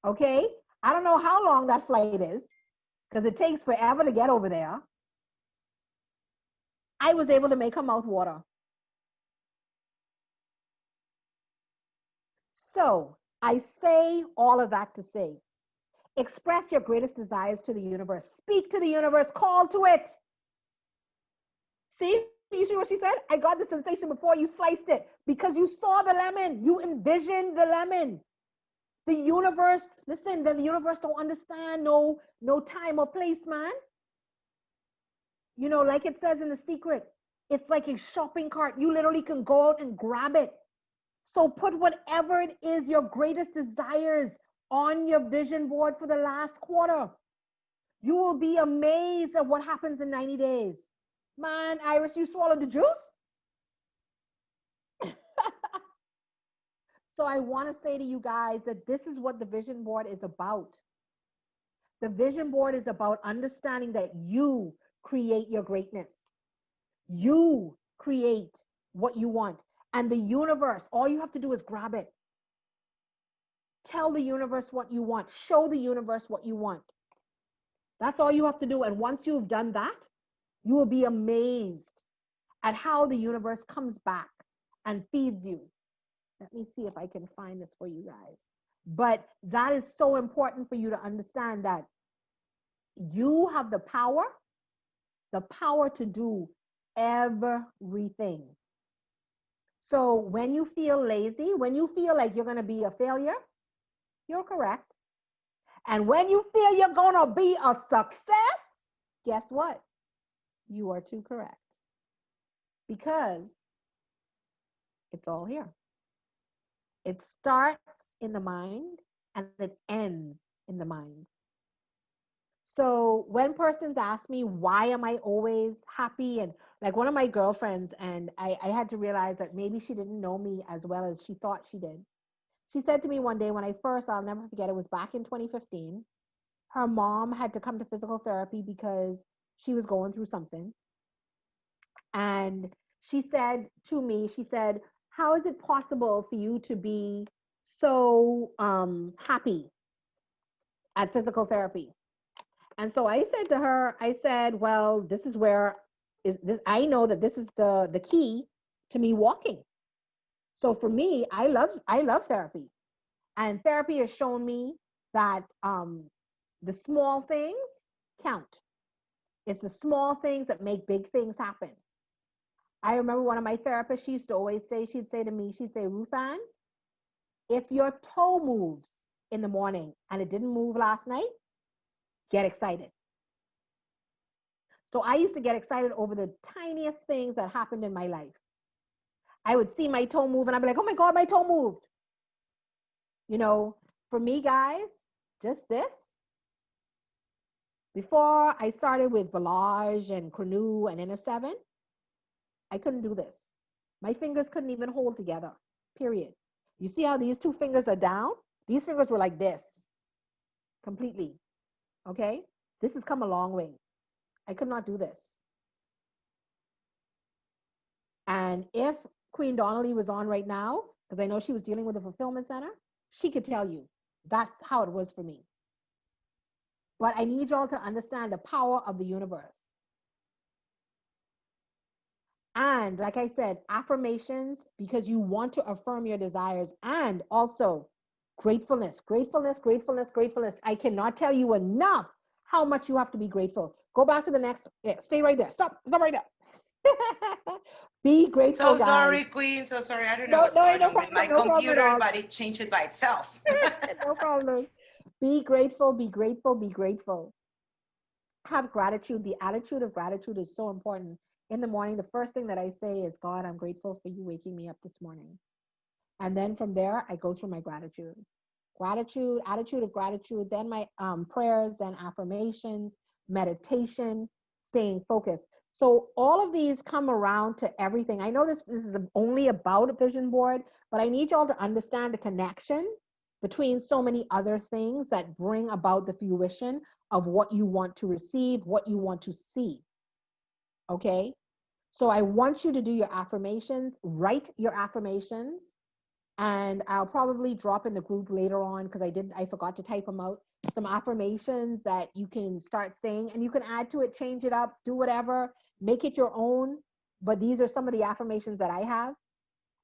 okay? I don't know how long that flight is, because it takes forever to get over there. I was able to make her mouth water. So I say all of that to say, express your greatest desires to the universe. Speak to the universe, call to it. See, you see what she said? I got the sensation before you sliced it because you saw the lemon. You envisioned the lemon. The universe, listen, the universe don't understand no time or place, man. You know, like it says in The Secret, it's like a shopping cart. You literally can go out and grab it. So put whatever it is, your greatest desires on your vision board for the last quarter. You will be amazed at what happens in 90 days. Man, Iris, you swallowed the juice? So I want to say to you guys that this is what the vision board is about. The vision board is about understanding that you create your greatness. You create what you want. And the universe, all you have to do is grab it. Tell the universe what you want. Show the universe what you want. That's all you have to do. And once you've done that, you will be amazed at how the universe comes back and feeds you. Let me see if I can find this for you guys. But that is so important for you to understand that you have the power to do everything. So when you feel lazy, when you feel like you're going to be a failure, you're correct. And when you feel you're going to be a success, guess what? You are too correct. Because it's all here. It starts in the mind and it ends in the mind. So when persons ask me, why am I always happy? And like one of my girlfriends, and I had to realize that maybe she didn't know me as well as she thought she did. She said to me one day when I'll never forget, it was back in 2015. Her mom had to come to physical therapy because she was going through something. And she said to me, she said, how is it possible for you to be so happy at physical therapy? And so I said to her, I said, well, this is where is this, I know that this is the key to me walking. So for me, I love therapy. And therapy has shown me that the small things count. It's the small things that make big things happen. I remember one of my therapists, she used to always say, she'd say to me, she'd say, Ruthann, if your toe moves in the morning and it didn't move last night, get excited. So I used to get excited over the tiniest things that happened in my life. I would see my toe move and I'd be like, oh my God, my toe moved. You know, for me, guys, just this. Before I started with Volage and Canoe and Inner 7, I couldn't do this. My fingers couldn't even hold together, period. You see how these two fingers are down? These fingers were like this, completely, okay? This has come a long way. I could not do this. And if Queen Donnelly was on right now, because I know she was dealing with a fulfillment center, she could tell you that's how it was for me. But I need y'all to understand the power of the universe. And like I said, affirmations, because you want to affirm your desires, and also gratefulness, gratefulness, gratefulness, gratefulness. I cannot tell you enough how much you have to be grateful. Go back to the next, stay right there. Stop right there. Be grateful, So sorry, guys. Queen. So sorry. I don't know what's going on with my computer, but it changed it by itself. No problem. Be grateful, be grateful, be grateful. Have gratitude. The attitude of gratitude is so important. In the morning, the first thing that I say is, God, I'm grateful for you waking me up this morning. And then from there, I go through my gratitude. Gratitude, attitude of gratitude, then my prayers, then affirmations, meditation, staying focused. So all of these come around to everything. I know this is only about a vision board, but I need y'all to understand the connection between so many other things that bring about the fruition of what you want to receive, what you want to see. Okay? So I want you to do your affirmations, write your affirmations, and I'll probably drop in the group later on because I forgot to type them out. Some affirmations that you can start saying, and you can add to it, change it up, do whatever, make it your own. But these are some of the affirmations that I have.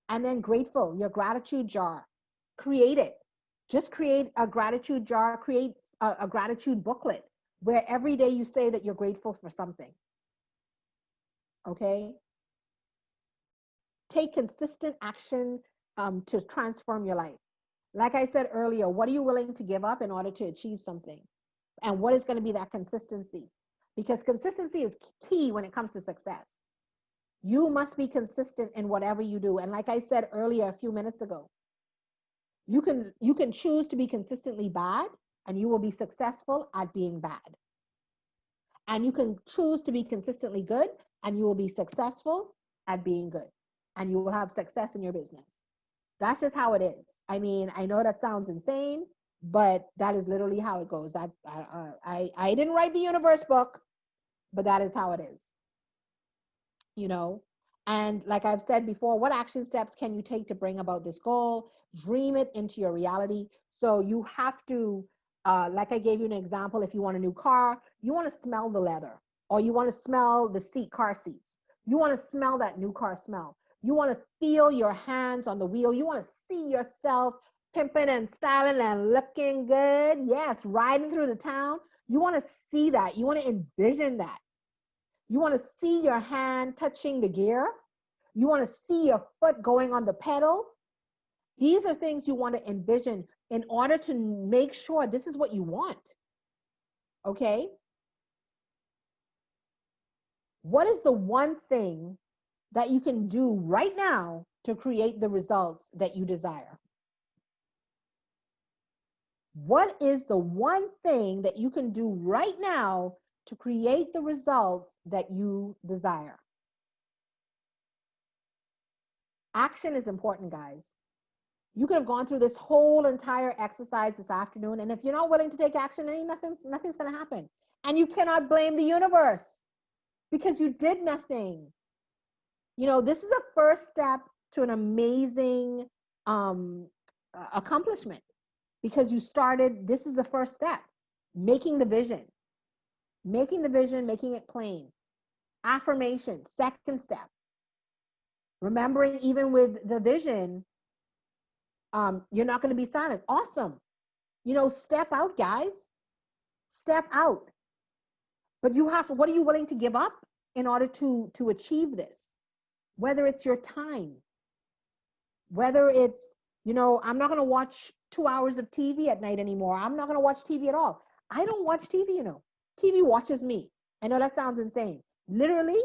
And then grateful, your gratitude jar, create it. Just create a gratitude jar, create a gratitude booklet where every day you say that you're grateful for something. Okay? Take consistent action to transform your life. Like I said earlier, what are you willing to give up in order to achieve something? And what is going to be that consistency? Because consistency is key when it comes to success. You must be consistent in whatever you do. And like I said earlier, a few minutes ago, you can choose to be consistently bad and you will be successful at being bad. And you can choose to be consistently good and you will be successful at being good. And you will have success in your business. That's just how it is. I mean, I know that sounds insane, but that is literally how it goes. I didn't write the universe book, but that is how it is. You know, and like I've said before, what action steps can you take to bring about this goal? Dream it into your reality. So you have to, like I gave you an example, if you want a new car, you want to smell the leather, or you want to smell the car seats. You want to smell that new car smell. You want to feel your hands on the wheel. You want to see yourself pimping and styling and looking good. Yes, riding through the town. You want to see that. You want to envision that. You want to see your hand touching the gear. You want to see your foot going on the pedal. These are things you want to envision in order to make sure this is what you want. Okay? What is the one thing that you can do right now to create the results that you desire? What is the one thing that you can do right now to create the results that you desire? Action is important, guys. You could have gone through this whole entire exercise this afternoon, and if you're not willing to take action, nothing's going to happen. And you cannot blame the universe because you did nothing. You know, this is a first step to an amazing accomplishment because you started. This is the first step, making the vision, making it plain. Affirmation, second step. Remembering, even with the vision, you're not going to be silent. Awesome. You know, step out, guys. Step out. But you have to, what are you willing to give up in order to achieve this? Whether it's your time, whether it's, you know, I'm not going to watch 2 hours of TV at night anymore. I'm not going to watch TV at all. I don't watch TV, you know. TV watches me. I know that sounds insane. Literally,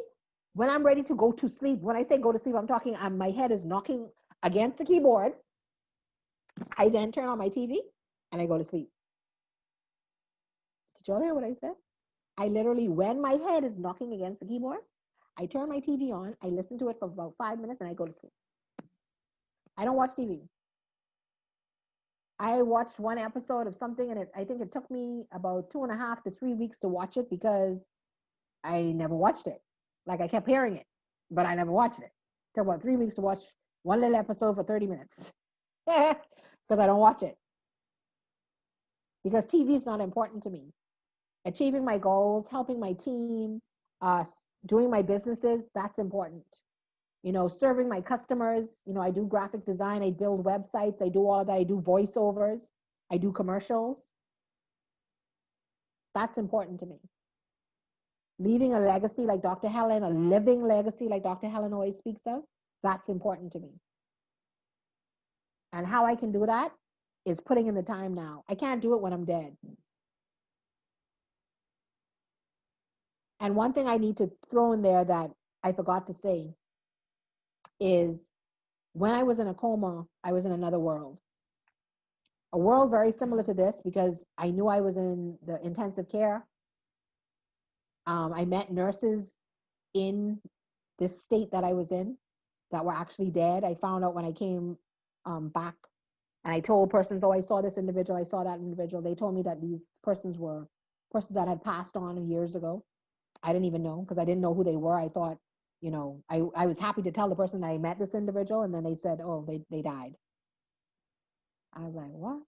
when I'm ready to go to sleep, when I say go to sleep, I'm talking, my head is knocking against the keyboard. I then turn on my TV and I go to sleep. Did you all hear what I said? I literally, when my head is knocking against the keyboard, I turn my TV on, I listen to it for about 5 minutes and I go to sleep. I don't watch TV. I watched one episode of something and I think it took me about 2.5 to 3 weeks to watch it because I never watched it. Like I kept hearing it, but I never watched it. It took about 3 weeks to watch one little episode for 30 minutes because I don't watch it. Because TV is not important to me. Achieving my goals, helping my team, doing my businesses, that's important. You know, serving my customers, you know, I do graphic design, I build websites, I do all of that, I do voiceovers, I do commercials. That's important to me. Leaving a legacy like Dr. Helen, a living legacy like Dr. Helen always speaks of, that's important to me. And how I can do that is putting in the time now. I can't do it when I'm dead. And one thing I need to throw in there that I forgot to say is when I was in a coma, I was in another world. A world very similar to this because I knew I was in the intensive care. I met nurses in this state that I was in that were actually dead. I found out when I came back and I told persons, oh, I saw this individual, I saw that individual. They told me that these persons were persons that had passed on years ago. I didn't even know because I didn't know who they were. I thought, you know, I was happy to tell the person that I met this individual and then they said, oh, they died. I was like, what?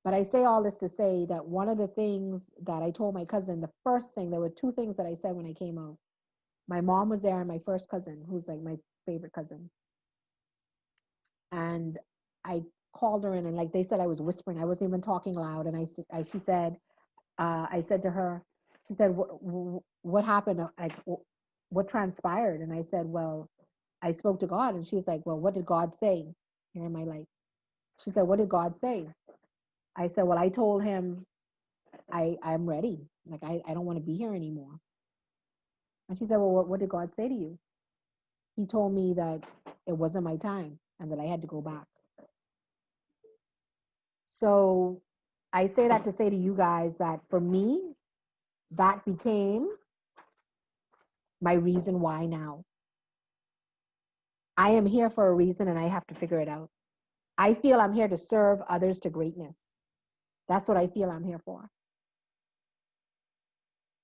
But I say all this to say that one of the things that I told my cousin, the first thing, there were two things that I said when I came out. My mom was there and my first cousin, who's like my favorite cousin. And I called her in and like they said, I was whispering. I wasn't even talking loud. And she said, I said to her, she said, what happened? Like, what transpired? And I said, well, I spoke to God. And she was like, well, what did God say here in my life? She said, what did God say? I said, well, I told him I'm ready. Like, I don't want to be here anymore. And she said, well, what did God say to you? He told me that it wasn't my time and that I had to go back. So I say that to say to you guys that for me, that became my reason why now. I am here for a reason and I have to figure it out. I feel I'm here to serve others to greatness. That's what I feel I'm here for.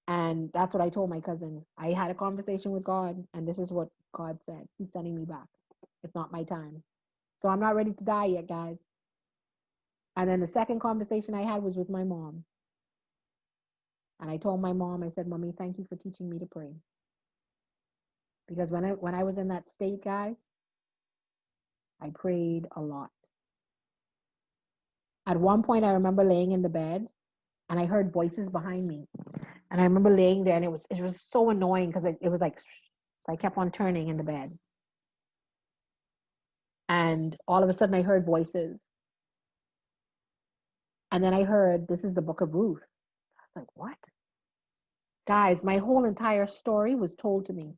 And that's what I told my cousin. I had a conversation with God and this is what God said. He's sending me back. It's not my time. So I'm not ready to die yet, guys. And then the second conversation I had was with my mom. And I told my mom, I said, Mommy, thank you for teaching me to pray. Because when I was in that state, guys, I prayed a lot. At one point, I remember laying in the bed and I heard voices behind me. And I remember laying there, and it was so annoying because it was like, so I kept on turning in the bed. And all of a sudden I heard voices. And then I heard, this is the book of Ruth. I was like, what? Guys, my whole entire story was told to me.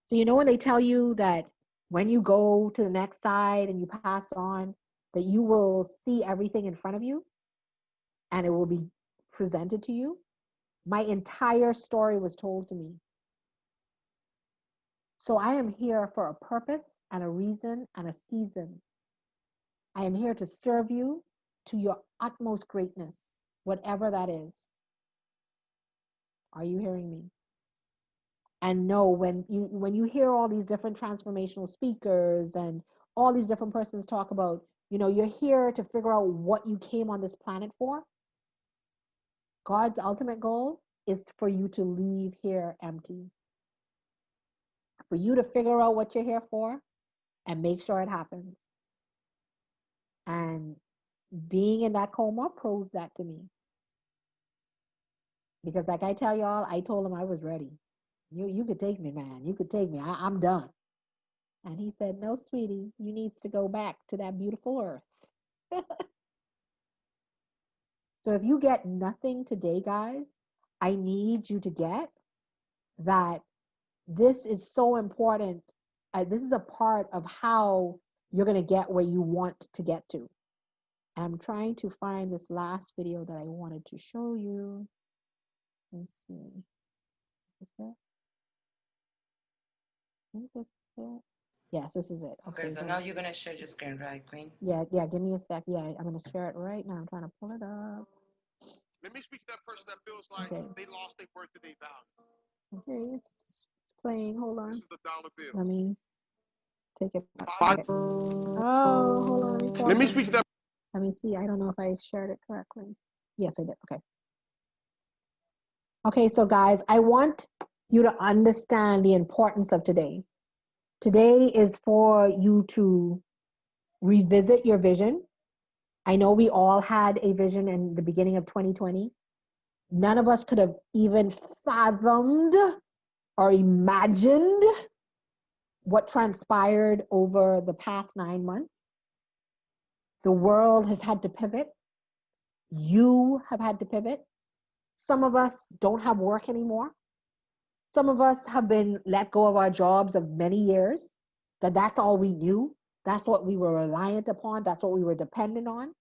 So you know when they tell you that when you go to the next side and you pass on, that you will see everything in front of you and it will be presented to you? My entire story was told to me. So I am here for a purpose and a reason and a season. I am here to serve you to your utmost greatness, whatever that is. Are you hearing me? And know when you hear all these different transformational speakers and all these different persons talk about, you know, you're here to figure out what you came on this planet for. God's ultimate goal is for you to leave here empty. For you to figure out what you're here for and make sure it happens. And being in that coma proved that to me. Because like I tell y'all, I told him I was ready. You could take me, man. You could take me. I'm done. And he said, no, sweetie, you need to go back to that beautiful earth. So if you get nothing today, guys, I need you to get that this is so important. This is a part of how you're going to get where you want to get to. I'm trying to find this last video that I wanted to show you. Let's see. Is that? I think this is it. Yes, this is it. Okay, so now you're going to share your screen, right, Queen? Yeah, give me a sec. Yeah, I'm going to share it right now. I'm trying to pull it up. Let me speak to that person that feels like they lost their worth and their value. Okay, it's playing. Hold on. This is the dollar bill. Let me take it back. Okay. Oh, hold on. Let me speak to that. Let me see. I don't know if I shared it correctly. Yes, I did. Okay. Okay, so guys, I want you to understand the importance of today. Today is for you to revisit your vision. I know we all had a vision in the beginning of 2020. None of us could have even fathomed or imagined what transpired over the past 9 months. The world has had to pivot. You have had to pivot. Some of us don't have work anymore. Some of us have been let go of our jobs of many years, that's all we knew. That's what we were reliant upon. That's what we were dependent on.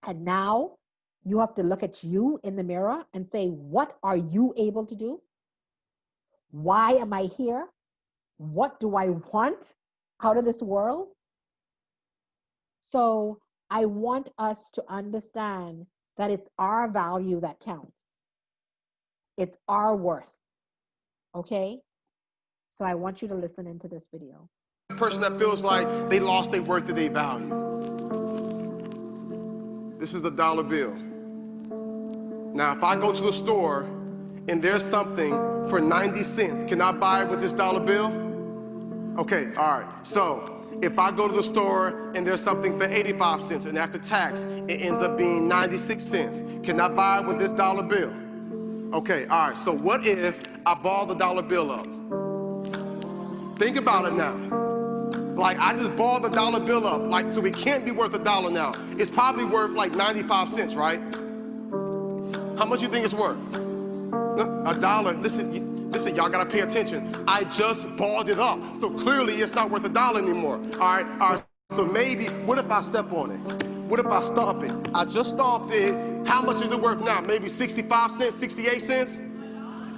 And now you have to look at you in the mirror and say, what are you able to do? Why am I here? What do I want out of this world? So I want us to understand that it's our value that counts. It's our worth. Okay? So I want you to listen into this video. The person that feels like they lost their worth and their value. This is a dollar bill. Now, if I go to the store and there's something for 90 cents, can I buy it with this dollar bill? Okay, all right. So if I go to the store and there's something for 85 cents and after tax, it ends up being 96 cents, can I buy it with this dollar bill? Okay, all right. So what if I ball the dollar bill up? Think about it now. Like, I just balled the dollar bill up. Like, so it can't be worth $1 now. It's probably worth like 95 cents, right? How much you think it's worth? $1. Listen, y'all gotta pay attention. I just balled it up. So clearly it's not worth $1 anymore. All right. So maybe, what if I step on it? What if I stomp it? I just stomped it. How much is it worth now? Maybe 65 cents, 68 cents?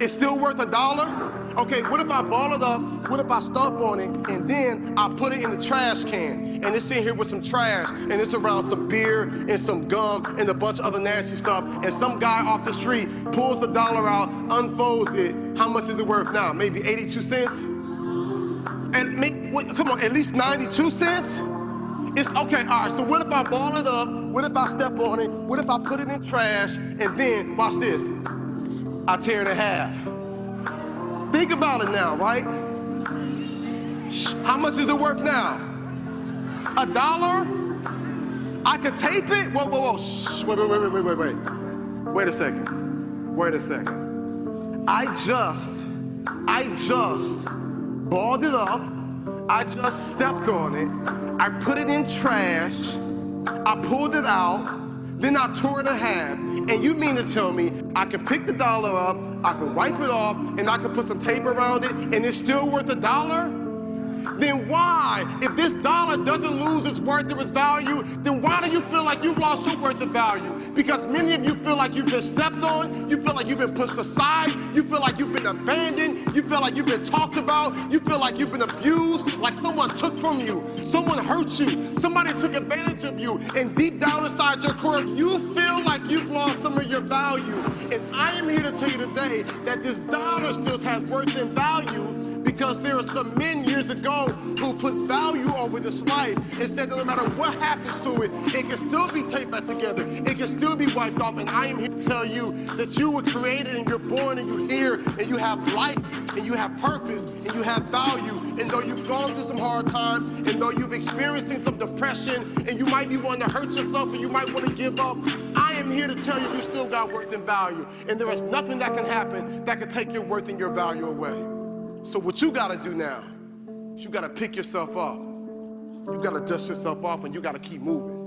It's still worth $1? Okay, what if I ball it up? What if I stomp on it and then I put it in the trash can and it's in here with some trash and it's around some beer and some gum and a bunch of other nasty stuff and some guy off the street pulls the dollar out, unfolds it. How much is it worth now? Maybe 82 cents? And come on, at least 92 cents? It's okay, all right, so what if I ball it up? What if I step on it? What if I put it in trash? And then, watch this, I tear it in half. Think about it now, right? How much is it worth now? $1? I could tape it? Whoa. Shh, wait. Wait a second. Wait a second. I just balled it up. I just stepped on it. I put it in trash. I pulled it out. Then I tore it in half. And you mean to tell me I can pick the dollar up, I can wipe it off, and I can put some tape around it, and it's still worth $1? Then why, if this dollar doesn't lose its worth or its value, then why do you feel like you've lost your worth and value? Because many of you feel like you've been stepped on, you feel like you've been pushed aside, you feel like you've been abandoned, you feel like you've been talked about, you feel like you've been abused, like someone took from you, someone hurt you, somebody took advantage of you, and deep down inside your core, you feel like you've lost some of your value. And I am here to tell you today that this dollar still has worth and value, because there are some men years ago who put value over this life and said that no matter what happens to it, it can still be taped back together. It can still be wiped off. And I am here to tell you that you were created and you're born and you're here and you have life and you have purpose and you have value. And though you've gone through some hard times and though you've experienced some depression and you might be wanting to hurt yourself and you might want to give up, I am here to tell you you still got worth and value. And there is nothing that can happen that can take your worth and your value away. So what you gotta do now is you gotta pick yourself up. You gotta dust yourself off and you gotta keep moving.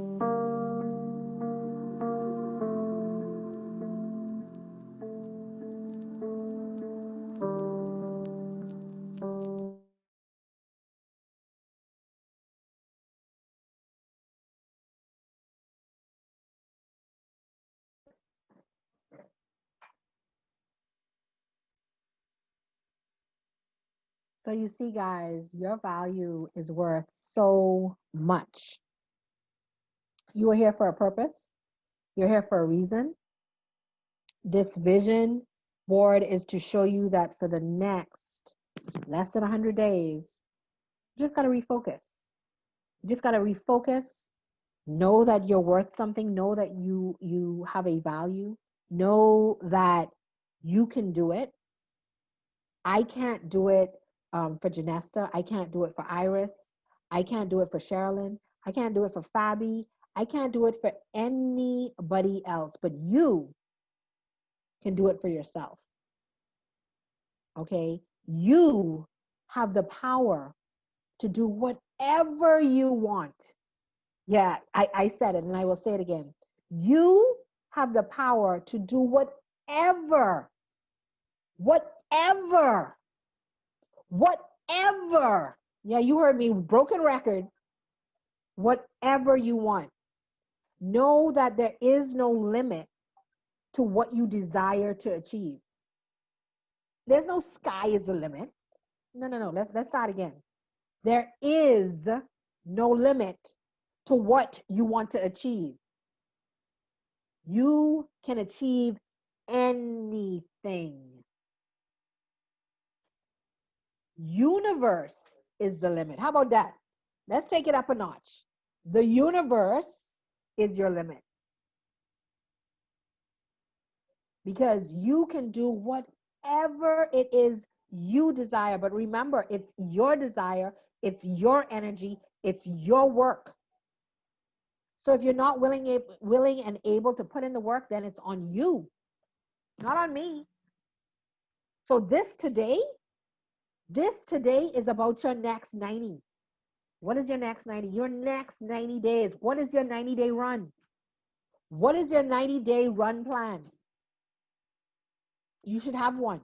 So you see, guys, your value is worth so much. You are here for a purpose. You're here for a reason. This vision board is to show you that for the next less than 100 days, you just got to refocus. You just got to refocus. Know that you're worth something. Know that you have a value. Know that you can do it. I can't do it for Janesta. I can't do it for Iris. I can't do it for Sherilyn. I can't do it for Fabi. I can't do it for anybody else, but you can do it for yourself. Okay? You have the power to do whatever you want. Yeah, I said it and I will say it again. You have the power to do whatever. Yeah, you heard me, broken record. Whatever you want. Know that there is no limit to what you desire to achieve. There's no sky is the limit. No. Let's start again. There is no limit to what you want to achieve. You can achieve anything. Universe is the limit. How about that? Let's take it up a notch. The universe is your limit. Because you can do whatever it is you desire. But remember, it's your desire, it's your energy, it's your work. So if you're not willing and able to put in the work, then it's on you, not on me. So this today is about your next 90. What is your next 90? Your next 90 days. What is your 90-day run? What is your 90-day run plan? You should have one.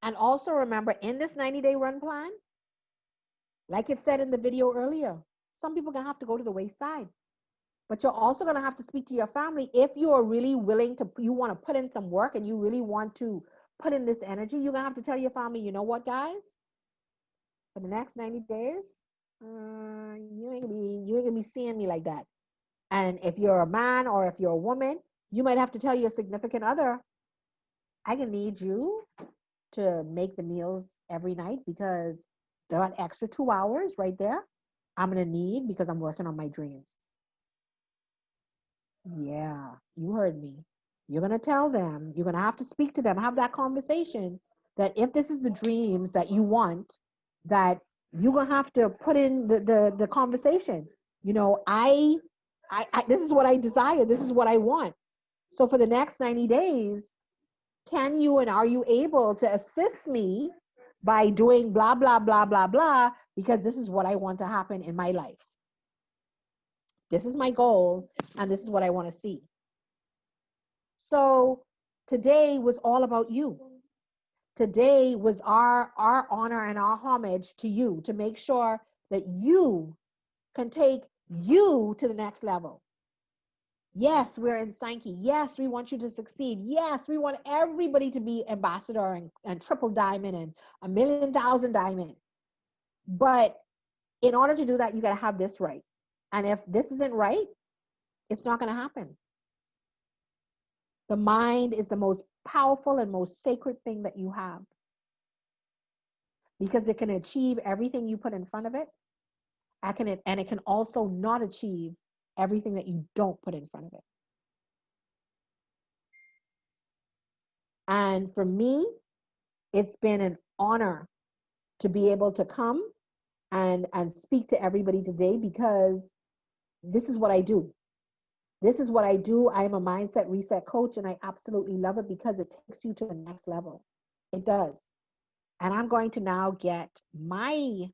And also remember, in this 90-day run plan, like it said in the video earlier, some people are going to have to go to the wayside. But you're also going to have to speak to your family. If you are really willing to, you want to put in some work and you really want to put in this energy, you're going to have to tell your family, you know what, guys? For the next 90 days, you ain't gonna be seeing me like that. And if you're a man or if you're a woman, you might have to tell your significant other, I can need you to make the meals every night because that extra 2 hours right there, I'm gonna need because I'm working on my dreams. Yeah, you heard me. You're gonna tell them, you're gonna have to speak to them, have that conversation that if this is the dreams that you want, that you're gonna have to put in the conversation. You know, I this is what I desire, this is what I want. So for the next 90 days, can you and are you able to assist me by doing blah, blah, blah, blah, blah, because this is what I want to happen in my life. This is my goal, and this is what I want to see. So today was all about you. Today was our honor and our homage to you, to make sure that you can take you to the next level. Yes, we're in Sankey. Yes, we want you to succeed. Yes, we want everybody to be ambassador and triple diamond and 1,000,000 diamond. But in order to do that, you got to have this right. And if this isn't right, it's not going to happen. The mind is the most powerful and most sacred thing that you have, because it can achieve everything you put in front of it, and it can also not achieve everything that you don't put in front of it. And for me, it's been an honor to be able to come and speak to everybody today, because this is what I do. This is what I do. I am a mindset reset coach, and I absolutely love it because it takes you to the next level. It does. And I'm going to now get my,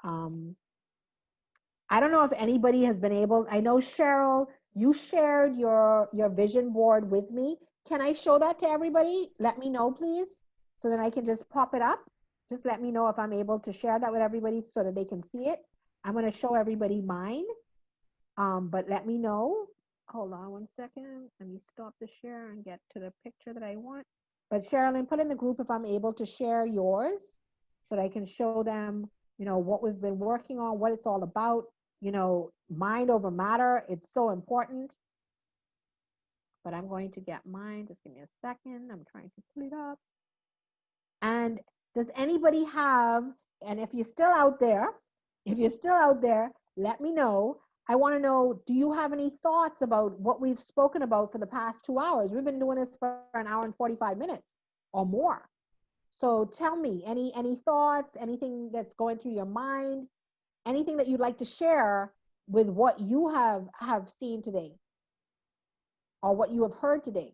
I don't know if anybody has been able, I know Cheryl, you shared your vision board with me. Can I show that to everybody? Let me know, please, so that I can just pop it up. Just let me know if I'm able to share that with everybody so that they can see it. I'm going to show everybody mine, but let me know. Hold on one second. Let me stop the share and get to the picture that I want. But Sherilyn, put in the group if I'm able to share yours so that I can show them, you know, what we've been working on, what it's all about. You know, mind over matter. It's so important. But I'm going to get mine. Just give me a second. I'm trying to pull it up. And does anybody have, and if you're still out there, let me know. I want to know, do you have any thoughts about what we've spoken about for the past 2 hours? We've been doing this for an hour and 45 minutes or more. So tell me, any thoughts, anything that's going through your mind, anything that you'd like to share with what you have seen today or what you have heard today?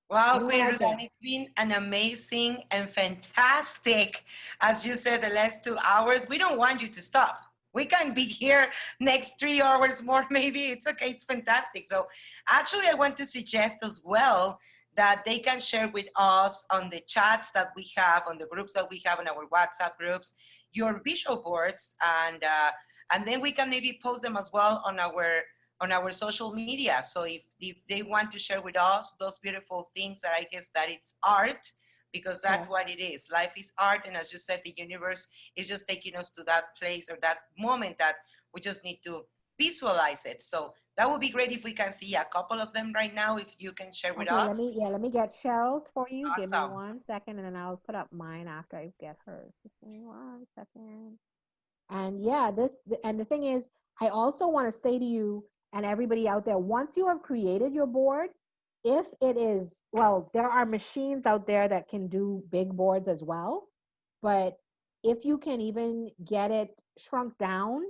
Wow, Queen Ruth, and it's been an amazing and fantastic, as you said, the last 2 hours. We don't want you to stop. We can be here next 3 hours more, maybe. It's okay, it's fantastic. So actually, I want to suggest as well that they can share with us on the chats that we have, on the groups that we have on our WhatsApp groups, your visual boards, and then we can maybe post them as well on our social media. So if they want to share with us those beautiful things, that I guess that it's art, because that's what it is. Life is art, and as you said, the universe is just taking us to that place or that moment that we just need to visualize it. So that would be great if we can see a couple of them right now, if you can share with us. Let me get Cheryl's for you. Awesome. Give me 1 second, and then I'll put up mine after I get hers. Just give me 1 second. And yeah, the thing is, I also want to say to you and everybody out there, once you have created your board, if it is, well, there are machines out there that can do big boards as well, but if you can even get it shrunk down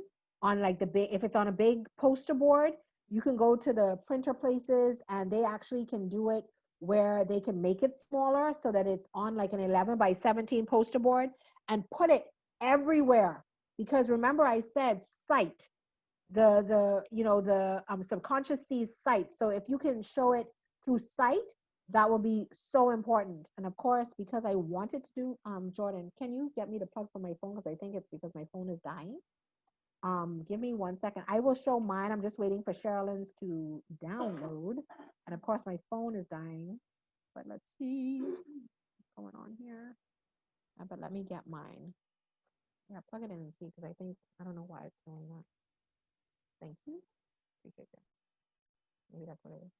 on like if it's on a big poster board, you can go to the printer places and they actually can do it where they can make it smaller so that it's on like an 11 by 17 poster board and put it everywhere. Because remember I said sight, the subconscious sees sight. So if you can show it through sight, that will be so important. And of course, because I wanted to do, Jordan, can you get me the plug for my phone? Because I think it's because my phone is dying. Give me 1 second. I will show mine. I'm just waiting for Sherilyn's to download. And of course, my phone is dying. But let's see what's going on here. But let me get mine. Yeah, plug it in and see, because I don't know why it's doing that. Thank you. Appreciate that. Maybe that's what it is.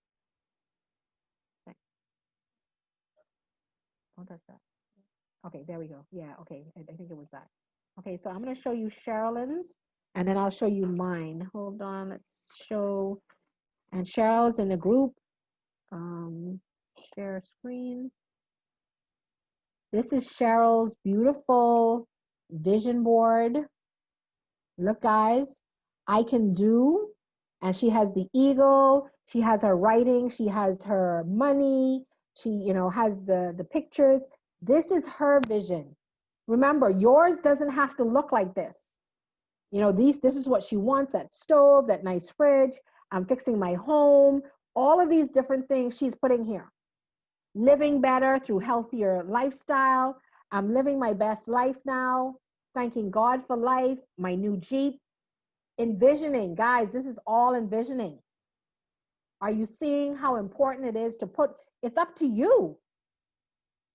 Okay. Don't touch that. Okay, there we go. Yeah, okay. I think it was that. Okay, so I'm going to show you Sherilyn's, and then I'll show you mine. Hold on, let's show. And Cheryl's in the group. Share screen. This is Cheryl's beautiful vision board. Look, guys, I can do, and she has the eagle, She has her writing, she has her money, she, you know, has the pictures. This is her vision. Remember, yours doesn't have to look like this. You know, this is what she wants, that stove, that nice fridge. I'm fixing my home. All of these different things she's putting here. Living better through healthier lifestyle. I'm living my best life now. Thanking God for life, my new Jeep. Envisioning, guys, this is all envisioning. Are you seeing how important it is to put, it's up to you.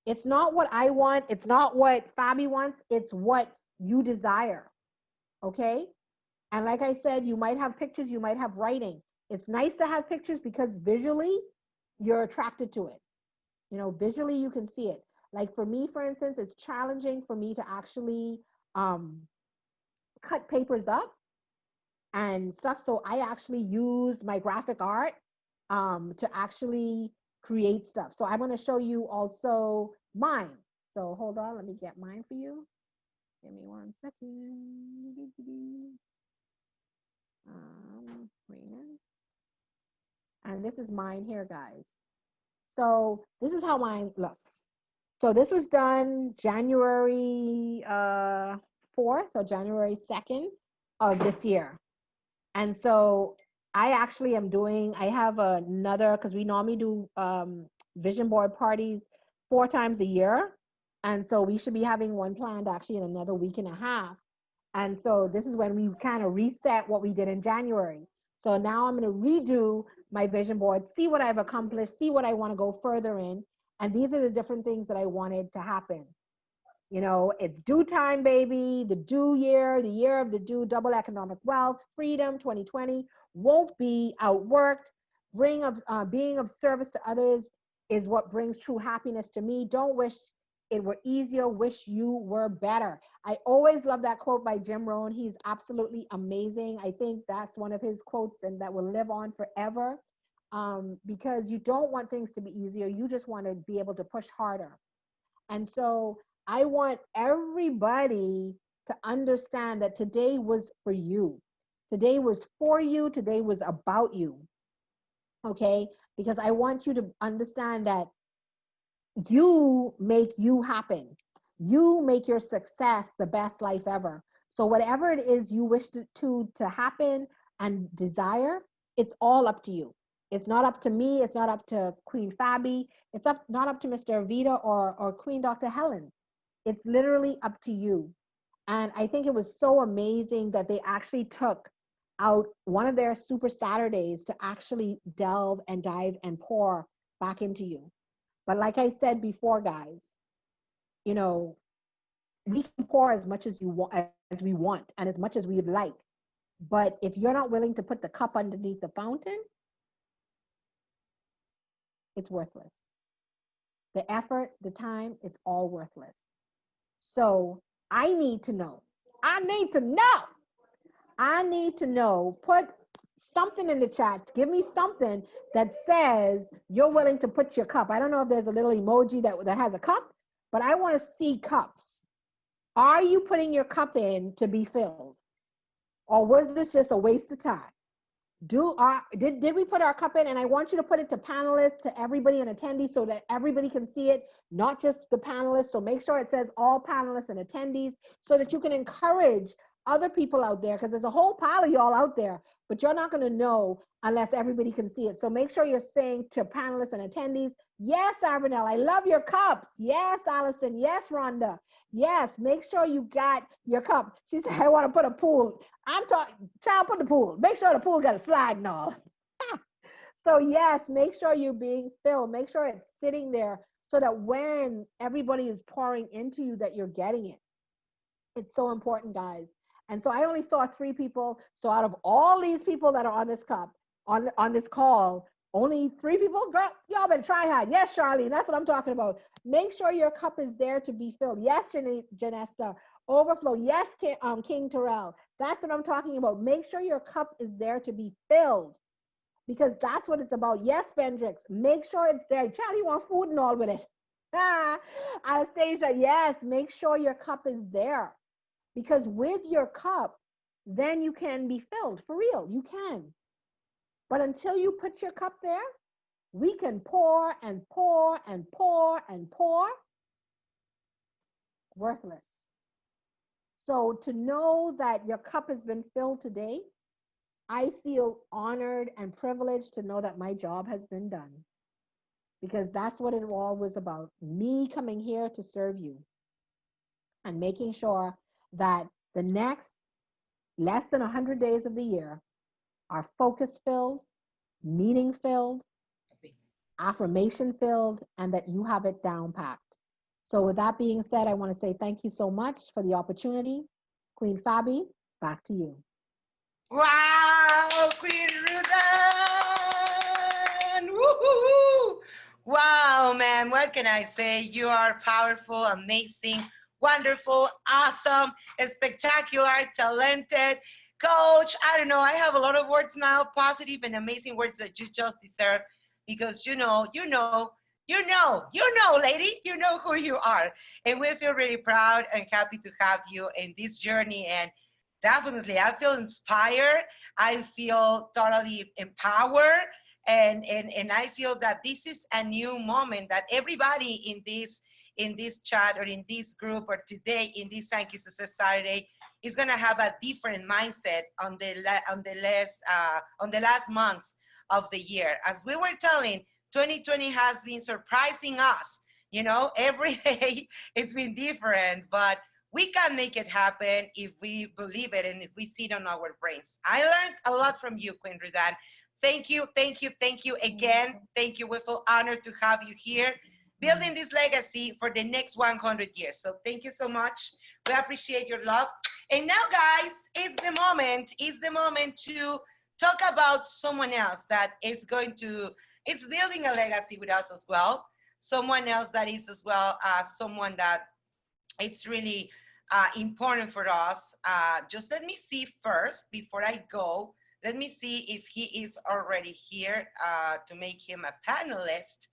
It's not what I want. It's not what Fabi wants. It's what you desire. Okay? And like I said, you might have pictures, you might have writing. It's nice to have pictures because visually you're attracted to it. You know, visually you can see it. Like for me, for instance, it's challenging for me to actually cut papers up and stuff. So I actually use my graphic art to actually create stuff. So I'm going to show you also mine. So hold on, let me get mine for you. Give me 1 second. And this is mine here, guys. So this is how mine looks. So this was done January 4th or January 2nd of this year. And so I actually am doing, I have another, because we normally do vision board parties 4 times a year. And so we should be having one planned actually in another week and a half. And so this is when we kind of reset what we did in January. So now I'm going to redo my vision board, see what I've accomplished, see what I want to go further in. And these are the different things that I wanted to happen. You know, it's due time, baby, the due year, the year of the due, double economic wealth, freedom 2020, won't be outworked, being of service to others is what brings true happiness to me. Don't wish it were easier, wish you were better. I always love that quote by Jim Rohn. He's absolutely amazing. I think that's one of his quotes and that will live on forever because you don't want things to be easier. You just want to be able to push harder. And so I want everybody to understand that today was for you. Today was for you. Today was about you. Okay? Because I want you to understand that you make you happen. You make your success the best life ever. So whatever it is you wish to happen and desire, it's all up to you. It's not up to me. It's not up to Queen Fabi. It's not up to Mr. Avita or Queen Dr. Helen. It's literally up to you. And I think it was so amazing that they actually took out one of their Super Saturdays to actually delve and dive and pour back into you. But like I said before, guys, you know, we can pour as much as we want and as much as we would like. But if you're not willing to put the cup underneath the fountain, it's worthless. The effort, the time, it's all worthless. So I need to know. Put something in the chat. Give me something that says you're willing to put your cup. I don't know if there's a little emoji that has a cup, but I want to see cups. Are you putting your cup in to be filled? Or was this just a waste of time? Did we put our cup in? And I want you to put it to panelists, to everybody and attendees so that everybody can see it, not just the panelists. So make sure it says all panelists and attendees so that you can encourage other people out there, because there's a whole pile of y'all out there, but you're not going to know unless everybody can see it. So make sure you're saying to panelists and attendees, yes, Arvinel, I love your cups. Yes, Allison. Yes, Rhonda. Yes, make sure you got your cup. She said, I want to put a pool. I'm talking, child, put the pool. Make sure the pool got a slide and all. So yes, make sure you're being filled. Make sure it's sitting there so that when everybody is pouring into you that you're getting it. It's so important, guys. And so I only saw 3 people. So out of all these people that are on this cup, on this call, only 3 people, girl, y'all better try hard. Yes, Charlene, that's what I'm talking about. Make sure your cup is there to be filled. Yes, Janesta, overflow. Yes, King Terrell, that's what I'm talking about. Make sure your cup is there to be filled because that's what it's about. Yes, Vendrix, make sure it's there. Child, you want food and all with it. Anastasia, yes, make sure your cup is there. Because with your cup, then you can be filled for real. You can. But until you put your cup there, we can pour and pour and pour and pour, worthless. So to know that your cup has been filled today, I feel honored and privileged to know that my job has been done, because that's what it all was about. Me coming here to serve you and making sure that the next less than 100 days of the year are focus filled, meaning filled, affirmation filled, and that you have it down packed. So with that being said, I want to say thank you so much for the opportunity. Queen Fabi, back to you. Wow, Queen Rudan! Woohoo! Wow, man, what can I say? You are powerful, amazing, wonderful, awesome, spectacular, talented. Coach, I don't know, I have a lot of words now, positive and amazing words that you just deserve, because you know, lady, you know who you are. And we feel really proud and happy to have you in this journey. And definitely, I feel inspired. I feel totally empowered. And I feel that this is a new moment that everybody in this chat or in this group or today in this Sankey Success Saturday is going to have a different mindset on the last months of the year. As we were telling, 2020 has been surprising us. You know, every day it's been different, but we can make it happen if we believe it and if we see it on our brains. I learned a lot from you, Queen Rudan. Thank you, thank you, thank you again. Thank you. We feel honored to have you here, building this legacy for the next 100 years. So thank you so much. We appreciate your love. And now, guys, it's the moment to talk about someone else that is building a legacy with us as well. Someone else that is as well someone that it's really important for us. Just let me see first, before I go, let me see if he is already here to make him a panelist.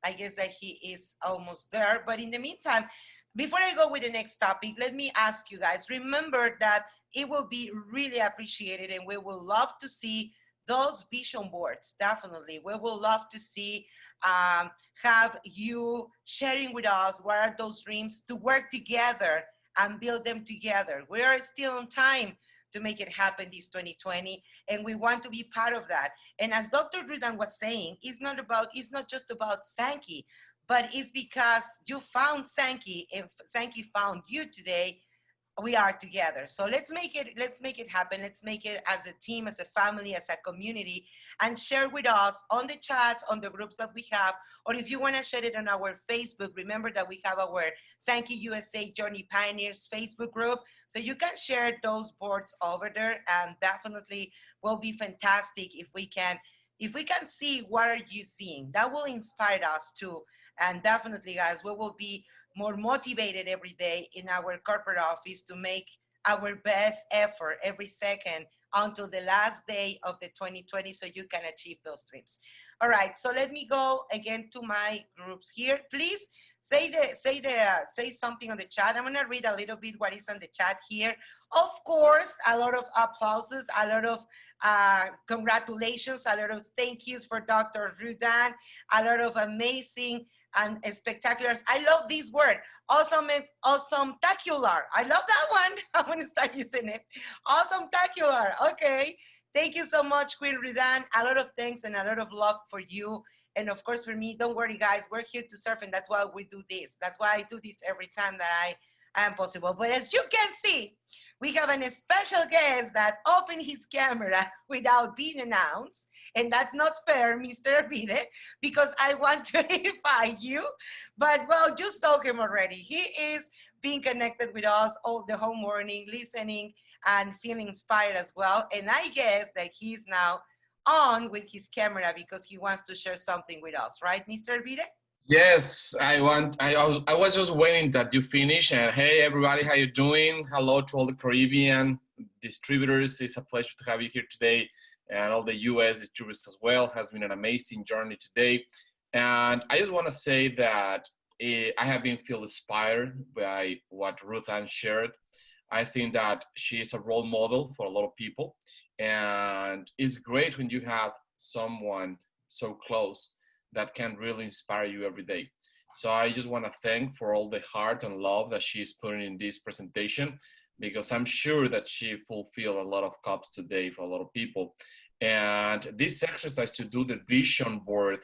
I guess that he is almost there. But in the meantime, before I go with the next topic, let me ask you guys, remember that it will be really appreciated and we will love to see those vision boards. Definitely. We will love to see, have you sharing with us what are those dreams to work together and build them together. We are still on time to make it happen this 2020, and we want to be part of that. And as Dr. Rudan was saying, it's not just about Sankey, but it's because you found Sankey and Sankey found you today. We are together. So let's make it happen. Let's make it as a team, as a family, as a community, and share with us on the chats, on the groups that we have, or if you want to share it on our Facebook, remember that we have our Sankey USA Journey Pioneers Facebook group. So you can share those boards over there, and definitely will be fantastic if we can see what are you seeing. That will inspire us too. And definitely, guys, we will be more motivated every day in our corporate office to make our best effort every second until the last day of the 2020 so you can achieve those dreams. All right, so let me go again to my groups here. Please say something on the chat. I'm gonna read a little bit what is on the chat here. Of course, a lot of applauses, a lot of congratulations, a lot of thank yous for Dr. Rudan, a lot of amazing and spectaculars. I love this word, awesome-tacular. I love that one. I'm gonna start using it. Awesome-tacular, okay. Thank you so much, Queen Rudan. A lot of thanks and a lot of love for you. And of course for me, don't worry guys, we're here to serve and that's why we do this. That's why I do this every time that I am possible. But as you can see, we have a special guest that opened his camera without being announced. And that's not fair, Mr. Arvide, because I want to invite you. But well, you saw him already. He is being connected with us all the whole morning, listening and feeling inspired as well. And I guess that he's now on with his camera because he wants to share something with us, right, Mr. Arvide? Yes, I was just waiting that you finish. And hey, everybody, how you doing? Hello to all the Caribbean distributors. It's a pleasure to have you here today. And all the US distributors as well. Has been an amazing journey today. And I just want to say that I have been feel inspired by what Ruthann shared. I think that she is a role model for a lot of people. And it's great when you have someone so close that can really inspire you every day. So I just want to thank for all the heart and love that she's putting in this presentation, because I'm sure that she fulfilled a lot of cups today for a lot of people. And this exercise to do the vision board,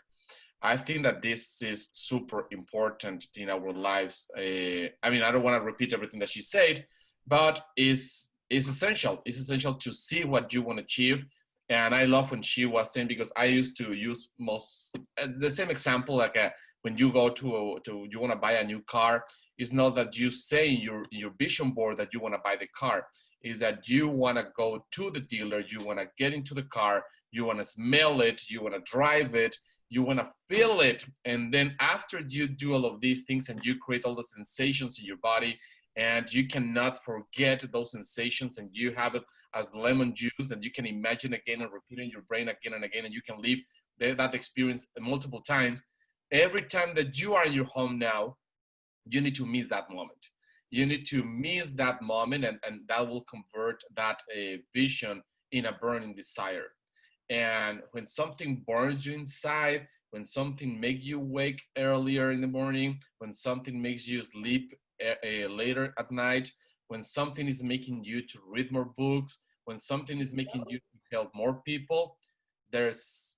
I think that this is super important in our lives. I mean, I don't want to repeat everything that she said, but it's essential. It's essential to see what you want to achieve. And I love when she was saying, because I used to use the same example, like when you go you want to buy a new car, it's not that you say in your vision board that you want to buy the car, is that you want to go to the dealer, you want to get into the car, you want to smell it, you want to drive it, you want to feel it. And then after you do all of these things and you create all the sensations in your body, and you cannot forget those sensations, and you have it as lemon juice, and you can imagine again and repeat in your brain again and again, and you can live that experience multiple times. Every time that you are in your home now, you need to miss that moment. You need to miss that moment, and that will convert that vision in a burning desire. And when something burns you inside, when something makes you wake earlier in the morning, when something makes you sleep later at night, when something is making you to read more books, when something is making you to help more people, there's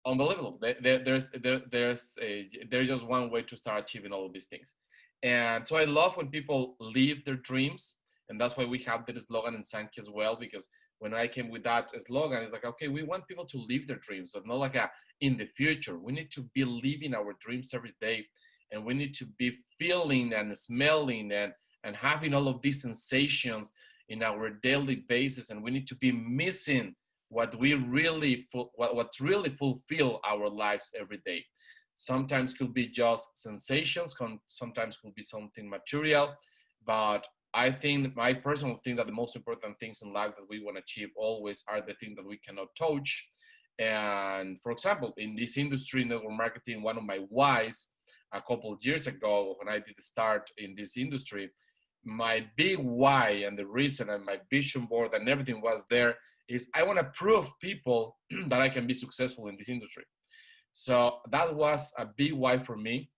unbelievable. There's just one way to start achieving all of these things. And so I love when people live their dreams, and that's why we have the slogan in Sankey as well, because when I came with that slogan, it's like, okay, we want people to live their dreams, but not like in the future. We need to be living our dreams every day, and we need to be feeling and smelling and having all of these sensations in our daily basis, and we need to be missing what really fulfill our lives every day. Sometimes could be just sensations, sometimes could be something material, but I think, my personal thing, that the most important things in life that we want to achieve always are the things that we cannot touch. And for example, in this industry, network marketing, one of my whys a couple of years ago when I did start in this industry, my big why and the reason and my vision board and everything was there is I want to prove people that I can be successful in this industry. So that was a big why for me,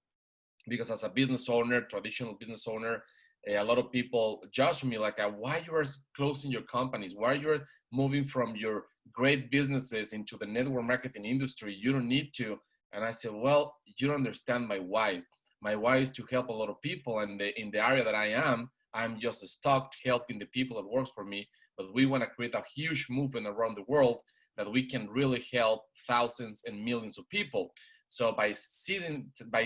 because as a business owner, traditional business owner, a lot of people judge me like, why you are closing your companies? Why you're moving from your great businesses into the network marketing industry? You don't need to. And I said, well, you don't understand my why. My why is to help a lot of people. And in the area that I am, I'm just stuck helping the people that works for me. But we want to create a huge movement around the world that we can really help thousands and millions of people. So by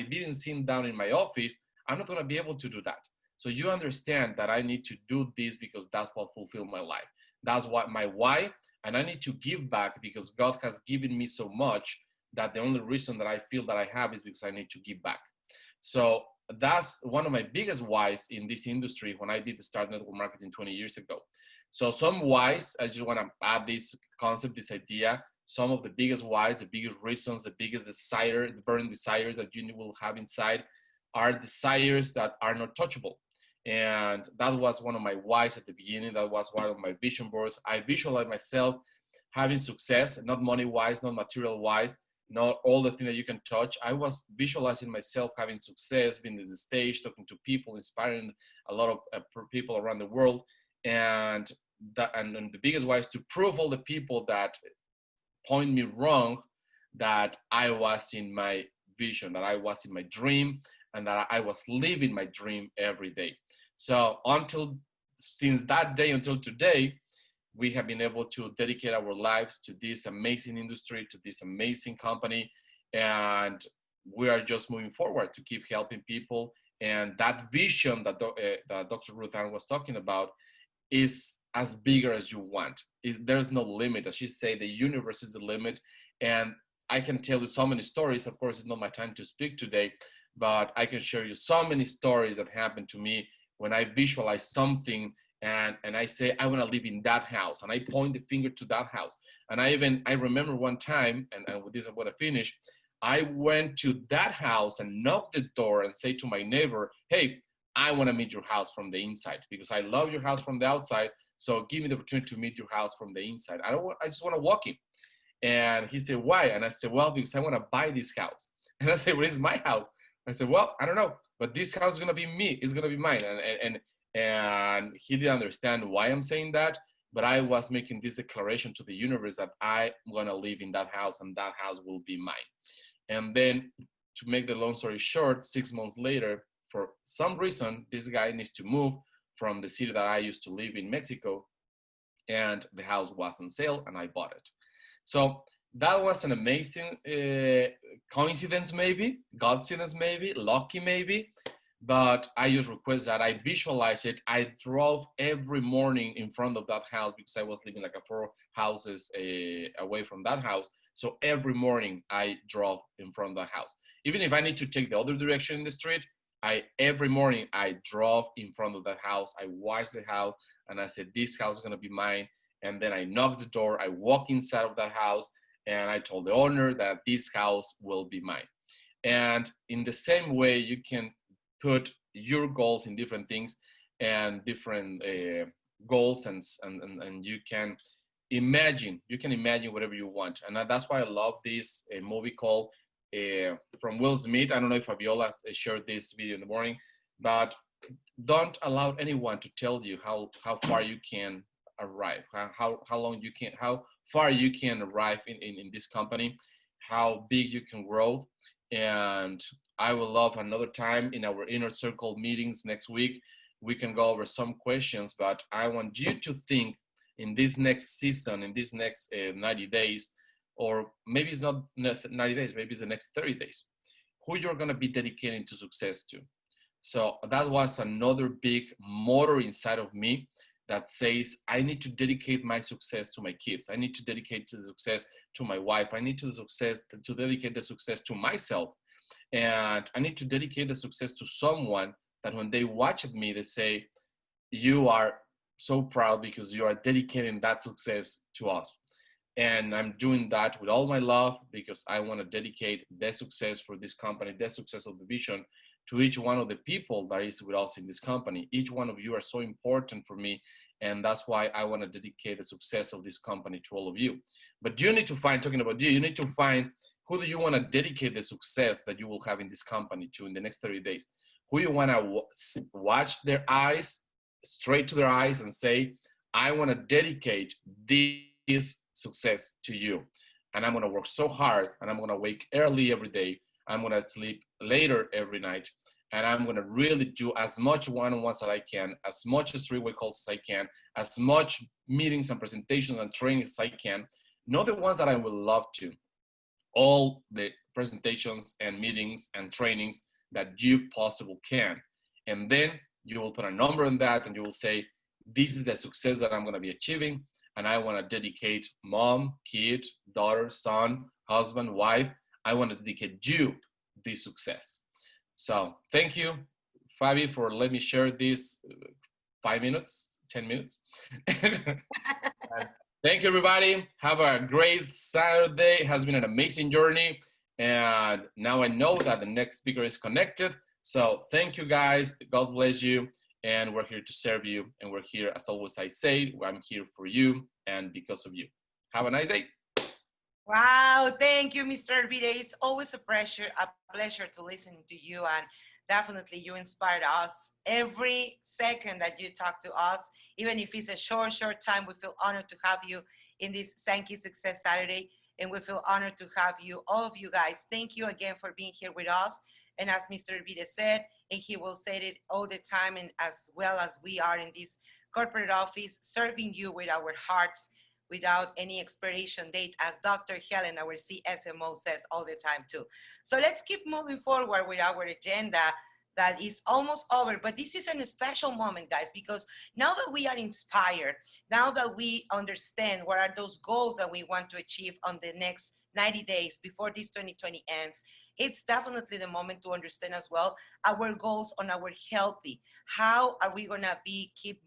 being sitting down in my office, I'm not going to be able to do that. So you understand that I need to do this because that's what fulfills my life. That's what my why. And I need to give back because God has given me so much that the only reason that I feel that I have is because I need to give back. So that's one of my biggest whys in this industry when I did start network marketing 20 years ago. So some whys, I just want to add this concept, this idea, some of the biggest whys, the biggest reasons, the biggest desire, the burning desires that you will have inside are desires that are not touchable. And that was one of my whys at the beginning. That was one of my vision boards. I visualize myself having success, not money-wise, not material-wise, not all the things that you can touch. I was visualizing myself having success, being on the stage, talking to people, inspiring a lot of people around the world. And the biggest why is to prove all the people that point me wrong that I was in my vision, that I was in my dream, and that I was living my dream every day. So since that day until today, we have been able to dedicate our lives to this amazing industry, to this amazing company, and we are just moving forward to keep helping people. And that vision that Dr. Ruth Ann was talking about is as bigger as you want. There's no limit. As she said, the universe is the limit. And I can tell you so many stories. Of course, it's not my time to speak today, but I can share you so many stories that happened to me when I visualize something and I say, I want to live in that house. And I point the finger to that house. And I remember one time, and with this I'm going to finish, I went to that house and knocked the door and say to my neighbor, hey, I want to meet your house from the inside because I love your house from the outside. So give me the opportunity to meet your house from the inside. I just want to walk in. And he said, why? And I said, well, because I want to buy this house. And I said, well, it's my house. I said, well, I don't know, but this house is going to be me. It's going to be mine. And he didn't understand why I'm saying that, but I was making this declaration to the universe that I'm going to live in that house and that house will be mine. And then, to make the long story short, 6 months later, for some reason, this guy needs to move from the city that I used to live in, Mexico, and the house was on sale and I bought it. So that was an amazing coincidence, maybe, Godsiness, maybe, lucky, maybe. But I just request that I visualize it. I drove every morning in front of that house because I was living like 4 houses away from that house. So every morning I drove in front of the house. Even if I need to take the other direction in the street, every morning I drove in front of the house. I watched the house and I said, this house is gonna be mine. And then I knocked the door, I walked inside of that house and I told the owner that this house will be mine. And in the same way, you can put your goals in different things and different goals and you can imagine whatever you want. And that's why I love this movie called from Will Smith. I don't know if Fabiola shared this video in the morning, but don't allow anyone to tell you how far you can arrive, how far you can arrive in this company, how big you can grow. And I will love another time in our inner circle meetings next week. We can go over some questions, but I want you to think in this next season, in this next 90 days, or maybe it's not 90 days, maybe it's the next 30 days, who you're going to be dedicating to success to. So that was another big motor inside of me that says, I need to dedicate my success to my kids. I need to dedicate the success to my wife. I need to dedicate the success to myself. And I need to dedicate the success to someone that when they watch me, they say, you are so proud because you are dedicating that success to us. And I'm doing that with all my love because I want to dedicate the success for this company, the success of the vision to each one of the people that is with us in this company. Each one of you are so important for me. And that's why I want to dedicate the success of this company to all of you. But you need to find, talking about you need to find who do you want to dedicate the success that you will have in this company to in the next 30 days? Who you want to watch their eyes, straight to their eyes and say, I want to dedicate this success to you. And I'm going to work so hard and I'm going to wake early every day. I'm going to sleep later every night. And I'm going to really do as much one-on-ones as I can, as much three-way calls as I can, as much meetings and presentations and trainings as I can. Not the ones that I would love to. All the presentations and meetings and trainings that you possibly can. And then you will put a number on that and you will say, this is the success that I'm going to be achieving. And I want to dedicate mom, kid, daughter, son, husband, wife. I want to dedicate you this success. So thank you, Fabi, for letting me share this 5 minutes, 10 minutes. Thank you, everybody. Have a great Saturday. It has been an amazing journey. And now I know that the next speaker is connected. So thank you, guys. God bless you. And we're here to serve you. And we're here, as always I say, I'm here for you and because of you. Have a nice day. Wow, thank you, Mr. Arvide. It's always a pleasure to listen to you, and definitely you inspired us. Every second that you talk to us, even if it's a short time, we feel honored to have you in this Sankey Success Saturday, and we feel honored to have you, all of you guys. Thank you again for being here with us. And as Mr. Arvide said, and he will say it all the time, and as well as we are in this corporate office, serving you with our hearts, without any expiration date, as Dr. Helen, our CSMO, says all the time too. So let's keep moving forward with our agenda that is almost over, but this is a special moment, guys, because now that we are inspired, now that we understand what are those goals that we want to achieve on the next 90 days before this 2020 ends, it's definitely the moment to understand as well our goals on our healthy. How are we gonna keep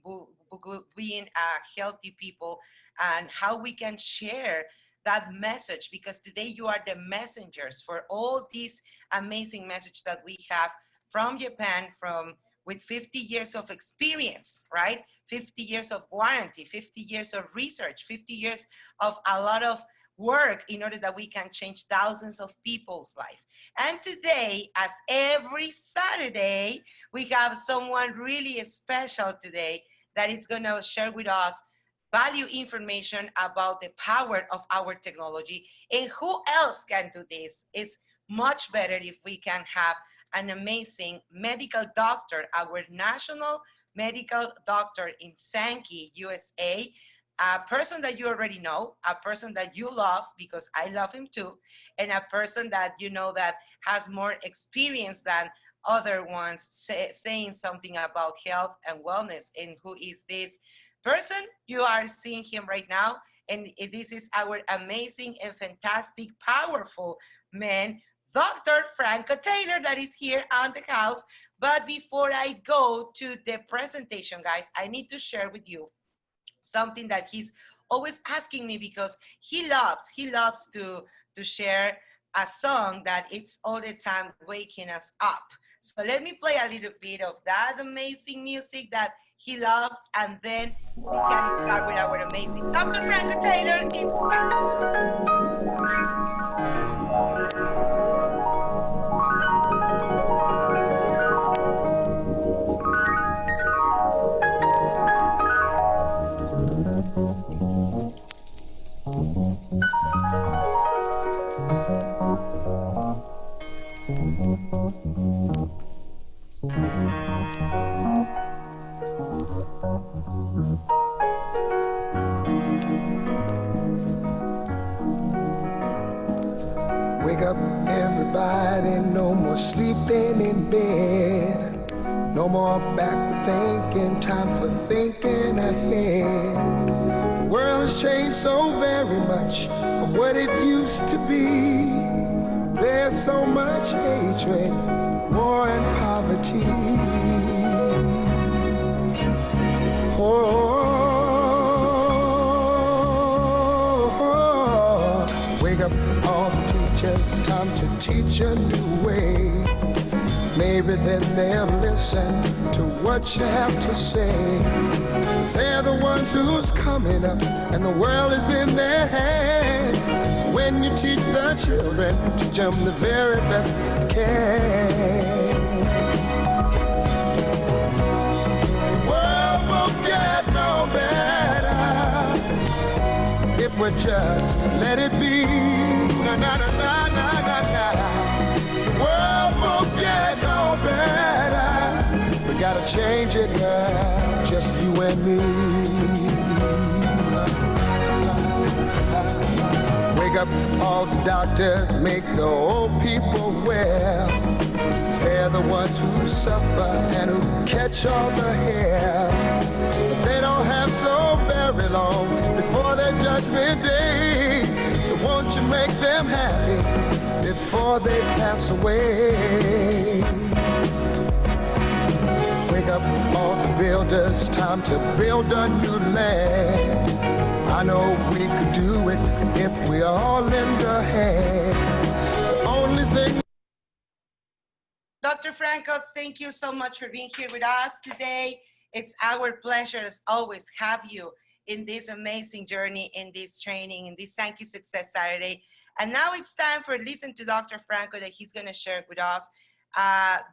being healthy people, and how we can share that message, because today you are the messengers for all these amazing message that we have from Japan, with 50 years of experience, right? 50 years of warranty, 50 years of research, 50 years of a lot of work in order that we can change thousands of people's life. And today, as every Saturday, we have someone really special today that is going to share with us value information about the power of our technology. And who else can do this? It's much better if we can have an amazing medical doctor, our national medical doctor in Sankey, USA, a person that you already know, a person that you love because I love him too, and a person that you know that has more experience than other ones saying something about health and wellness. And who is this person? You are seeing him right now, and this is our amazing and fantastic, powerful man, Dr. Franco Taylor, that is here on the house. But before I go to the presentation, guys, I need to share with you something that he's always asking me, because he loves to share a song that it's all the time waking us up. So let me play a little bit of that amazing music that he loves, and then we can start with our amazing Dr. Franco Taylor. Wake up, everybody, no more sleeping in bed. No more backward thinking, time for thinking ahead. The world has changed so very much from what it used to be. There's so much hatred, war and poverty. Wake up all the teachers, time to teach a new way. Maybe then they'll listen to what you have to say. They're the ones who's coming up, and the world is in their hands. When you teach the children, teach them the very best you can. The world won't get no better if we just let it be. Na na na na na na na. The world won't get no better. We gotta change it now, just you and me. Wake up all the doctors, make the old people well. They're the ones who suffer and who catch all the hair. But they don't have so very long before their judgment day. So won't you make them happy before they pass away? Wake up all the builders, time to build a new land. I know we could do it if we all lend a hand. The only thing. Dr. Franco, thank you so much for being here with us today. It's our pleasure, as always, have you in this amazing journey, in this training, in this Sankey Success Saturday. And now it's time for listen to Dr. Franco, that he's going to share with us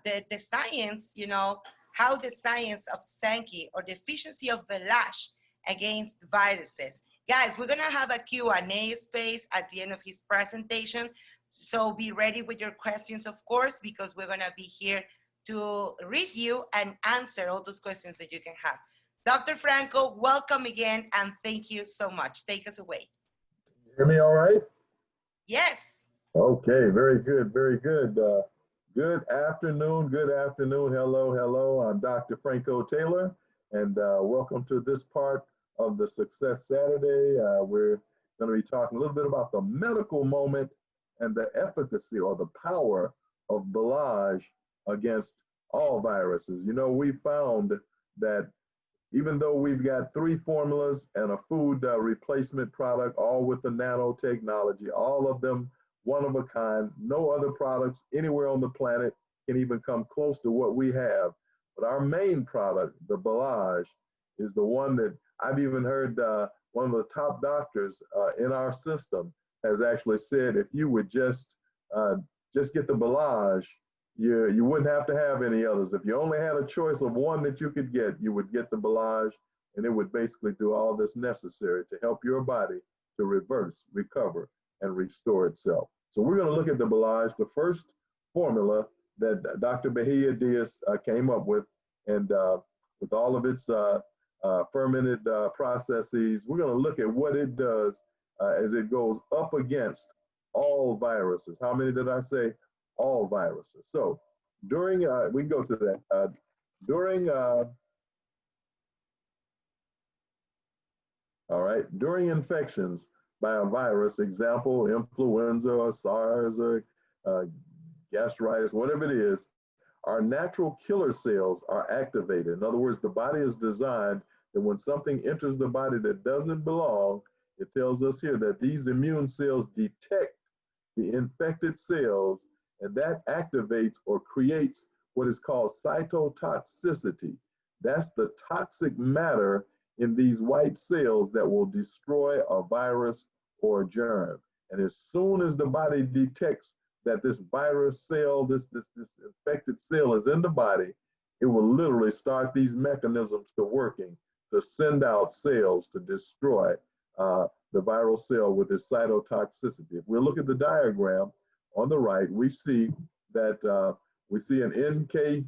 the science, you know, how the science of Sankey, or the efficiency of Velage against viruses. Guys, we're going to have a Q&A space at the end of his presentation. So be ready with your questions, of course, because we're going to be here to read you and answer all those questions that you can have. Dr. Franco, welcome again, and thank you so much. Take us away. Hear me all right? Yes. Okay, very good, very good. Good afternoon, hello, hello. I'm Dr. Franco Taylor, and welcome to this part of the Success Saturday. We're going to be talking a little bit about the medical moment and the efficacy or the power of Velage against all viruses. You know, we found that even though we've got 3 formulas and a food replacement product, all with the nanotechnology, all of them one of a kind, no other products anywhere on the planet can even come close to what we have. But our main product, the Velage, is the one that I've even heard one of the top doctors in our system has actually said if you would just get the Balaj, you wouldn't have to have any others. If you only had a choice of one that you could get, you would get the Balaj, and it would basically do all this necessary to help your body to reverse, recover, and restore itself. So we're going to look at the Balaj, the first formula that Dr. Bahia Diaz came up with, and with all of its fermented processes, we're going to look at what it does as it goes up against all viruses. How many did I say? All viruses. So during, we can go to that. During infections by a virus, example, influenza or SARS or gastritis, whatever it is, our natural killer cells are activated. In other words, the body is designed that when something enters the body that doesn't belong, it tells us here that these immune cells detect the infected cells, and that activates or creates what is called cytotoxicity. That's the toxic matter in these white cells that will destroy a virus or a germ. And as soon as the body detects that this virus cell, this infected cell is in the body, it will literally start these mechanisms to working to send out cells to destroy the viral cell with its cytotoxicity. If we look at the diagram on the right, we see that we see an NK,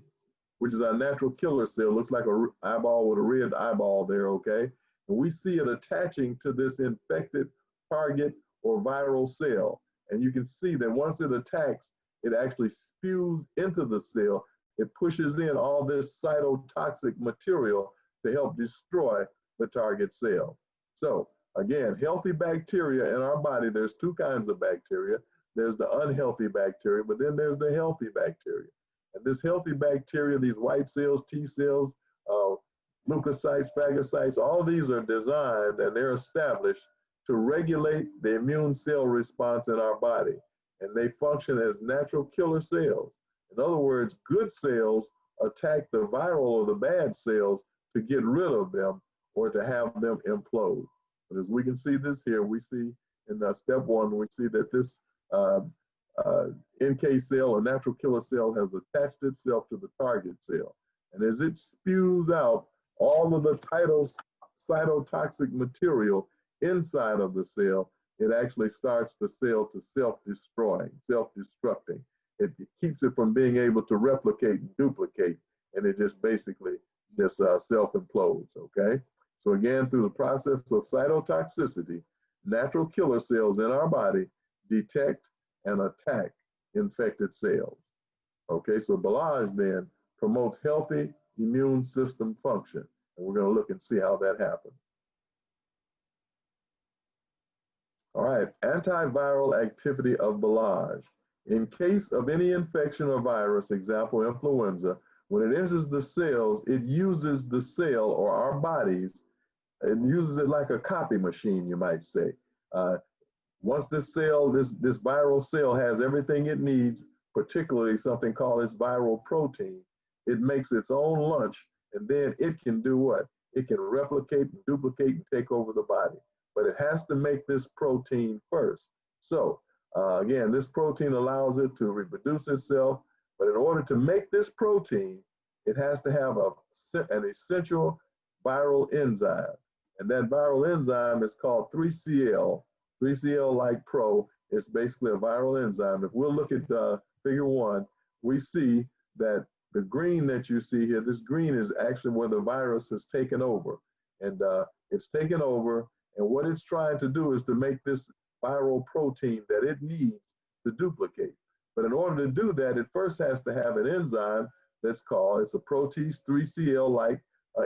which is our natural killer cell, looks like an eyeball with a red eyeball there, okay? And we see it attaching to this infected target or viral cell. And you can see that once it attacks, it actually spews into the cell. It pushes in all this cytotoxic material to help destroy the target cell. So again, healthy bacteria in our body, there's two kinds of bacteria. There's the unhealthy bacteria, but then there's the healthy bacteria. And this healthy bacteria, these white cells, T cells, leukocytes, phagocytes, all these are designed and they're established to regulate the immune cell response in our body. And they function as natural killer cells. In other words, good cells attack the viral or the bad cells to get rid of them or to have them implode. But as we can see this here, we see in step one, we see that this NK cell or natural killer cell has attached itself to the target cell. And as it spews out all of the cytotoxic material inside of the cell, it actually starts the cell to self-destroying, self-destructing. It keeps it from being able to replicate and duplicate, and it just basically just self-implodes, okay? So again, through the process of cytotoxicity, natural killer cells in our body detect and attack infected cells. Okay, so Balaj then promotes healthy immune system function. And we're going to look and see how that happens. All right, antiviral activity of Balaj. In case of any infection or virus, example, influenza, when it enters the cells, it uses the cell or our bodies, it uses it like a copy machine, you might say. Once this cell, this viral cell has everything it needs, particularly something called its viral protein, it makes its own lunch, and then it can do what? It can replicate and duplicate and take over the body. But it has to make this protein first. So again, this protein allows it to reproduce itself, but in order to make this protein, it has to have an essential viral enzyme. And that viral enzyme is called 3CL. 3CL like Pro, it's basically a viral enzyme. If we'll look at figure 1, we see that the green that you see here, this green is actually where the virus has taken over. And it's taken over, and what it's trying to do is to make this viral protein that it needs to duplicate. But in order to do that, it first has to have an enzyme that's called, it's a protease 3CL like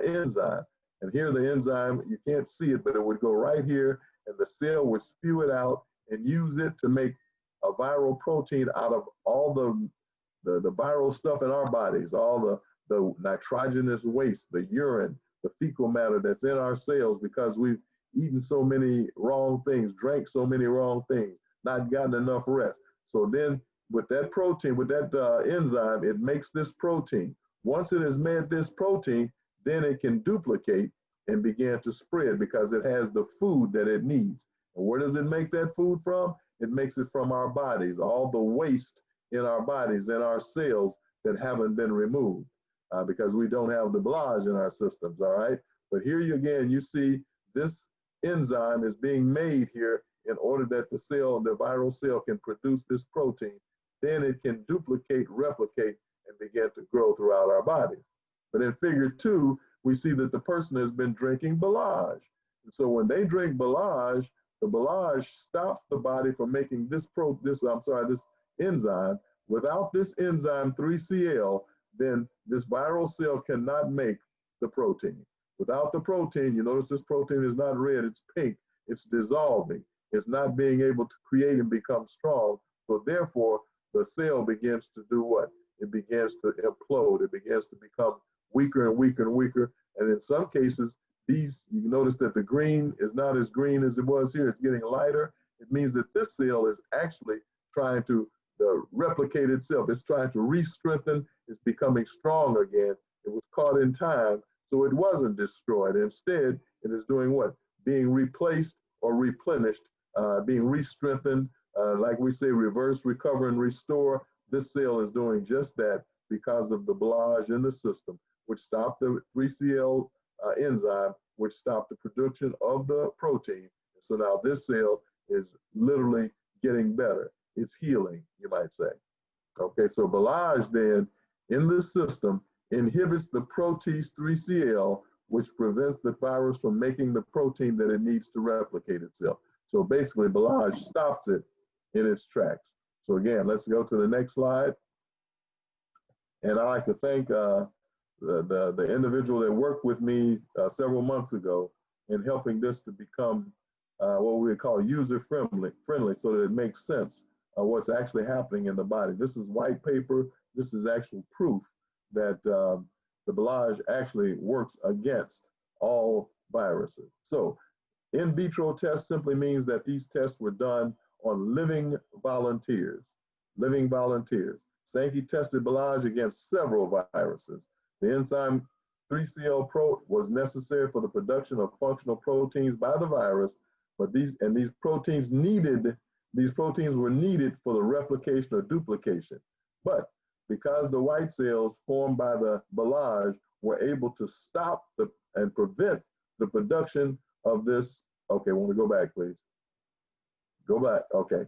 enzyme. And here the enzyme, you can't see it, but it would go right here, and the cell would spew it out and use it to make a viral protein out of all the viral stuff in our bodies, all the nitrogenous waste, the urine, the fecal matter that's in our cells because we've eaten so many wrong things, drank so many wrong things, not gotten enough rest. So then with that protein, with that enzyme, it makes this protein. Once it has made this protein, then it can duplicate and begin to spread because it has the food that it needs. And where does it make that food from? It makes it from our bodies, all the waste in our bodies, in our cells that haven't been removed because we don't have the Balaj in our systems, all right? But here you again, you see this enzyme is being made here in order that the cell, the viral cell, can produce this protein. Then it can duplicate, replicate, and begin to grow throughout our bodies. But in figure 2, we see that the person has been drinking Balaj. And so when they drink Balaj, the Balaj stops the body from making this enzyme. Without this enzyme 3CL, then this viral cell cannot make the protein. Without the protein, you notice this protein is not red, it's pink, it's dissolving. It's not being able to create and become strong. So therefore, the cell begins to do what? It begins to implode. It begins to become weaker and weaker and weaker. And in some cases, you notice that the green is not as green as it was here. It's getting lighter. It means that this cell is actually trying to replicate itself. It's trying to re-strengthen. It's becoming strong again. It was caught in time, so it wasn't destroyed. Instead, it is doing what? Being replaced or replenished, being re-strengthened. Like we say, reverse, recover, and restore. This cell is doing just that because of the Balaj in the system, which stopped the 3CL enzyme, which stopped the production of the protein. So now this cell is literally getting better. It's healing, you might say. Okay, so Balaj then in the system inhibits the protease 3CL, which prevents the virus from making the protein that it needs to replicate itself. So basically, Balaj stops it in its tracks. So again, let's go to the next slide. And I'd like to thank the individual that worked with me several months ago in helping this to become what we would call user-friendly so that it makes sense of what's actually happening in the body. This is white paper. This is actual proof that the Balaj actually works against all viruses. So in vitro tests simply means that these tests were done on living volunteers. Sankey tested Balaj against several viruses. The enzyme 3CL Pro was necessary for the production of functional proteins by the virus, but these proteins were needed for the replication or duplication. But because the white cells formed by the Balaj were able to stop and prevent the production of this, okay, want to go back, please. Go back, okay.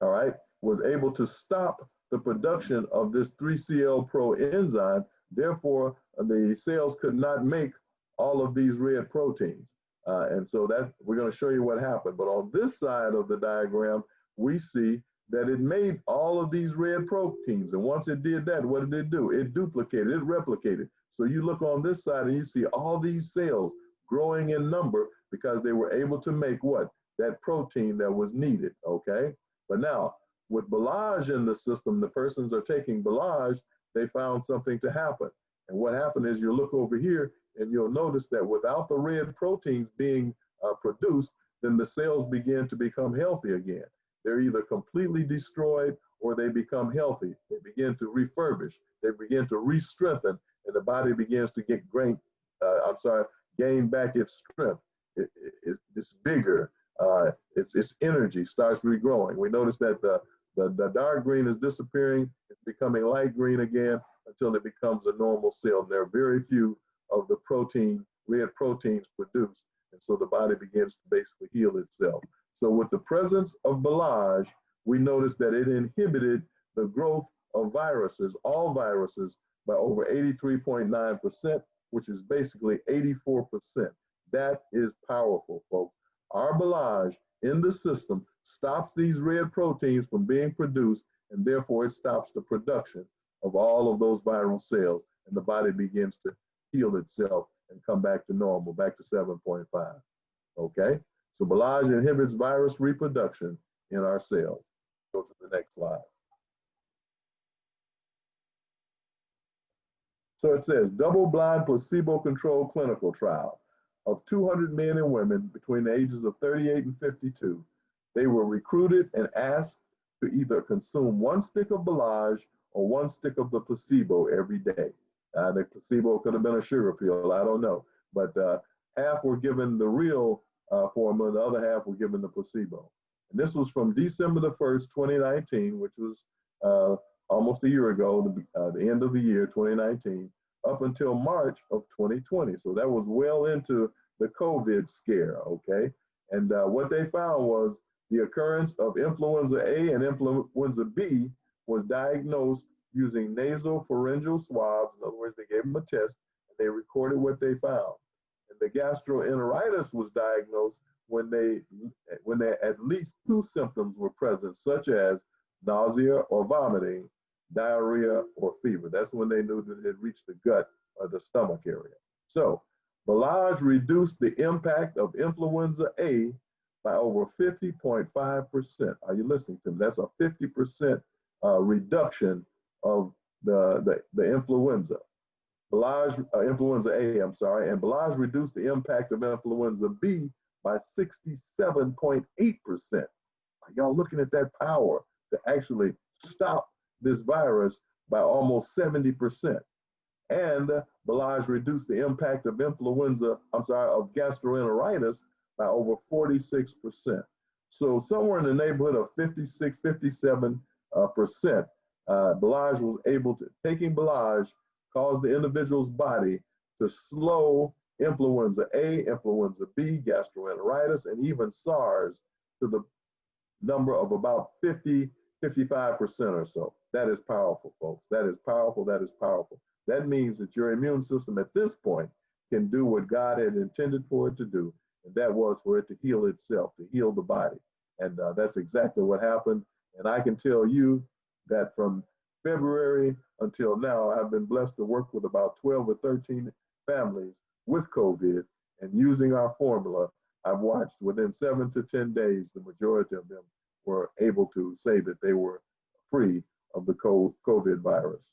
All right, was able to stop the production of this 3CL Pro enzyme. Therefore, the cells could not make all of these red proteins. And so that we're going to show you what happened. But on this side of the diagram, we see that it made all of these red proteins. And once it did that, what did it do? It duplicated, it replicated. So you look on this side and you see all these cells growing in number because they were able to make what? That protein that was needed, okay? But now, with Balaj in the system, the persons are taking Balaj, they found something to happen. And what happened is you look over here and you'll notice that without the red proteins being produced, then the cells begin to become healthy again. They're either completely destroyed or they become healthy. They begin to refurbish. They begin to re-strengthen, and the body begins to gain back its strength. It's bigger. Its energy starts regrowing. We notice that the dark green is disappearing. It's becoming light green again until it becomes a normal cell. And there are very few of the red proteins produced. And so the body begins to basically heal itself. So with the presence of Balaj, we notice that it inhibited the growth of viruses, all viruses, by over 83.9%, which is basically 84%. That is powerful, folks. Our Balaj in the system stops these red proteins from being produced, and therefore it stops the production of all of those viral cells, and the body begins to heal itself and come back to normal, back to 7.5. Okay? So Balaj inhibits virus reproduction in our cells. Go to the next slide. So it says, double-blind placebo-controlled clinical trial of 200 men and women between the ages of 38 and 52. They were recruited and asked to either consume 1 stick of Balaj or 1 stick of the placebo every day. The placebo could have been a sugar pill, I don't know. But half were given the real formula. The other half were given the placebo. And this was from December the 1st, 2019, which was almost a year ago, the end of the year, 2019, up until March of 2020. So that was well into the COVID scare, okay? And what they found was the occurrence of influenza A and influenza B was diagnosed using nasal pharyngeal swabs. In other words, they gave them a test and they recorded what they found. And the gastroenteritis was diagnosed when at least 2 symptoms were present, such as nausea or vomiting, diarrhea or fever. That's when they knew that it had reached the gut or the stomach area. So Balazs reduced the impact of influenza A by over 50.5%. Are you listening to me? That's a 50% reduction of the influenza. Influenza A, I'm sorry, and Balazs reduced the impact of influenza B by 67.8%. Are y'all looking at that power to actually stop this virus by almost 70%? And Balazs reduced the impact of of gastroenteritis by over 46%. So somewhere in the neighborhood of 56, 57%, Balazs was able to, taking Balazs caused the individual's body to slow influenza A, influenza B, gastroenteritis, and even SARS to the number of about 50, 55% or so. That is powerful, folks. That is powerful. That is powerful. That means that your immune system at this point can do what God had intended for it to do, and that was for it to heal itself, to heal the body. And that's exactly what happened. And I can tell you that from February until now, I've been blessed to work with about 12 or 13 families with COVID, and using our formula, I've watched within 7 to 10 days, the majority of them were able to say that they were free of the COVID virus.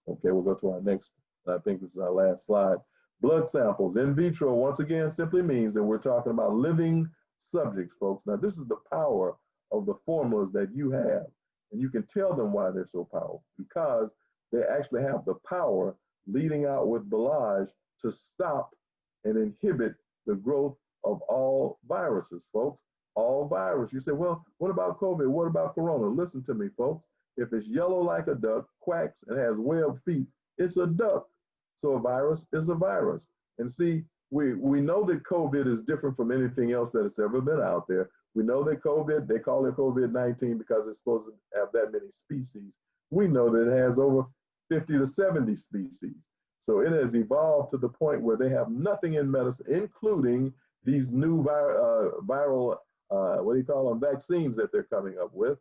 Okay, we'll go to our next, I think this is our last slide. Blood samples. In vitro, once again, simply means that we're talking about living subjects, folks. Now, this is the power of the formulas that you have. And you can tell them why they're so powerful, because they actually have the power leading out with Balazs to stop and inhibit the growth of all viruses, folks. All viruses. You say, well, what about COVID? What about Corona? Listen to me, folks. If it's yellow like a duck, quacks, and has webbed feet, it's a duck. So a virus is a virus. And see, we know that COVID is different from anything else that has ever been out there. We know that COVID, they call it COVID-19 because it's supposed to have that many species. We know that it has over 50 to 70 species. So it has evolved to the point where they have nothing in medicine, including these new viral, vaccines that they're coming up with.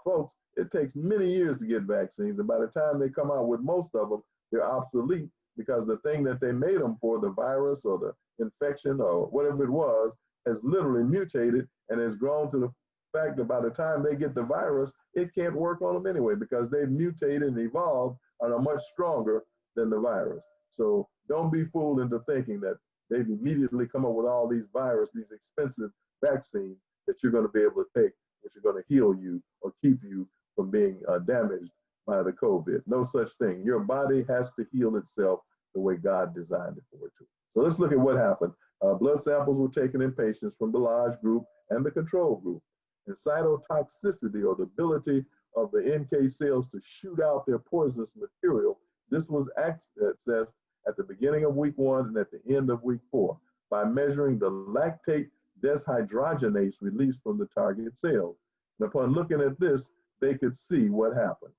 Folks, it takes many years to get vaccines, and by the time they come out with most of them, they're obsolete because the thing that they made them for, the virus or the infection or whatever it was, has literally mutated and has grown to the fact that by the time they get the virus, it can't work on them anyway because they've mutated and evolved and are much stronger than the virus. So don't be fooled into thinking that they've immediately come up with all these these expensive vaccines that you're going to be able to take, which are going to heal you or keep you from being damaged by the COVID. No such thing. Your body has to heal itself the way God designed it for it to. So let's look at what happened. Blood samples were taken in patients from the Balazs group and the control group. And cytotoxicity, or the ability of the NK cells to shoot out their poisonous material, this was assessed at the beginning of week 1 and at the end of week 4 by measuring the lactate deshydrogenase released from the target cells. And upon looking at this, they could see what happened.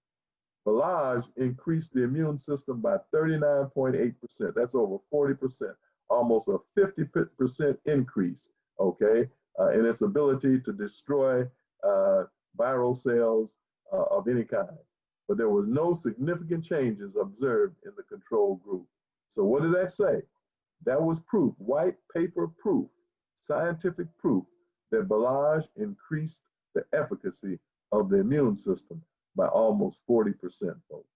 Balazs increased the immune system by 39.8%. That's over 40%, almost a 50% increase, okay, in its ability to destroy viral cells of any kind. But there was no significant changes observed in the control group. So what did that say? That was proof, white paper proof, scientific proof that Balazs increased the efficacy of the immune system by almost 40%, folks.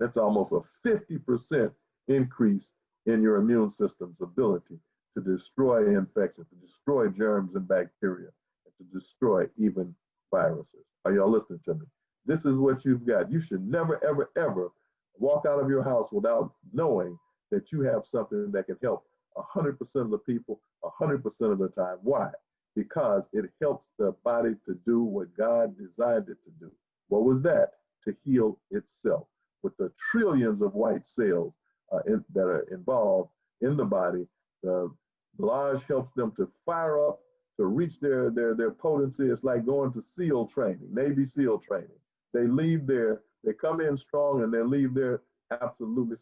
That's almost a 50% increase in your immune system's ability to destroy infections, to destroy germs and bacteria, and to destroy even viruses. Are y'all listening to me? This is what you've got. You should never, ever, ever walk out of your house without knowing that you have something that can help 100% of the people, 100% of the time. Why? Because it helps the body to do what God designed it to do. What was that? To heal itself. With the trillions of white cells that are involved in the body, the Blage helps them to fire up, to reach their potency. It's like going to SEAL training, Navy SEAL training. They leave there, they come in strong, and they leave there absolutely,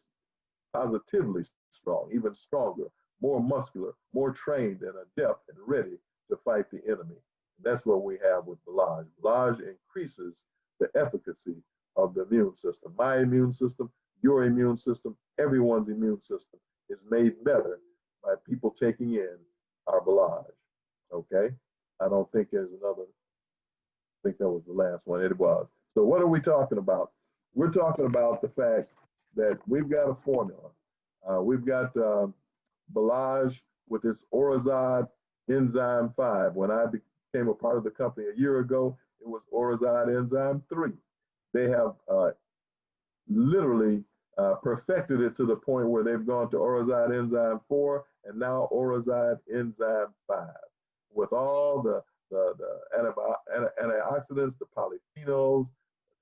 positively strong, even stronger, more muscular, more trained and adept and ready to fight the enemy. That's what we have with Blage. Blage increases the efficacy of the immune system. My immune system, your immune system, everyone's immune system is made better by people taking in our Blage. Okay? I don't think there's another. I think that was the last one. It was. So what are we talking about? We're talking about the fact that we've got a formula. We've got Blage with its Orazade enzyme 5. When I became a part of the company a year ago, it was Orazade enzyme 3. They have literally perfected it to the point where they've gone to Orazade enzyme 4 and now Orazade enzyme 5. With all the antioxidants, the polyphenols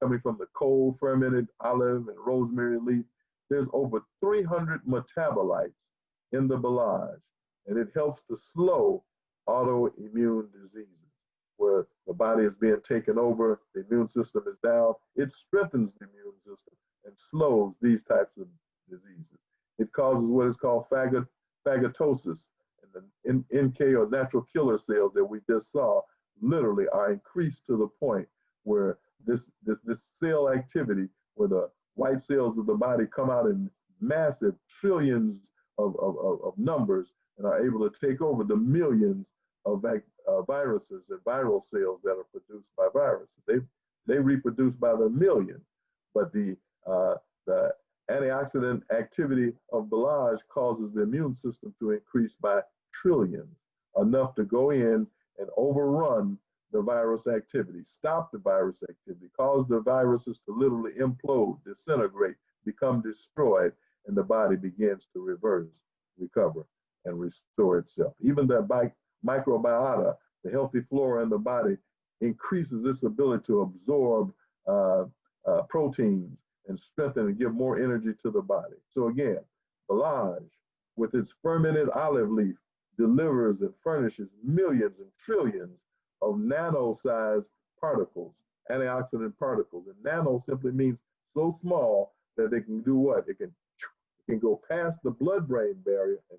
coming from the cold fermented olive and rosemary leaf. There's over 300 metabolites in the Blage, and it helps to slow autoimmune diseases where the body is being taken over, the immune system is down. It strengthens the immune system and slows these types of diseases. It causes what is called phagocytosis, and the NK or natural killer cells that we just saw literally are increased to the point where this cell activity, where the white cells of the body come out in massive trillions of numbers and are able to take over the millions of viruses and viral cells that are produced by viruses. They reproduce by the millions, but the antioxidant activity of Blage causes the immune system to increase by trillions, enough to go in and overrun the virus activity, stop the virus activity, cause the viruses to literally implode, disintegrate, become destroyed, and the body begins to reverse, recover, and restore itself. Even the microbiota, the healthy flora in the body, increases its ability to absorb proteins and strengthen and give more energy to the body. So again, Blage, with its fermented olive leaf, delivers and furnishes millions and trillions of nano-sized particles, antioxidant particles. And nano simply means so small that they can do what? It can go past the blood-brain barrier and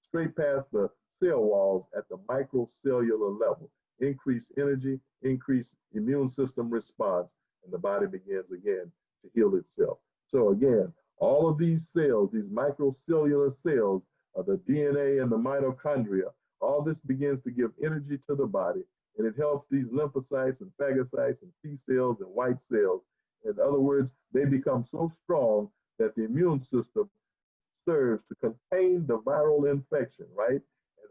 straight past the cell walls at the microcellular level. Increase energy, increase immune system response, and the body begins again to heal itself. So again, all of these cells, these microcellular cells, the DNA and the mitochondria, all this begins to give energy to the body, and it helps these lymphocytes and phagocytes and T cells and white cells. In other words, they become so strong that the immune system serves to contain the viral infection, right?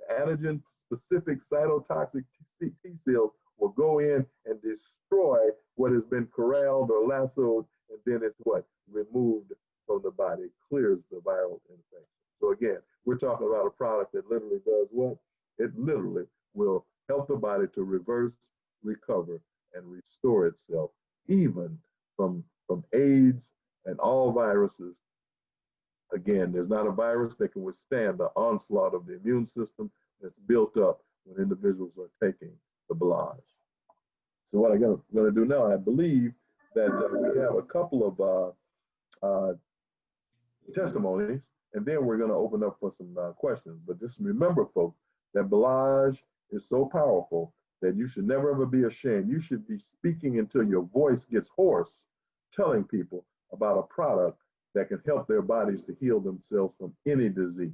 And antigen-specific cytotoxic T cells will go in and destroy what has been corralled or lassoed, and then it's what? Removed from the body, clears the viral infection. So again, we're talking about a product that literally does what? It literally will help the body to reverse, recover, and restore itself, even from AIDS and all viruses. Again, there's not a virus that can withstand the onslaught of the immune system that's built up when individuals are taking the Blage. So what I'm going to do now, I believe that we have a couple of testimonies, and then we're going to open up for some questions. But just remember, folks, that Blage is so powerful that you should never ever be ashamed. You should be speaking until your voice gets hoarse, telling people about a product that can help their bodies to heal themselves from any disease.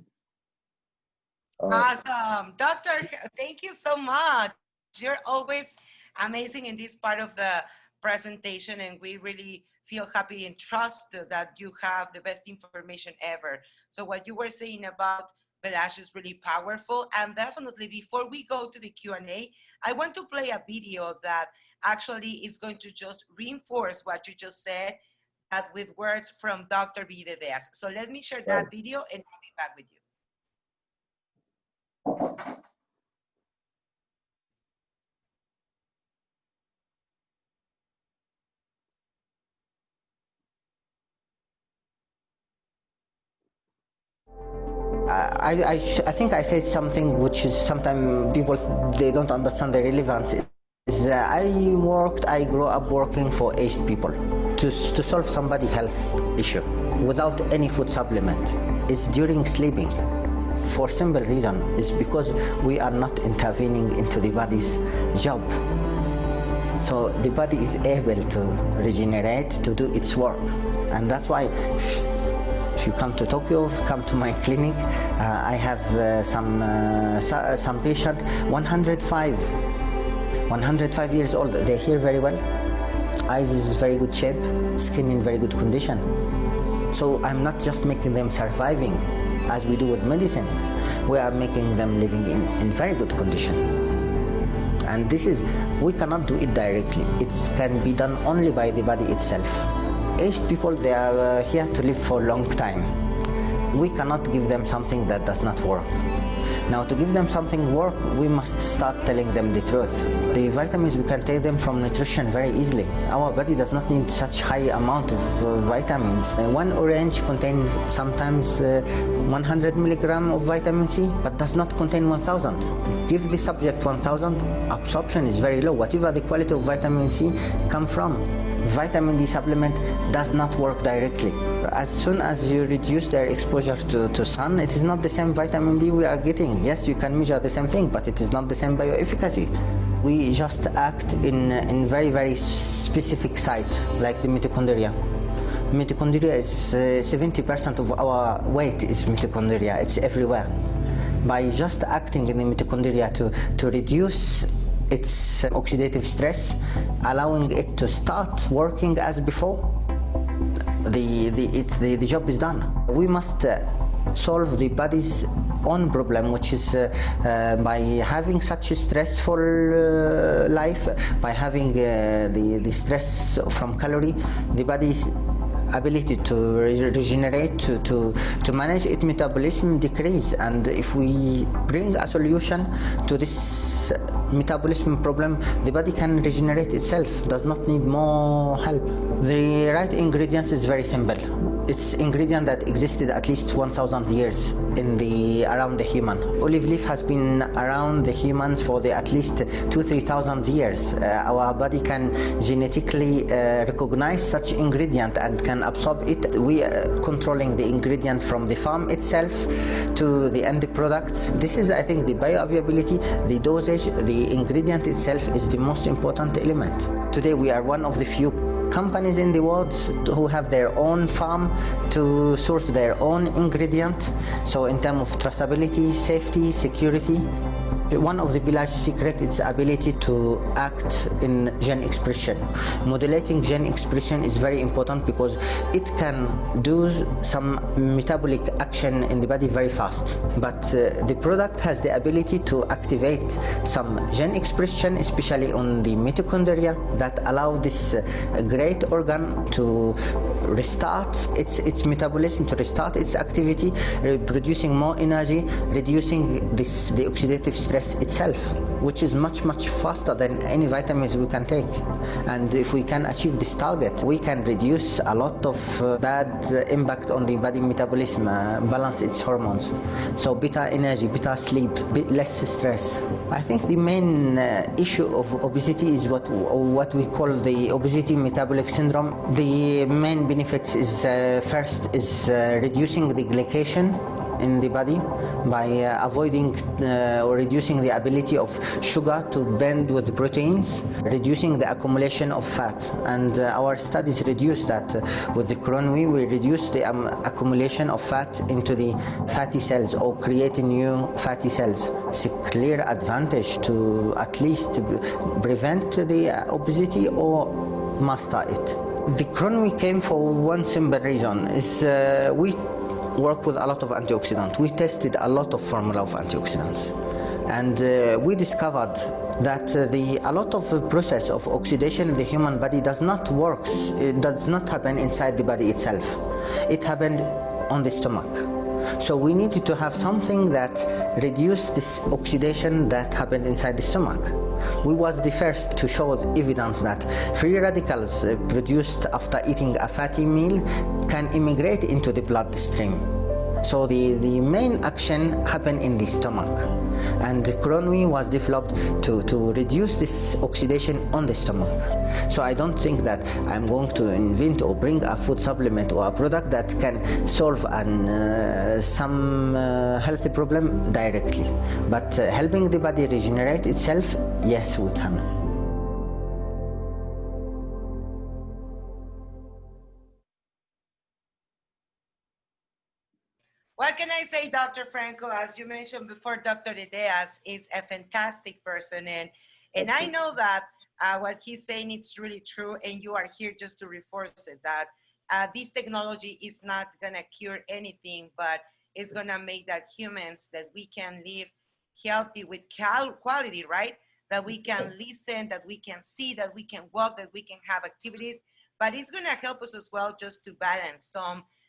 Awesome. Doctor, thank you so much. You're always amazing in this part of the presentation, and we really feel happy and trust that you have the best information ever. So what you were saying about Blage is really powerful. And definitely before we go to the Q&A, I want to play a video that actually is going to just reinforce what you just said, with words from Dr. Vide Deas. So let me share that video and I'll be back with you. I think I said something which is sometimes people, they don't understand the relevance. I grew up working for aged people to solve somebody's health issue without any food supplement. It's during sleeping. For simple reason, is because we are not intervening into the body's job. So the body is able to regenerate, to do its work. And that's why if you come to Tokyo, come to my clinic, I have some patient, 105 years old. They hear very well. Eyes is very good shape, skin in very good condition. So I'm not just making them surviving as we do with medicine. We are making them living in very good condition. And this is, we cannot do it directly. It can be done only by the body itself. Aged people, they are here to live for a long time. We cannot give them something that does not work. Now, to give them something work, we must start telling them the truth. The vitamins, we can take them from nutrition very easily. Our body does not need such high amount of vitamins. One orange contains sometimes 100 milligram of vitamin C, but does not contain 1,000. Give the subject 1,000, absorption is very low. Whatever the quality of vitamin C come from, vitamin D supplement does not work directly. As soon as you reduce their exposure to sun, it is not the same vitamin D we are getting. Yes, you can measure the same thing, but it is not the same bioefficacy. We just act in very, very specific site, like the mitochondria. Mitochondria is 70% of our weight is mitochondria. It's everywhere. By just acting in the mitochondria to reduce its oxidative stress, allowing it to start working as before, the job is done. We must solve the body's own problem, which is by having such a stressful life, by having the stress from calorie, the body's ability to regenerate, to manage its metabolism decrease. And if we bring a solution to this metabolism problem, the body can regenerate itself, does not need more help. The right ingredients is very simple. It's ingredient that existed at least 1,000 years around the human. Olive leaf has been around the humans for at least 2,000-3,000 years. Our body can genetically recognize such ingredient and can absorb it. We are controlling the ingredient from the farm itself to the end products. This is, I think, the bioavailability, the dosage, the ingredient itself is the most important element. Today we are one of the few companies in the world who have their own farm to source their own ingredient. So in terms of traceability, safety, security, one of the biggest secrets is ability to act in gene expression. Modulating gene expression is very important because it can do some metabolic action in the body very fast. But the product has the ability to activate some gene expression, especially on the mitochondria, that allow this great organ to restart its metabolism, to restart its activity, producing more energy, reducing the oxidative stress itself, which is much faster than any vitamins we can take. And if we can achieve this target, we can reduce a lot of bad impact on the body metabolism, balance its hormones. So better energy, better sleep, less stress. I think the main issue of obesity is what we call the obesity metabolic syndrome. The main benefits is first is reducing the glycation in the body by avoiding or reducing the ability of sugar to bend with proteins, reducing the accumulation of fat. And our studies reduce that with the Crohn's. We reduce the accumulation of fat into the fatty cells or creating new fatty cells. It's a clear advantage to at least prevent the obesity or master it. The Crohn's came for one simple reason, is we work with a lot of antioxidants. We tested a lot of formula of antioxidants, and we discovered that a lot of process of oxidation in the human body does not work. It does not happen inside the body itself. It happened on the stomach. So we needed to have something that reduced this oxidation that happened inside the stomach. We was the first to show evidence that free radicals produced after eating a fatty meal can immigrate into the bloodstream. So the main action happened in the stomach, and Cronwy was developed to reduce this oxidation on the stomach. So I don't think that I'm going to invent or bring a food supplement or a product that can solve some healthy problem directly, but helping the body regenerate itself, yes, we can. What can I say, Dr. Franco? As you mentioned before, Dr. Ideas is a fantastic person, and I know that what he's saying is really true, and you are here just to reinforce it, that this technology is not gonna cure anything, but it's gonna make that humans, that we can live healthy with quality, right? That we can listen, that we can see, that we can walk, that we can have activities, but it's gonna help us as well just to balance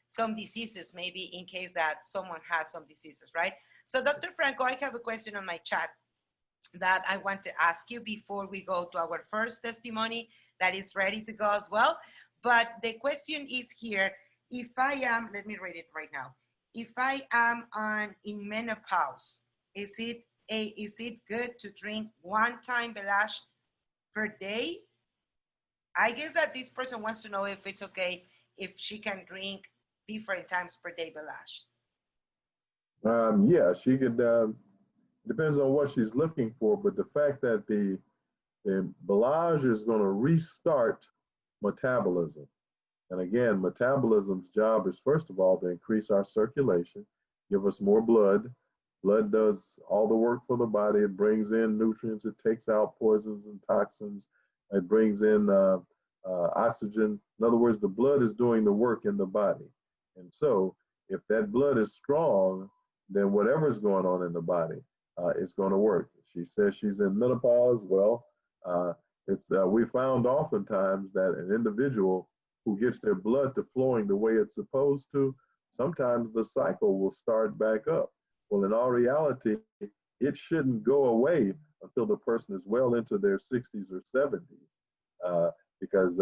some diseases, maybe in case that someone has some diseases, right? So Dr. Franco, I have a question on my chat that I want to ask you before we go to our first testimony that is ready to go as well. But the question is here, if I am, let me read it right now. If I am in menopause, is it good to drink 1 time Belash per day? I guess that this person wants to know if it's okay if she can drink different times per day Belash. Yeah, she could, depends on what she's looking for, but the fact that the Belash is going to restart metabolism. And again, metabolism's job is, first of all, to increase our circulation, give us more blood. Blood does all the work for the body. It brings in nutrients, it takes out poisons and toxins, it brings in oxygen. In other words, the blood is doing the work in the body. And so if that blood is strong, then whatever's going on in the body is going to work. She says she's in menopause. Well, we found oftentimes that an individual who gets their blood to flowing the way it's supposed to, sometimes the cycle will start back up. Well, in all reality, it shouldn't go away until the person is well into their 60s or 70s, because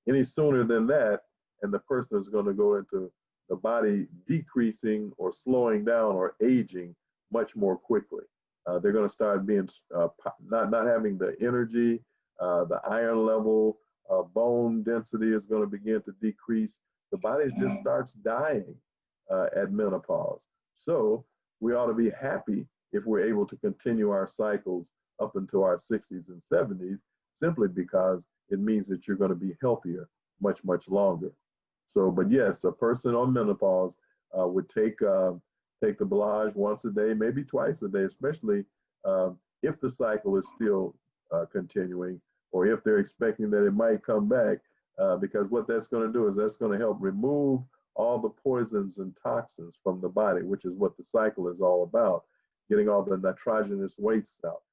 any sooner than that, and the person is going to go into the body decreasing or slowing down or aging much more quickly. They're going to start being not having the energy, the iron level, bone density is going to begin to decrease. The body just starts dying at menopause. So we ought to be happy if we're able to continue our cycles up into our 60s and 70s, simply because it means that you're going to be healthier much, much longer. So, but yes, a person on menopause would take the Belash once a day, maybe twice a day, especially if the cycle is still continuing, or if they're expecting that it might come back, because what that's going to do is that's going to help remove all the poisons and toxins from the body, which is what the cycle is all about, getting all the nitrogenous waste out.